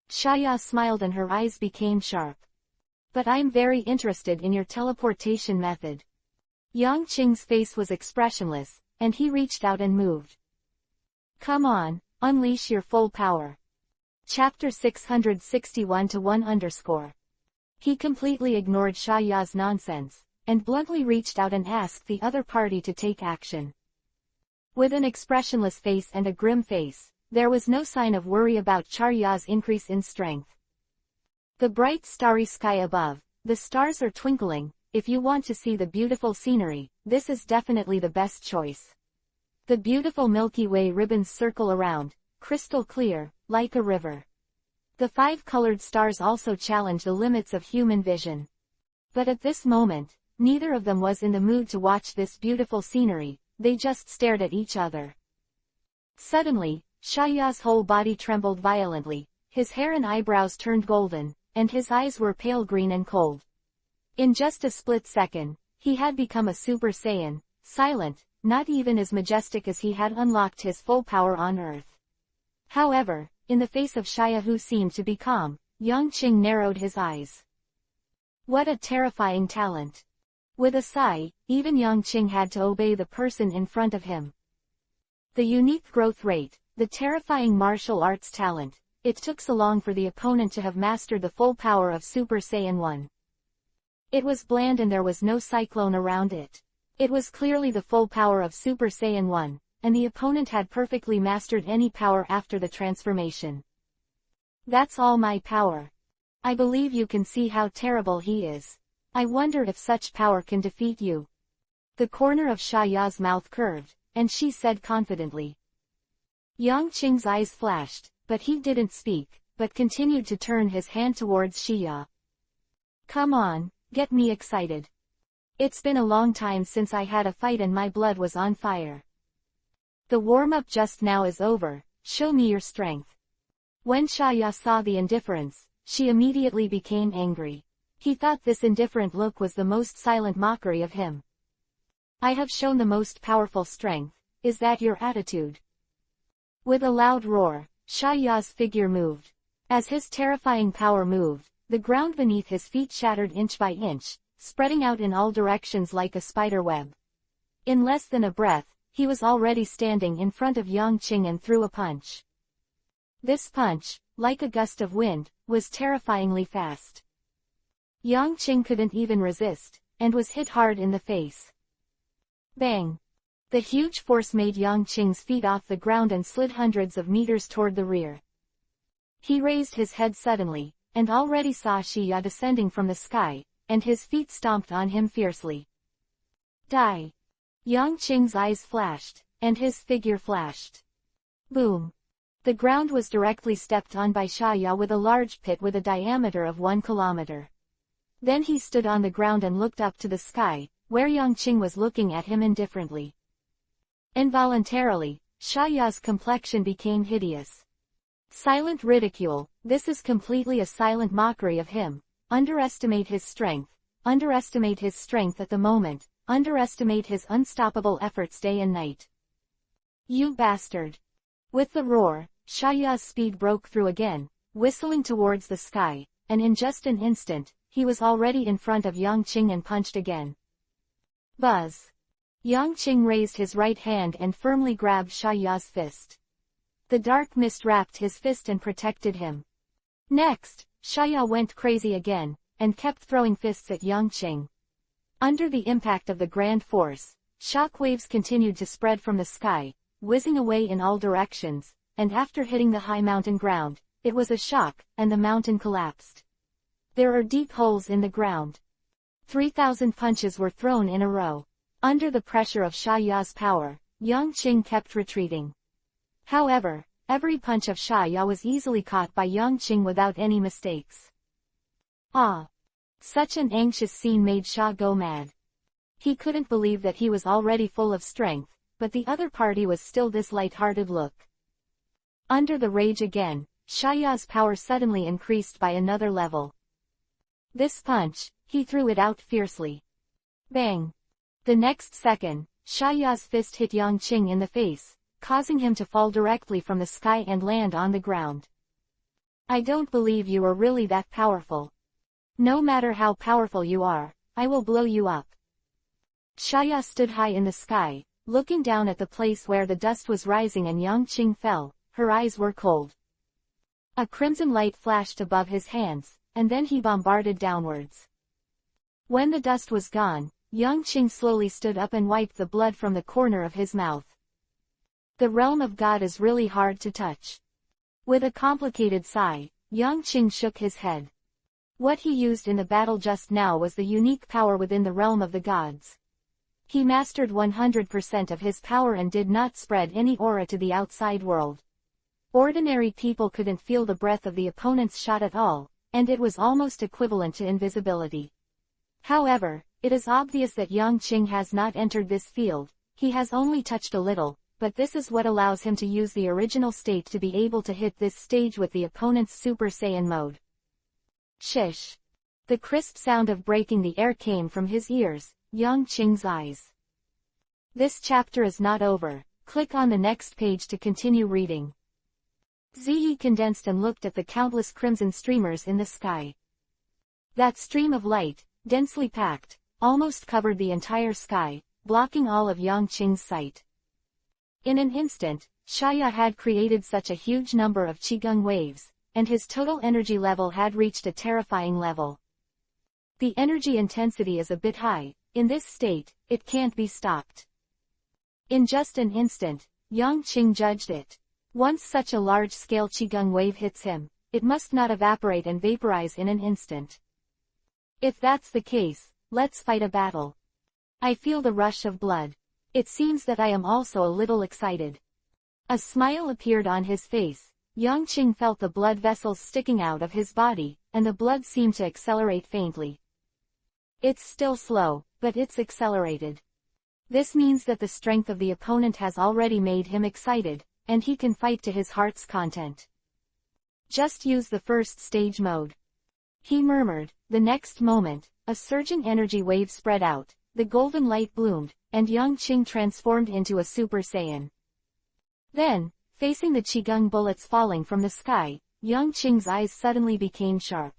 Shaya smiled and her eyes became sharp. But I'm very interested in your teleportation method. Yang Qing's face was expressionless, and he reached out and moved. Come on, unleash your full power. Chapter 661-1 He completely ignored Shaya's nonsense, and bluntly reached out and asked the other party to take action. With an expressionless face and a grim face, there was no sign of worry about Shaya's increase in strength. The bright starry sky above, the stars are twinkling. If you want to see the beautiful scenery, this is definitely the best choice. The beautiful Milky Way ribbons circle around, crystal clear, like a river. The 5 colored stars also challenge the limits of human vision. But at this moment, neither of them was in the mood to watch this beautiful scenery, they just stared at each other. Suddenly, Shaya's whole body trembled violently, his hair and eyebrows turned golden, and his eyes were pale green and cold. In just a split second, he had become a Super Saiyan, silent, not even as majestic as he had unlocked his full power on Earth. However, in the face of Shaya who seemed to be calm, Yang Qing narrowed his eyes. What a terrifying talent! With a sigh, even Yang Qing had to obey the person in front of him. The unique growth rate, the terrifying martial arts talent, it took so long for the opponent to have mastered the full power of Super Saiyan 1. It was bland and there was no cyclone around it. It was clearly the full power of Super Saiyan 1, and the opponent had perfectly mastered any power after the transformation. That's all my power. I believe you can see how terrible he is. I wonder if such power can defeat you. The corner of Shaya's mouth curved, and she said confidently. Yang Qing's eyes flashed, but he didn't speak, but continued to turn his hand towards Shaya. Come on, get me excited. It's been a long time since I had a fight and my blood was on fire. The warm-up just now is over, show me your strength. When Shaya saw the indifference, she immediately became angry. He thought this indifferent look was the most silent mockery of him. I have shown the most powerful strength, is that your attitude? With a loud roar, Shaya's figure moved. As his terrifying power moved, the ground beneath his feet shattered inch by inch, spreading out in all directions like a spider web. In less than a breath, he was already standing in front of Yang Qing and threw a punch. This punch, like a gust of wind, was terrifyingly fast. Yang Qing couldn't even resist, and was hit hard in the face. Bang! The huge force made Yang Qing's feet off the ground and slid hundreds of meters toward the rear. He raised his head suddenly, and already saw Xiya descending from the sky, and his feet stomped on him fiercely. Die! Yang Qing's eyes flashed, and his figure flashed. Boom! The ground was directly stepped on by Xiya with a large pit with a diameter of 1 kilometer. Then he stood on the ground and looked up to the sky, where Yang Qing was looking at him indifferently. Involuntarily, Xiaya's complexion became hideous. Silent ridicule, this is completely a silent mockery of him. Underestimate his strength at the moment, underestimate his unstoppable efforts day and night. You bastard! With the roar, Xiaya's speed broke through again, whistling towards the sky, and in just an instant, he was already in front of Yang Qing and punched again. Buzz! Yang Qing raised his right hand and firmly grabbed Xiaya's fist. The dark mist wrapped his fist and protected him. Next, Xiaya went crazy again, and kept throwing fists at Yang Qing. Under the impact of the grand force, shock waves continued to spread from the sky, whizzing away in all directions, and after hitting the high mountain ground, it was a shock, and the mountain collapsed. There are deep holes in the ground. 3,000 punches were thrown in a row. Under the pressure of Xiaya's power, Yang Qing kept retreating. However, every punch of Xiaya was easily caught by Yang Qing without any mistakes. Ah! Such an anxious scene made Xia go mad. He couldn't believe that he was already full of strength, but the other party was still this light-hearted look. Under the rage again, Xiaya's power suddenly increased by another level. This punch, he threw it out fiercely. Bang! The next second, Xiaya's fist hit Yang Qing in the face, causing him to fall directly from the sky and land on the ground. I don't believe you are really that powerful. No matter how powerful you are, I will blow you up. Xiaya stood high in the sky, looking down at the place where the dust was rising and Yang Qing fell. Her eyes were cold. A crimson light flashed above his hands, and then he bombarded downwards. When the dust was gone, Yang Qing slowly stood up and wiped the blood from the corner of his mouth. The realm of God is really hard to touch. With a complicated sigh, Yang Qing shook his head. What he used in the battle just now was the unique power within the realm of the gods. He mastered 100% of his power and did not spread any aura to the outside world. Ordinary people couldn't feel the breath of the opponent's shot at all, and it was almost equivalent to invisibility. However, it is obvious that Yang Qing has not entered this field. He has only touched a little, but this is what allows him to use the original state to be able to hit this stage with the opponent's Super Saiyan mode. Shish! The crisp sound of breaking the air came from his ears, Yang Qing's eyes. This chapter is not over. Click on the next page to continue reading. Ziyi condensed and looked at the countless crimson streamers in the sky. That stream of light, densely packed, almost covered the entire sky, blocking all of Yang Qing's sight. In an instant, Xiaya had created such a huge number of qigong waves, and his total energy level had reached a terrifying level. The energy intensity is a bit high. In this state, it can't be stopped. In just an instant, Yang Qing judged it. Once such a large-scale qigong wave hits him, it must not evaporate and vaporize in an instant. If that's the case, let's fight a battle. I feel the rush of blood. It seems that I am also a little excited. A smile appeared on his face. Yang Qing felt the blood vessels sticking out of his body, and the blood seemed to accelerate faintly. It's still slow, but it's accelerated. This means that the strength of the opponent has already made him excited, and he can fight to his heart's content. Just use the first stage mode. he murmured. The next moment, a surging energy wave spread out, the golden light bloomed, and Yang Qing transformed into a Super Saiyan. Then, facing the Qigong bullets falling from the sky, Yang Qing's eyes suddenly became sharp.